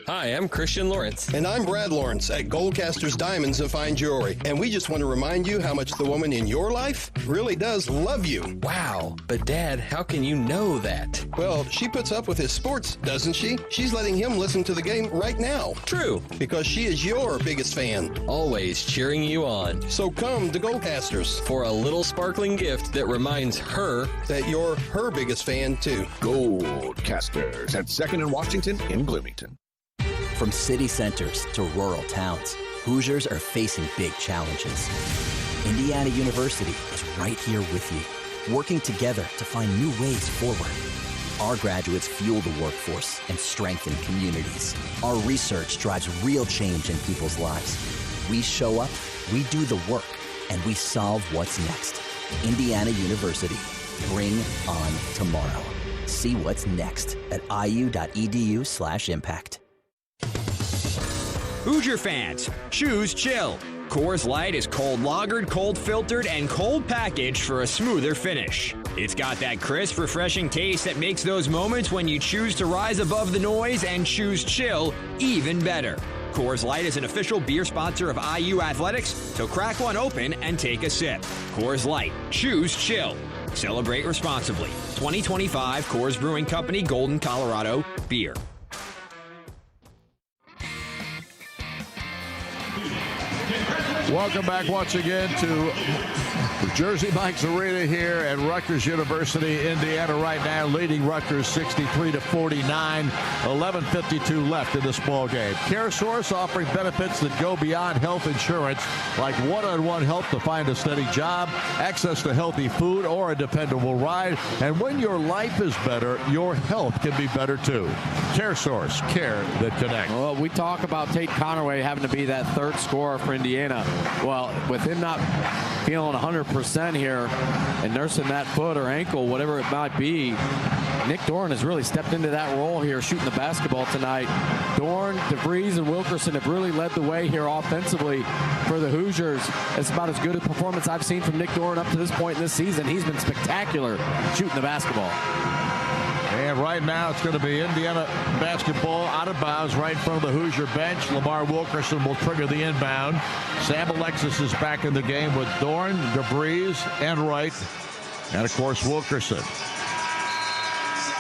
Hi, I'm Christian Lawrence. And I'm Brad Lawrence at Goldcasters Diamonds and Fine Jewelry. And we just want to remind you how much the woman in your life really does love you. Wow. But Dad, how can you know that? Well, she puts up with his sports, doesn't she? She's letting him listen to the game right now. True. Because she is your biggest fan. Always cheering you on. So come to Goldcasters for a little sparkling gift that reminds her that you're her biggest fan, too. Goldcasters at 2nd and Washington in Bloomington. From city centers to rural towns, Hoosiers are facing big challenges. Indiana University is right here with you, working together to find new ways forward. Our graduates fuel the workforce and strengthen communities. Our research drives real change in people's lives. We show up, we do the work, and we solve what's next. Indiana University. Bring on tomorrow. See what's next at iu.edu/impact. Hoosier fans, choose chill. Coors Light is cold lagered, cold filtered, and cold packaged for a smoother finish. It's got that crisp, refreshing taste that makes those moments when you choose to rise above the noise and choose chill even better. Coors Light is an official beer sponsor of IU Athletics, so crack one open and take a sip. Coors Light. Choose chill. Celebrate responsibly. 2025 Coors Brewing Company, Golden, Colorado. Beer. Welcome back once again to Jersey Mike's Arena here at Rutgers University, Indiana. Right now, leading Rutgers 63-49. 11:52 left in this ball game. CareSource offering benefits that go beyond health insurance, like one-on-one help to find a steady job, access to healthy food, or a dependable ride. And when your life is better, your health can be better too. CareSource, care that connects. Well, we talk about Tate Conaway having to be that third scorer for Indiana. Well, with him not feeling 100% here and nursing that foot or ankle, whatever it might be, Nick Dorn has really stepped into that role here, shooting the basketball tonight. Dorn, DeVries, and Wilkerson have really led the way here offensively for the Hoosiers. It's about as good a performance I've seen from Nick Dorn up to this point in this season. He's been spectacular shooting the basketball. And right now it's going to be Indiana basketball out of bounds right in front of the Hoosier bench. Lamar Wilkerson will trigger the inbound. Sam Alexis is back in the game with Dorn, DeVries, and Wright. And, of course, Wilkerson.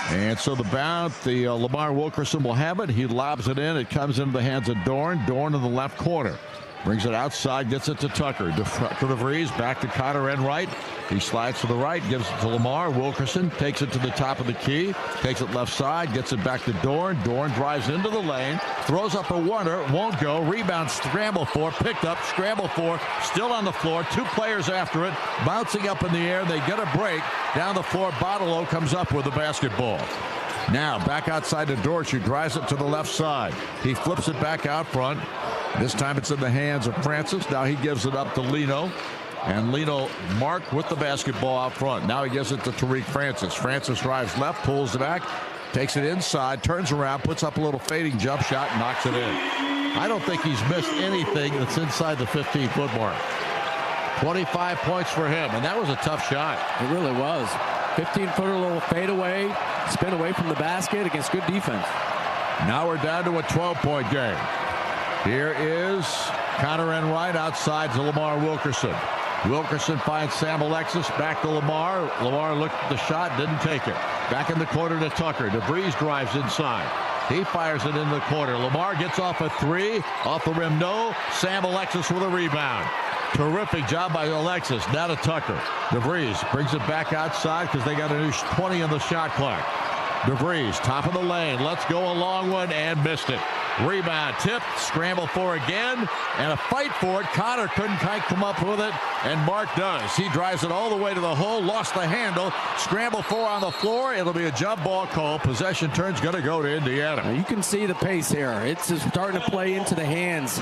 And so the bound, Lamar Wilkerson will have it. He lobs it in. It comes into the hands of Dorn. Dorn in the left corner. Brings it outside, gets it to Tucker. DeVries back to Connor Enright. He slides to the right, gives it to Lamar. Wilkerson takes it to the top of the key, takes it left side, gets it back to Dorn. Dorn drives into the lane, throws up a oneer, won't go. Rebound, scramble for, picked up, scramble for, still on the floor. Two players after it, bouncing up in the air. They get a break. Down the floor, Botolo comes up with the basketball. Now back outside to Dortch, who drives it to the left side. He flips it back out front. This time it's in the hands of Francis. Now he gives it up to Lino. And Lino Mark with the basketball out front. Now he gives it to Tariq Francis. Francis drives left, pulls it back, takes it inside, turns around, puts up a little fading jump shot, and knocks it in. I don't think he's missed anything that's inside the 15-foot mark. 25 points for him, and that was a tough shot. It really was. 15-footer, little fade away, spin away from the basket against good defense. Now we're down to a 12-point game. Here is Connor Enright outside to Lamar Wilkerson. Wilkerson finds Sam Alexis, back to Lamar. Lamar looked at the shot, didn't take it. Back in the corner to Tucker. DeVries drives inside. He fires it in the corner. Lamar gets off a three. Off the rim, no. Sam Alexis with a rebound. Terrific job by Alexis. Now to Tucker. DeVries brings it back outside because they got a new 20 on the shot clock. DeVries, top of the lane. Let's go a long one and missed it. Rebound, tip, scramble for again, and a fight for it. Connor couldn't quite come up with it, and Mark does. He drives it all the way to the hole, lost the handle, scramble for on the floor. It'll be a jump ball call. Possession turn's going to go to Indiana. Now you can see the pace here. It's just starting to play into the hands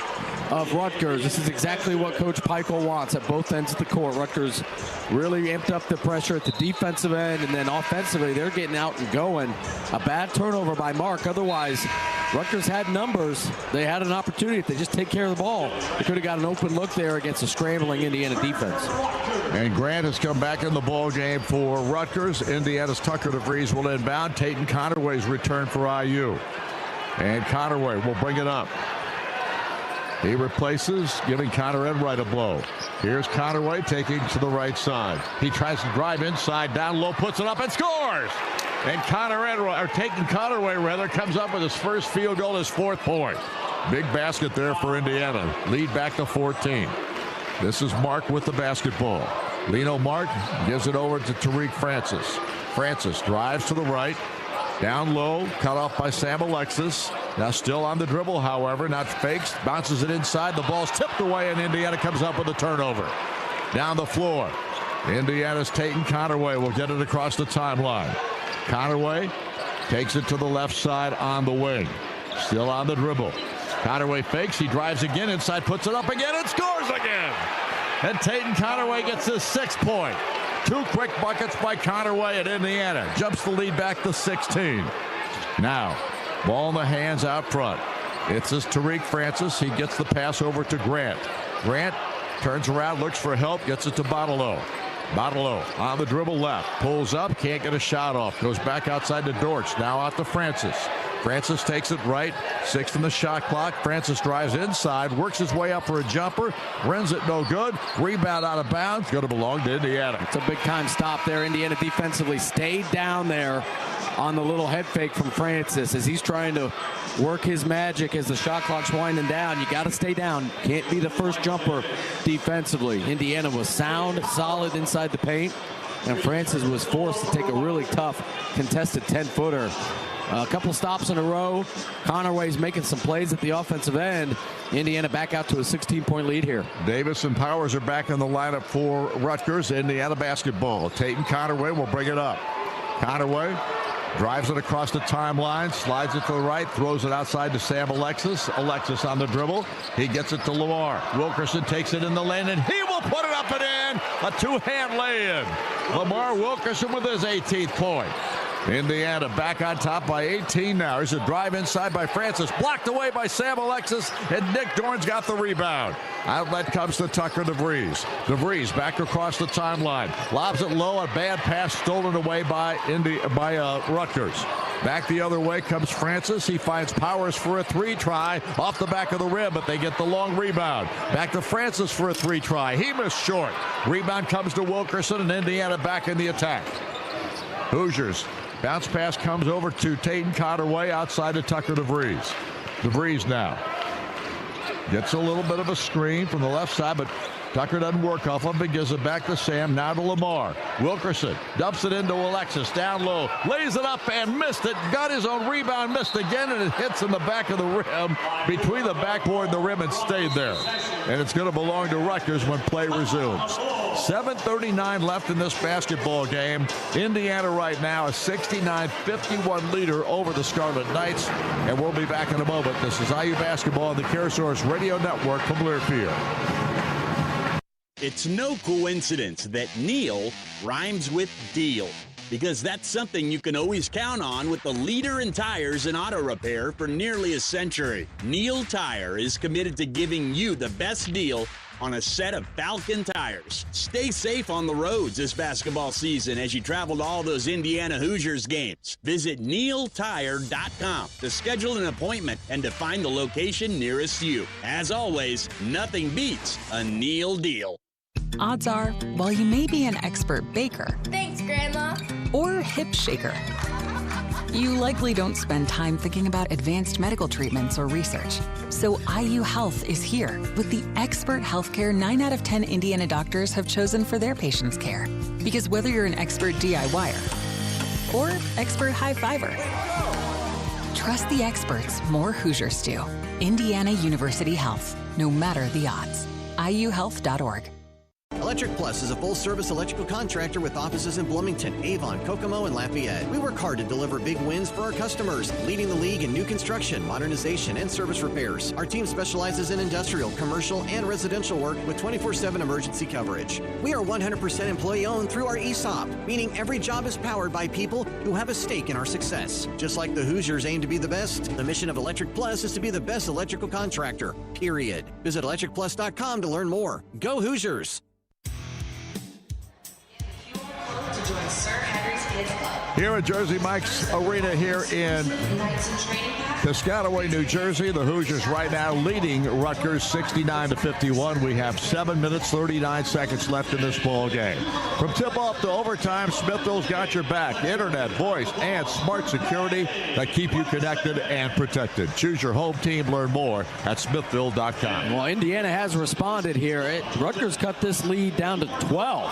of Rutgers. This is exactly what Coach Peichel wants at both ends of the court. Rutgers really amped up the pressure at the defensive end, and then offensively, they're getting out and going. A bad turnover by Mark. Otherwise, Rutgers had numbers. They had an opportunity. If they just take care of the ball, they could have got an open look there against a scrambling Indiana defense. And Grant has come back in the ball game for Rutgers. Indiana's Tucker DeVries will inbound. Tatum Conaway's return for IU. And Conaway will bring it up. He replaces, giving Connor Enright a blow. Here's Conaway taking to the right side. He tries to drive inside, down low, puts it up and scores. And Tatum Conaway comes up with his first field goal, his fourth point. Big basket there for Indiana. Lead back to 14. This is Mark with the basketball. Lino Mark gives it over to Tariq Francis. Francis drives to the right. Down low, cut off by Sam Alexis. Now still on the dribble, however, not fakes. Bounces it inside. The ball's tipped away, and Indiana comes up with a turnover. Down the floor. Indiana's Tatum Conaway will get it across the timeline. Conaway takes it to the left side on the wing. Still on the dribble. Conaway fakes. He drives again inside, puts it up again, and scores again. And Tatum Conaway gets his 6th point. 2 quick buckets by Conaway at Indiana. Jumps the lead back to 16. Now, ball in the hands out front. It's this Tariq Francis. He gets the pass over to Grant. Grant turns around, looks for help, gets it to Botolo. Bottle on the dribble left. Pulls up, can't get a shot off. Goes back outside to Dortch. Now out to Francis. Francis takes it right. 6th in the shot clock. Francis drives inside, works his way up for a jumper. Rins it no good. Rebound out of bounds. Going to belong to Indiana. It's a big time stop there. Indiana defensively stayed down there on the little head fake from Francis as he's trying to work his magic as the shot clock's winding down. You got to stay down. Can't be the first jumper defensively. Indiana was sound, solid inside the paint, and Francis was forced to take a really tough contested 10-footer. A couple stops in a row. Conaway's making some plays at the offensive end. Indiana back out to a 16-point lead here. Davis and Powers are back in the lineup for Rutgers. Indiana basketball. Tatum Conaway will bring it up. Conaway drives it across the timeline, slides it to the right, throws it outside to Sam Alexis. Alexis on the dribble. He gets it to Lamar. Wilkerson takes it in the lane, and he will put it up and in. A two-hand lay-in. Lamar Wilkerson with his 18th point. Indiana back on top by 18 now. There's a drive inside by Francis. Blocked away by Sam Alexis, and Nick Dorn's got the rebound. Outlet comes to Tucker DeVries. DeVries back across the timeline. Lobs it low. A bad pass stolen away by Rutgers. Back the other way comes Francis. He finds Powers for a 3-try off the back of the rim, but they get the long rebound. Back to Francis for a 3-try. He missed short. Rebound comes to Wilkerson, and Indiana back in the attack. Hoosiers. Bounce pass comes over to Tatum Conaway outside of Tucker DeVries. DeVries now gets a little bit of a screen from the left side, but Tucker doesn't work off him, but gives it back to Sam. Now to Lamar. Wilkerson dumps it into Alexis. Down low. Lays it up and missed it. Got his own rebound. Missed again, and it hits in the back of the rim, between the backboard and the rim, and stayed there. And it's going to belong to Rutgers when play resumes. 7:39 left in this basketball game. Indiana right now a 69-51 leader over the Scarlet Knights. And we'll be back in a moment. This is IU Basketball on the CareSource Radio Network from Learfield. It's no coincidence that Neil rhymes with deal, because that's something you can always count on with the leader in tires and auto repair for nearly a century. Neil Tire is committed to giving you the best deal on a set of Falcon tires. Stay safe on the roads this basketball season as you travel to all those Indiana Hoosiers games. Visit neiltire.com to schedule an appointment and to find the location nearest you. As always, nothing beats a Neil deal. Odds are, while you may be an expert baker, Thanks, Grandma. or hip shaker, you likely don't spend time thinking about advanced medical treatments or research. So IU Health is here with the expert healthcare 9 out of 10 Indiana doctors have chosen for their patients' care. Because whether you're an expert DIYer or expert high fiber, trust the experts more Hoosiers do. Indiana University Health, no matter the odds. IUhealth.org. Electric Plus is a full-service electrical contractor with offices in Bloomington, Avon, Kokomo, and Lafayette. We work hard to deliver big wins for our customers, leading the league in new construction, modernization, and service repairs. Our team specializes in industrial, commercial, and residential work with 24/7 emergency coverage. We are 100% employee-owned through our ESOP, meaning every job is powered by people who have a stake in our success. Just like the Hoosiers aim to be the best, the mission of Electric Plus is to be the best electrical contractor, period. Visit electricplus.com to learn more. Go Hoosiers! Here at Jersey Mike's Arena here in Piscataway, New Jersey, the Hoosiers right now leading Rutgers 69-51. We have 7 minutes, 39 seconds left in this ball game. From tip-off to overtime, Smithville's got your back. Internet, voice, and smart security that keep you connected and protected. Choose your home team. Learn more at smithville.com. Well, Indiana has responded here. Rutgers cut this lead down to 12.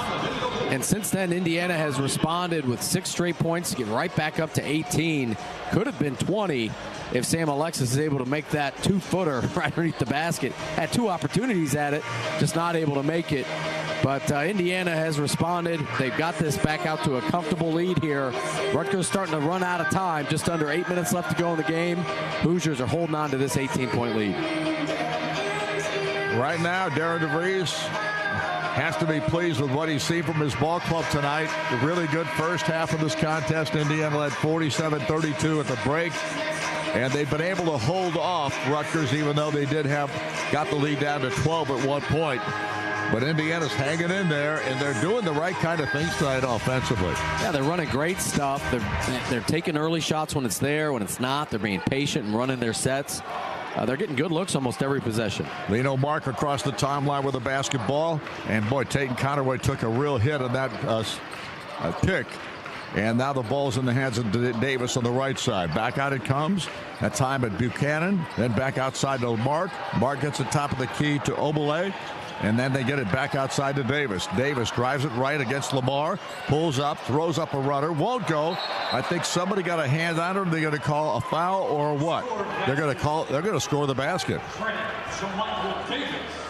And since then, Indiana has responded with 6 straight points to get right back up to 18. Could have been 20 if Sam Alexis is able to make that 2-footer right underneath the basket. Had 2 opportunities at it, just not able to make it. But Indiana has responded. They've got this back out to a comfortable lead here. Rutgers starting to run out of time. Just under 8 minutes left to go in the game. Hoosiers are holding on to this 18-point lead. Right now, Darren DeVries has to be pleased with what he's seen from his ball club tonight. A really good first half of this contest. Indiana led 47-32 at the break. And they've been able to hold off Rutgers, even though they got the lead down to 12 at one point. But Indiana's hanging in there, and they're doing the right kind of things tonight offensively. Yeah, they're running great stuff. They're taking early shots when it's there. When it's not, they're being patient and running their sets. They're getting good looks almost every possession. Lino Mark across the timeline with a basketball. And, boy, Tatum Conaway took a real hit on that pick. And now the ball's in the hands of Davis on the right side. Back out it comes. That time at Buchanan. Then back outside to Mark. Mark gets the top of the key to Obele. And then they get it back outside to Davis. Davis drives it right against Lamar. Pulls up, throws up a runner. Won't go. I think somebody got a hand on him. They're going to call a foul or what? They're going to score the basket.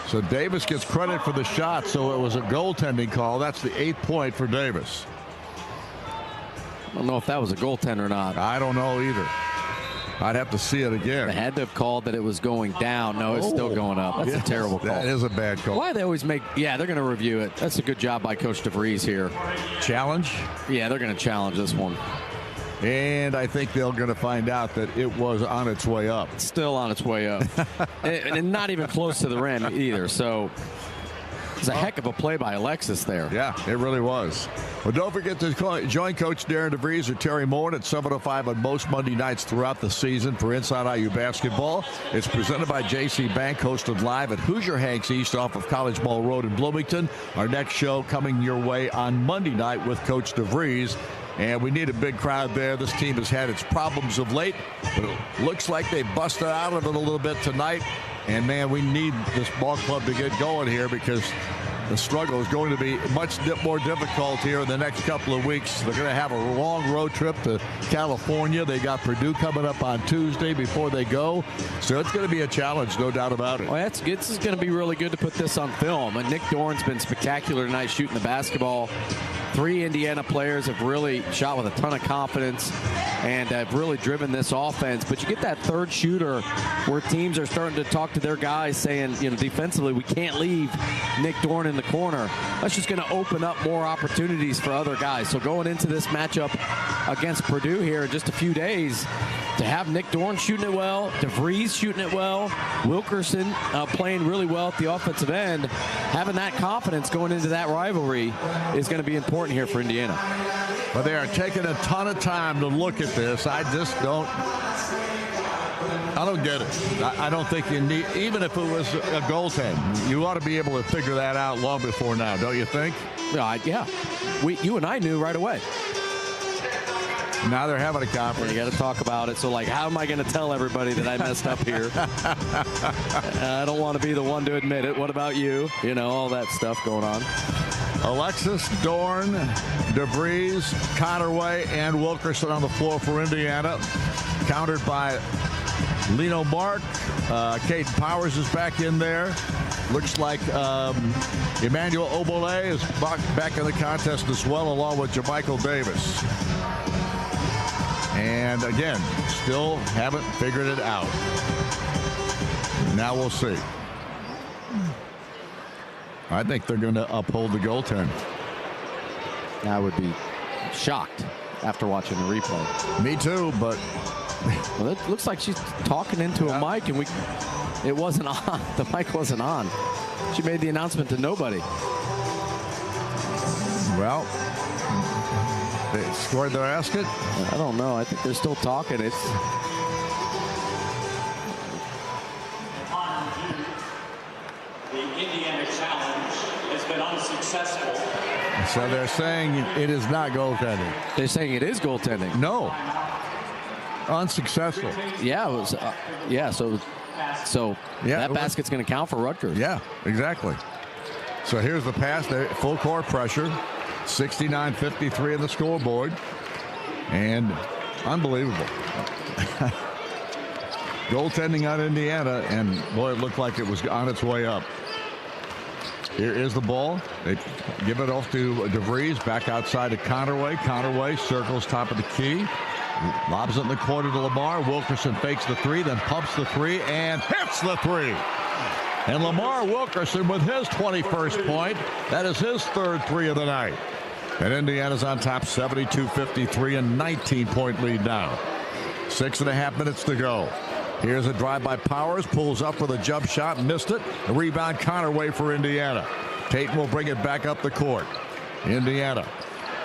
So Davis gets credit for the shot. So it was a goaltending call. That's the 8th point for Davis. I don't know if that was a goaltender or not. I don't know either. I'd have to see it again. They had to have called that it was going down. No, it's still going up. That's a terrible call. That is a bad call. Why they always make... Yeah, they're going to review it. That's a good job by Coach DeVries here. Challenge? Yeah, they're going to challenge this one. And I think they're going to find out that it was on its way up. It's still on its way up. and not even close to the rim either. So it's a heck of a play by Alexis there. Yeah, it really was. Well, don't forget to join Coach Darren DeVries or Terry Moore at 7:05 on most Monday nights throughout the season for Inside IU Basketball. It's presented by J.C. Bank, hosted live at Hoosier Hanks East off of College Mall Road in Bloomington. Our next show coming your way on Monday night with Coach DeVries. And we need a big crowd there. This team has had its problems of late, but it looks like they busted out of it a little bit tonight. And, man, we need this ball club to get going here because the struggle is going to be much more difficult here in the next couple of weeks. They're going to have a long road trip to California. They got Purdue coming up on Tuesday before they go. So it's going to be a challenge, no doubt about it. Well, that's good. This is going to be really good to put this on film. And Nick Dorn's been spectacular tonight shooting the basketball. 3 Indiana players have really shot with a ton of confidence and have really driven this offense. But you get that third shooter where teams are starting to talk to their guys saying, you know, defensively, we can't leave Nick Dorn in the corner. That's just going to open up more opportunities for other guys. So going into this matchup against Purdue here in just a few days, to have Nick Dorn shooting it well, DeVries shooting it well, Wilkerson playing really well at the offensive end, having that confidence going into that rivalry is going to be important here for Indiana. But they are taking a ton of time to look at this. I don't get it. I don't think you need, even if it was a goaltend, you ought to be able to figure that out long before now, don't you think? Yeah. You and I knew right away. Now they're having a conference. You got to talk about it. So, like, how am I going to tell everybody that I messed up here? I don't want to be the one to admit it. What about you? You know, all that stuff going on. Alexis, Dorn, DeVries, Conaway, and Wilkerson on the floor for Indiana. Countered by Lino Mark. Caden Powers is back in there. Looks like Emmanuel Obele is back in the contest as well, along with Jermichael Davis. And again, still haven't figured it out. Now we'll see. I think they're going to uphold the goaltend. I would be shocked after watching the replay. Me too, but well, it looks like she's talking into a mic, and it wasn't on. The mic wasn't on. She made the announcement to nobody. Well, they scored their basket? I don't know. I think they're still talking. The Indiana challenge has been unsuccessful. So they're saying it is not goaltending. They're saying it is goaltending. No. Unsuccessful. Yeah, it was. So that basket's going to count for Rutgers. Yeah, exactly. So here's the pass. Full court pressure. 69-53 in the scoreboard. And unbelievable. Goaltending on Indiana, and boy, it looked like it was on its way up. Here is the ball. They give it off to DeVries, back outside to Conaway. Conaway circles top of the key. Lobs it in the corner to Lamar. Wilkerson fakes the three, then pumps the three, and hits the three. And Lamar Wilkerson with his 21st point. That is his third three of the night. And Indiana's on top 72-53, a 19-point lead now. 6.5 minutes to go. Here's a drive by Powers. Pulls up with a jump shot. Missed it. A rebound Conaway for Indiana. Payton will bring it back up the court. Indiana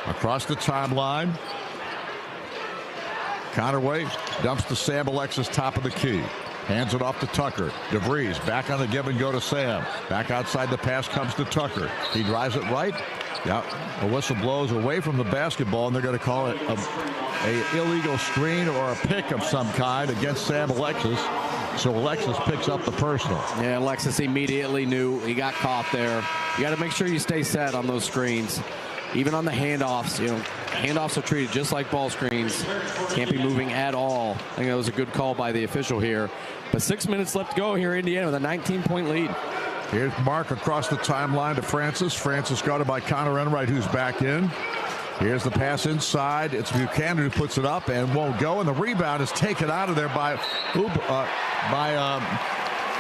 across the timeline. Conaway dumps to Sam Alexis, top of the key. Hands it off to Tucker. DeVries back on the give and go to Sam. Back outside, the pass comes to Tucker. He drives it right. Yeah, a whistle blows away from the basketball, and they're going to call it a illegal screen or a pick of some kind against Sam Alexis. So Alexis picks up the personal. Yeah, Alexis immediately knew he got caught there. You got to make sure you stay set on those screens. Even on the handoffs, handoffs are treated just like ball screens. Can't be moving at all. I think that was a good call by the official here. But 6 minutes left to go here, Indiana with a 19-point lead. Here's Mark across the timeline to Francis. Francis guarded by Connor Enright, who's back in. Here's the pass inside. It's Buchanan who puts it up and won't go. And the rebound is taken out of there by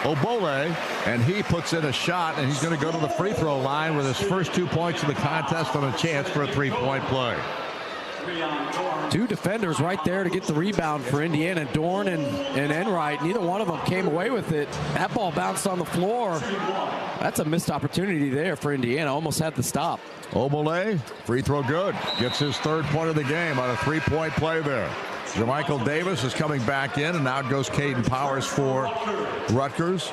Obole, and he puts in a shot, and he's going to go to the free throw line with his first 2 points of the contest and a chance for a three-point play. Two defenders right there to get the rebound for Indiana, Dorn and Enright. Neither one of them came away with it. That ball bounced on the floor. That's a missed opportunity there for Indiana. Almost had the stop. Obole, free throw good. Gets his third point of the game on a three-point play there. Jermichael Davis is coming back in, and out goes Caden Powers for Rutgers.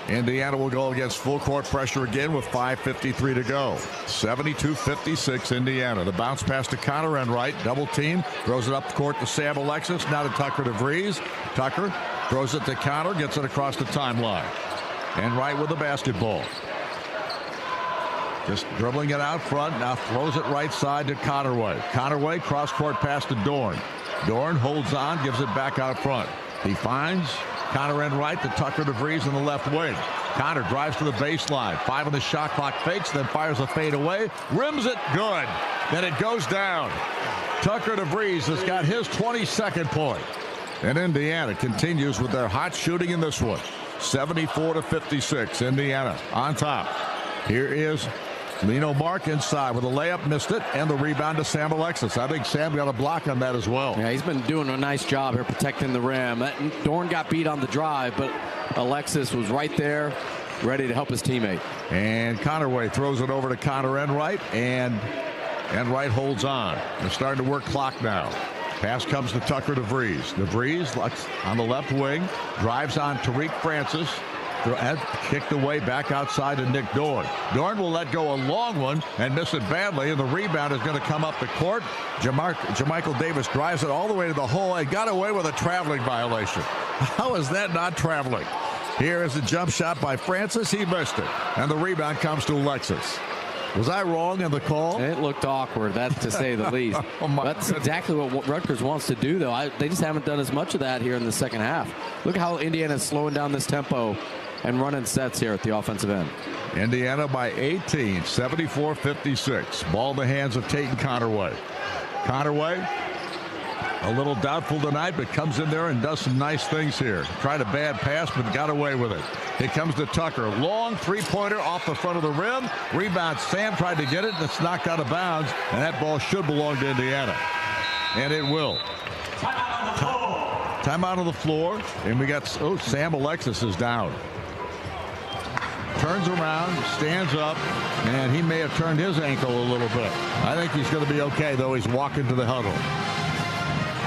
Indiana will go against full court pressure again with 5:53 to go. 72-56 Indiana. The bounce pass to Connor Enright. Double team. Throws it up the court to Sam Alexis. Now to Tucker DeVries. Tucker throws it to Connor. Gets it across the timeline. Enright with the basketball. Just dribbling it out front. Now throws it right side to Conaway. Conaway cross-court pass to Dorn. Dorn holds on, gives it back out front. He finds Connor Enright to Tucker DeVries in the left wing. Connor drives to the baseline. 5 on the shot clock, fakes, then fires a fade away. Rims it, good. Then it goes down. Tucker DeVries has got his 22nd point. And Indiana continues with their hot shooting in this one. 74-56, Indiana on top. Here is Lino Mark inside with a layup, missed it, and the rebound to Sam Alexis. I think Sam got a block on that as well. Yeah, he's been doing a nice job here protecting the rim. Dorn got beat on the drive, but Alexis was right there, ready to help his teammate. And Conaway throws it over to Connor Enright, and Enright holds on. They're starting to work clock now. Pass comes to Tucker DeVries. DeVries on the left wing, drives on Tariq Francis. Kicked away back outside to Nick Dorn. Dorn will let go a long one and miss it badly, and the rebound is going to come up the court. Jermichael Davis drives it all the way to the hole and got away with a traveling violation. How is that not traveling? Here is a jump shot by Francis. He missed it, and the rebound comes to Alexis. Was I wrong in the call? It looked awkward, that's to say the least. That's exactly what Rutgers wants to do, though. They just haven't done as much of that here in the second half. Look at how Indiana is slowing down this tempo and running sets here at the offensive end. Indiana by 18, 74-56. Ball in the hands of Tatum Conaway. Conaway, a little doubtful tonight, but comes in there and does some nice things here. Tried a bad pass, but got away with it. It comes to Tucker. Long three-pointer off the front of the rim. Rebound. Sam tried to get it, and it's knocked out of bounds, and that ball should belong to Indiana. And it will. Timeout on the floor, and we got, Sam Alexis is down. Turns around, stands up, and he may have turned his ankle a little bit. I think he's going to be okay, though. He's walking to the huddle.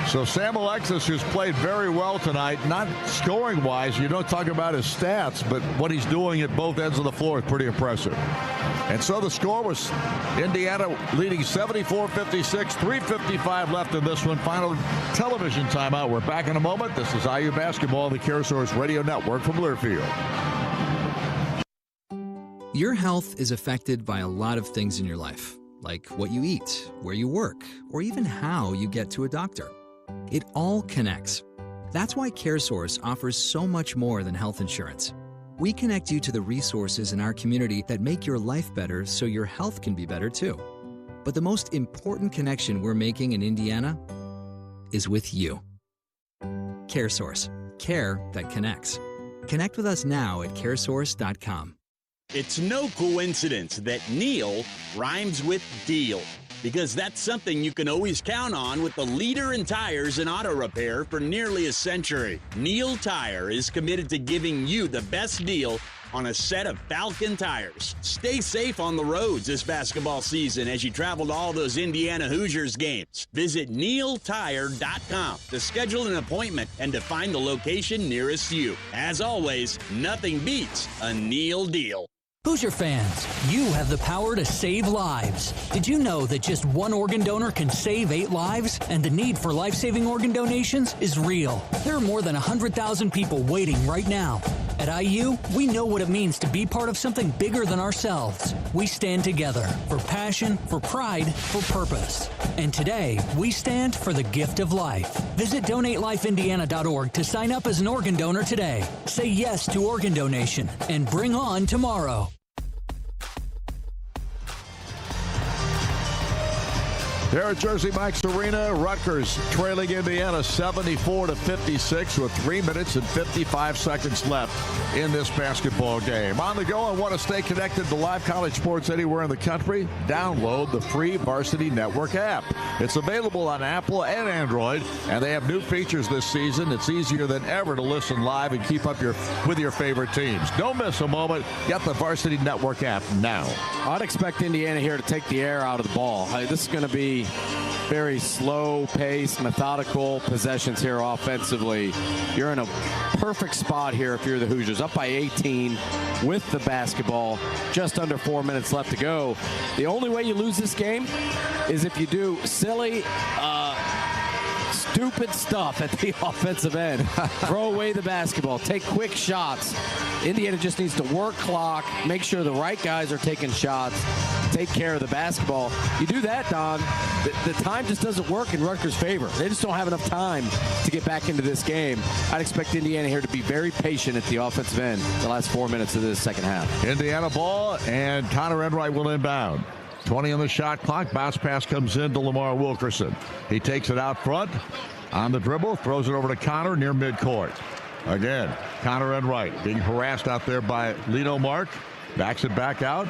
So Sam Alexis, who's played very well tonight, not scoring-wise, you don't talk about his stats, but what he's doing at both ends of the floor is pretty impressive. And so the score was Indiana leading 74-56, 3:55 left in this one. Final television timeout. We're back in a moment. This is IU Basketball, the CareSource Radio Network from Learfield. Your health is affected by a lot of things in your life, like what you eat, where you work, or even how you get to a doctor. It all connects. That's why CareSource offers so much more than health insurance. We connect you to the resources in our community that make your life better so your health can be better too. But the most important connection we're making in Indiana is with you. CareSource. Care that connects. Connect with us now at caresource.com. It's no coincidence that Neil rhymes with deal, because that's something you can always count on with the leader in tires and auto repair for nearly a century. Neil Tire is committed to giving you the best deal on a set of Falcon tires. Stay safe on the roads this basketball season as you travel to all those Indiana Hoosiers games. Visit neiltire.com to schedule an appointment and to find the location nearest you. As always, nothing beats a Neil deal. Hoosier fans, you have the power to save lives. Did you know that just one organ donor can save 8 lives? And the need for life-saving organ donations is real. There are more than 100,000 people waiting right now. At IU, we know what it means to be part of something bigger than ourselves. We stand together for passion, for pride, for purpose. And today, we stand for the gift of life. Visit DonateLifeIndiana.org to sign up as an organ donor today. Say yes to organ donation and bring on tomorrow. Here at Jersey Mike's Arena, Rutgers trailing Indiana 74-56 with 3 minutes and 55 seconds left in this basketball game. On the go and want to stay connected to live college sports anywhere in the country? Download the free Varsity Network app. It's available on Apple and Android, and they have new features this season. It's easier than ever to listen live and keep up with your favorite teams. Don't miss a moment. Get the Varsity Network app now. I'd expect Indiana here to take the air out of the ball. This is going to be very slow-paced, methodical possessions here offensively. You're in a perfect spot here if you're the Hoosiers. Up by 18 with the basketball. Just under 4 minutes left to go. The only way you lose this game is if you do silly, stupid stuff at the offensive end. Throw away the basketball. Take quick shots. Indiana just needs to work clock, make sure the right guys are taking shots, take care of the basketball. You do that, Don, the time just doesn't work in Rutgers' favor. They just don't have enough time to get back into this game. I'd expect Indiana here to be very patient at the offensive end the last 4 minutes of this second half. Indiana ball, and Connor Enright will inbound. 20 on the shot clock. Bounce pass comes in to Lamar Wilkerson. He takes it out front on the dribble, throws it over to Connor near midcourt. Again, Connor Enright being harassed out there by Lino Mark. Backs it back out.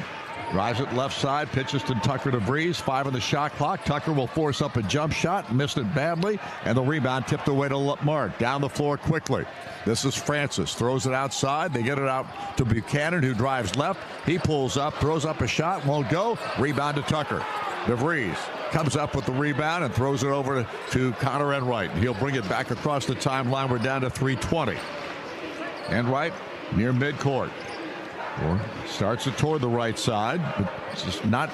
Drives it left side, pitches to Tucker DeVries. 5 on the shot clock. Tucker will force up a jump shot, missed it badly, and the rebound tipped away to Mark. Down the floor quickly. This is Francis. Throws it outside. They get it out to Buchanan, who drives left. He pulls up, throws up a shot, won't go. Rebound to Tucker. DeVries comes up with the rebound and throws it over to Connor Enright. He'll bring it back across the timeline. We're down to 3:20. Enright near midcourt. Starts it toward the right side, but just not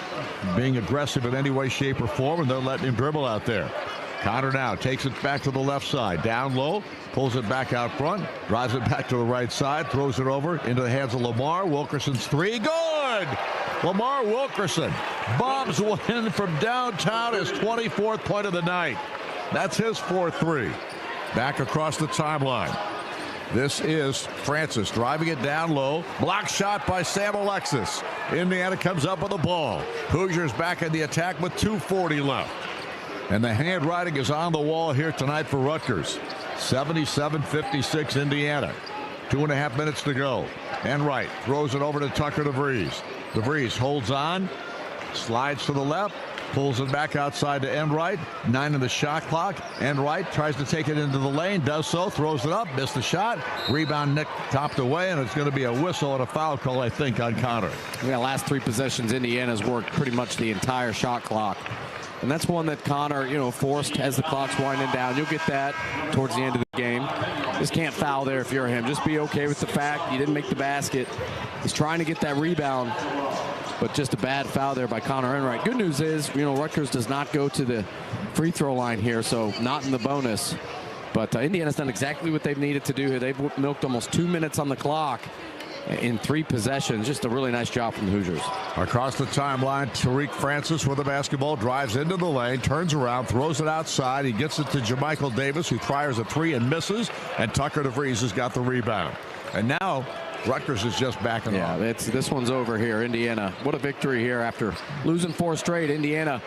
being aggressive in any way, shape, or form, and they're letting him dribble out there. Connor now takes it back to the left side. Down low, pulls it back out front, drives it back to the right side, throws it over into the hands of Lamar. Wilkerson's three, good! Lamar Wilkerson bombs one in from downtown, his 24th point of the night. That's his 4-3. Back across the timeline. This is Francis driving it down low. Block shot by Sam Alexis. Indiana comes up with the ball. Hoosiers back in the attack with 2:40 left. And the handwriting is on the wall here tonight for Rutgers. 77-56 Indiana. 2.5 minutes to go. Enright throws it over to Tucker DeVries. DeVries holds on. Slides to the left. Pulls it back outside to Enright. 9 in the shot clock. Enright tries to take it into the lane. Does so. Throws it up. Missed the shot. Rebound Nick topped away. And it's going to be a whistle and a foul call, I think, on Connor. Yeah, last 3 possessions, Indiana's worked pretty much the entire shot clock. And that's one that Connor, forced as the clock's winding down. You'll get that towards the end of the game. Just can't foul there if you're him. Just be okay with the fact you didn't make the basket. He's trying to get that rebound, but just a bad foul there by Connor Enright. Good news is, Rutgers does not go to the free throw line here, so not in the bonus. But Indiana's done exactly what they've needed to do here. They've milked almost 2 minutes on the clock in 3 possessions. Just a really nice job from the Hoosiers. Across the timeline, Tariq Francis with the basketball, drives into the lane, turns around, throws it outside. He gets it to JaMychal Davis, who fires a 3 and misses, and Tucker DeVries has got the rebound. And now Rutgers is just backing off. Yeah, this one's over here. Indiana, what a victory here after losing 4 straight. Indiana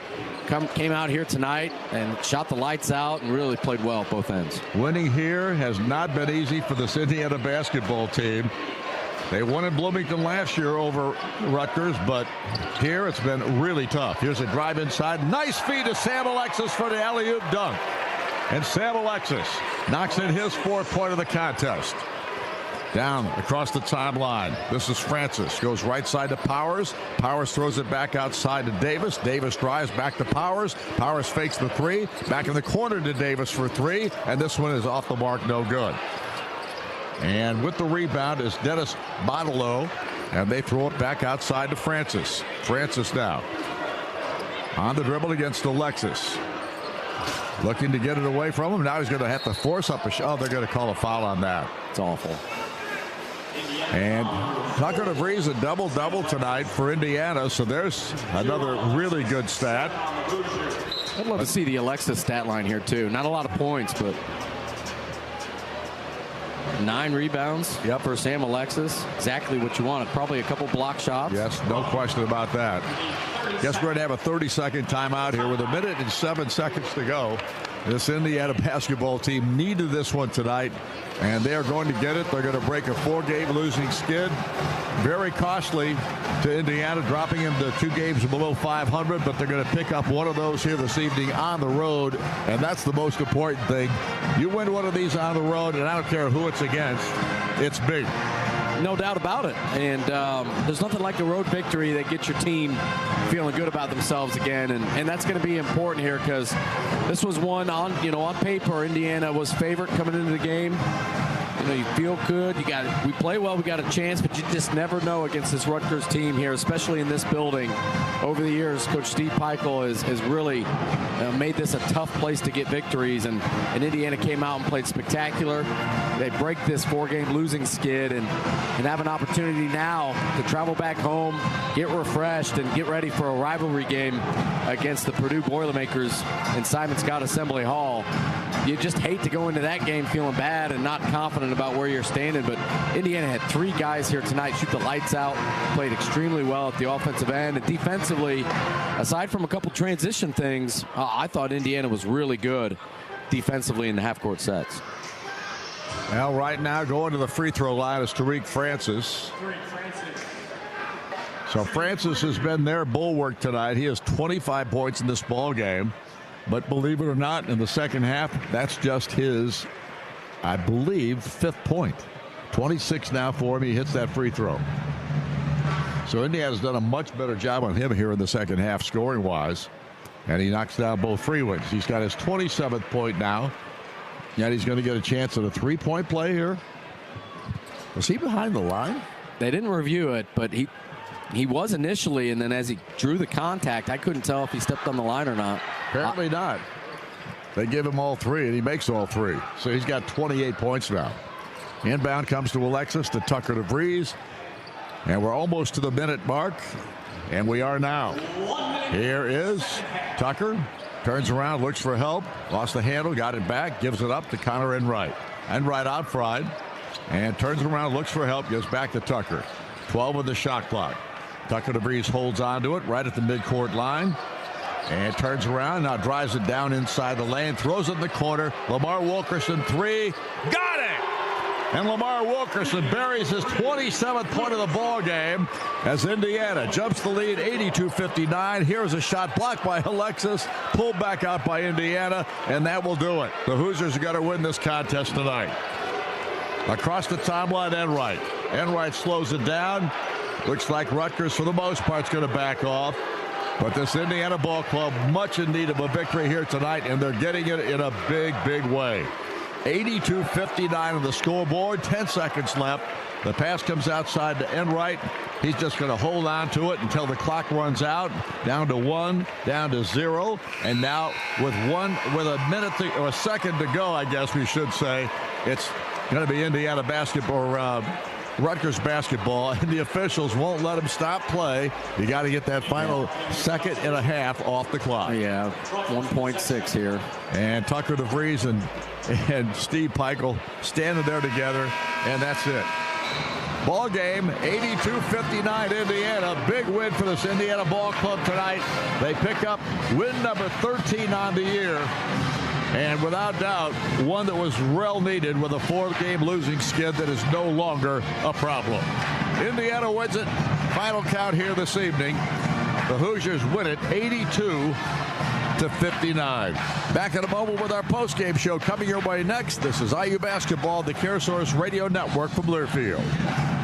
came out here tonight and shot the lights out and really played well at both ends. Winning here has not been easy for this Indiana basketball team. They won in Bloomington last year over Rutgers, but here it's been really tough. Here's a drive inside. Nice feed to Sam Alexis for the alley-oop dunk. And Sam Alexis knocks in his 4th point of the contest. Down across the timeline. This is Francis. Goes right side to Powers. Powers throws it back outside to Davis. Davis drives back to Powers. Powers fakes the three. Back in the corner to Davis for three. And this one is off the mark, no good. And with the rebound is Dennis Botolo. And they throw it back outside to Francis. Francis now on the dribble against Alexis. Looking to get it away from him. Now he's going to have to force up a shot. Oh, they're going to call a foul on that. It's awful. And Tucker DeVries a double-double tonight for Indiana. So there's another really good stat. I'd love to see the Alexis stat line here, too. Not a lot of points, but 9 rebounds for Sam Alexis. Exactly what you wanted. Probably a couple block shots. Yes, no question about that. Guess we're going to have a 30-second timeout here with 1 minute and 7 seconds to go. This Indiana basketball team needed this one tonight, and they are going to get it. They're going to break a 4-game losing skid. Very costly to Indiana, dropping them to 2 games below 500, but they're going to pick up one of those here this evening on the road, and that's the most important thing. You win one of these on the road, and I don't care who it's against, it's big. No doubt about it. And there's nothing like a road victory that gets your team feeling good about themselves again. And that's going to be important here because this was one on paper. Indiana was favorite coming into the game. You feel good. We play well. We got a chance, but you just never know against this Rutgers team here, especially in this building. Over the years, Coach Steve Peichel has really made this a tough place to get victories, and Indiana came out and played spectacular. They break this 4-game losing skid and have an opportunity now to travel back home, get refreshed, and get ready for a rivalry game against the Purdue Boilermakers in Simon Scott Assembly Hall. You just hate to go into that game feeling bad and not confident about where you're standing, but Indiana had 3 guys here tonight shoot the lights out, played extremely well at the offensive end, and defensively, aside from a couple transition things, I thought Indiana was really good defensively in the half-court sets. Well, right now going to the free throw line is Tariq Francis. So Francis has been their bulwark tonight. He has 25 points in this ball game. But believe it or not, in the second half, that's just his, I believe, 5th point. 26 now for him. He hits that free throw. So Indiana's done a much better job on him here in the second half, scoring-wise. And he knocks down both free ones. He's got his 27th point now. And he's going to get a chance at a 3-point play here. Was he behind the line? They didn't review it, but he was initially, and then as he drew the contact, I couldn't tell if he stepped on the line or not. Apparently not. They give him all 3, and he makes all 3. So he's got 28 points now. Inbound comes to Alexis, to Tucker DeVries. And we're almost to the minute mark. And we are now. Here is Tucker. Turns around, looks for help. Lost the handle, got it back, gives it up to Connor Enright. Enright out front. And turns around, looks for help, gives back to Tucker. 12 with the shot clock. Tucker DeVries holds on to it right at the midcourt line. And turns around, now drives it down inside the lane, throws it in the corner. Lamar Wilkerson, 3. Got it! And Lamar Wilkerson buries his 27th point of the ball game as Indiana jumps the lead 82-59. Here's a shot blocked by Alexis, pulled back out by Indiana, and that will do it. The Hoosiers have got to win this contest tonight. Across the timeline, Enright. Enright slows it down. Looks like Rutgers, for the most part, is going to back off. But this Indiana ball club, much in need of a victory here tonight, and they're getting it in a big, big way. 82-59 on the scoreboard, 10 seconds left. The pass comes outside to Enright. He's just going to hold on to it until the clock runs out. Down to 1, down to 0. And now with a minute or a second to go, I guess we should say, it's going to be Indiana basketball, Rutgers basketball, and the officials won't let them stop play. You got to get that final second and a half off the clock. Yeah, 1.6 here. And Tucker DeVries and Steve Peichel standing there together, and that's it. Ball game, 82-59 Indiana. Big win for this Indiana ball club tonight. They pick up win number 13 on the year. And without doubt, one that was well needed with a 4-game losing skid that is no longer a problem. Indiana wins it. Final count here this evening. The Hoosiers win it 82-59. 59. Back in a moment with our postgame show coming your way next. This is IU Basketball, the CareSource Radio Network from Learfield.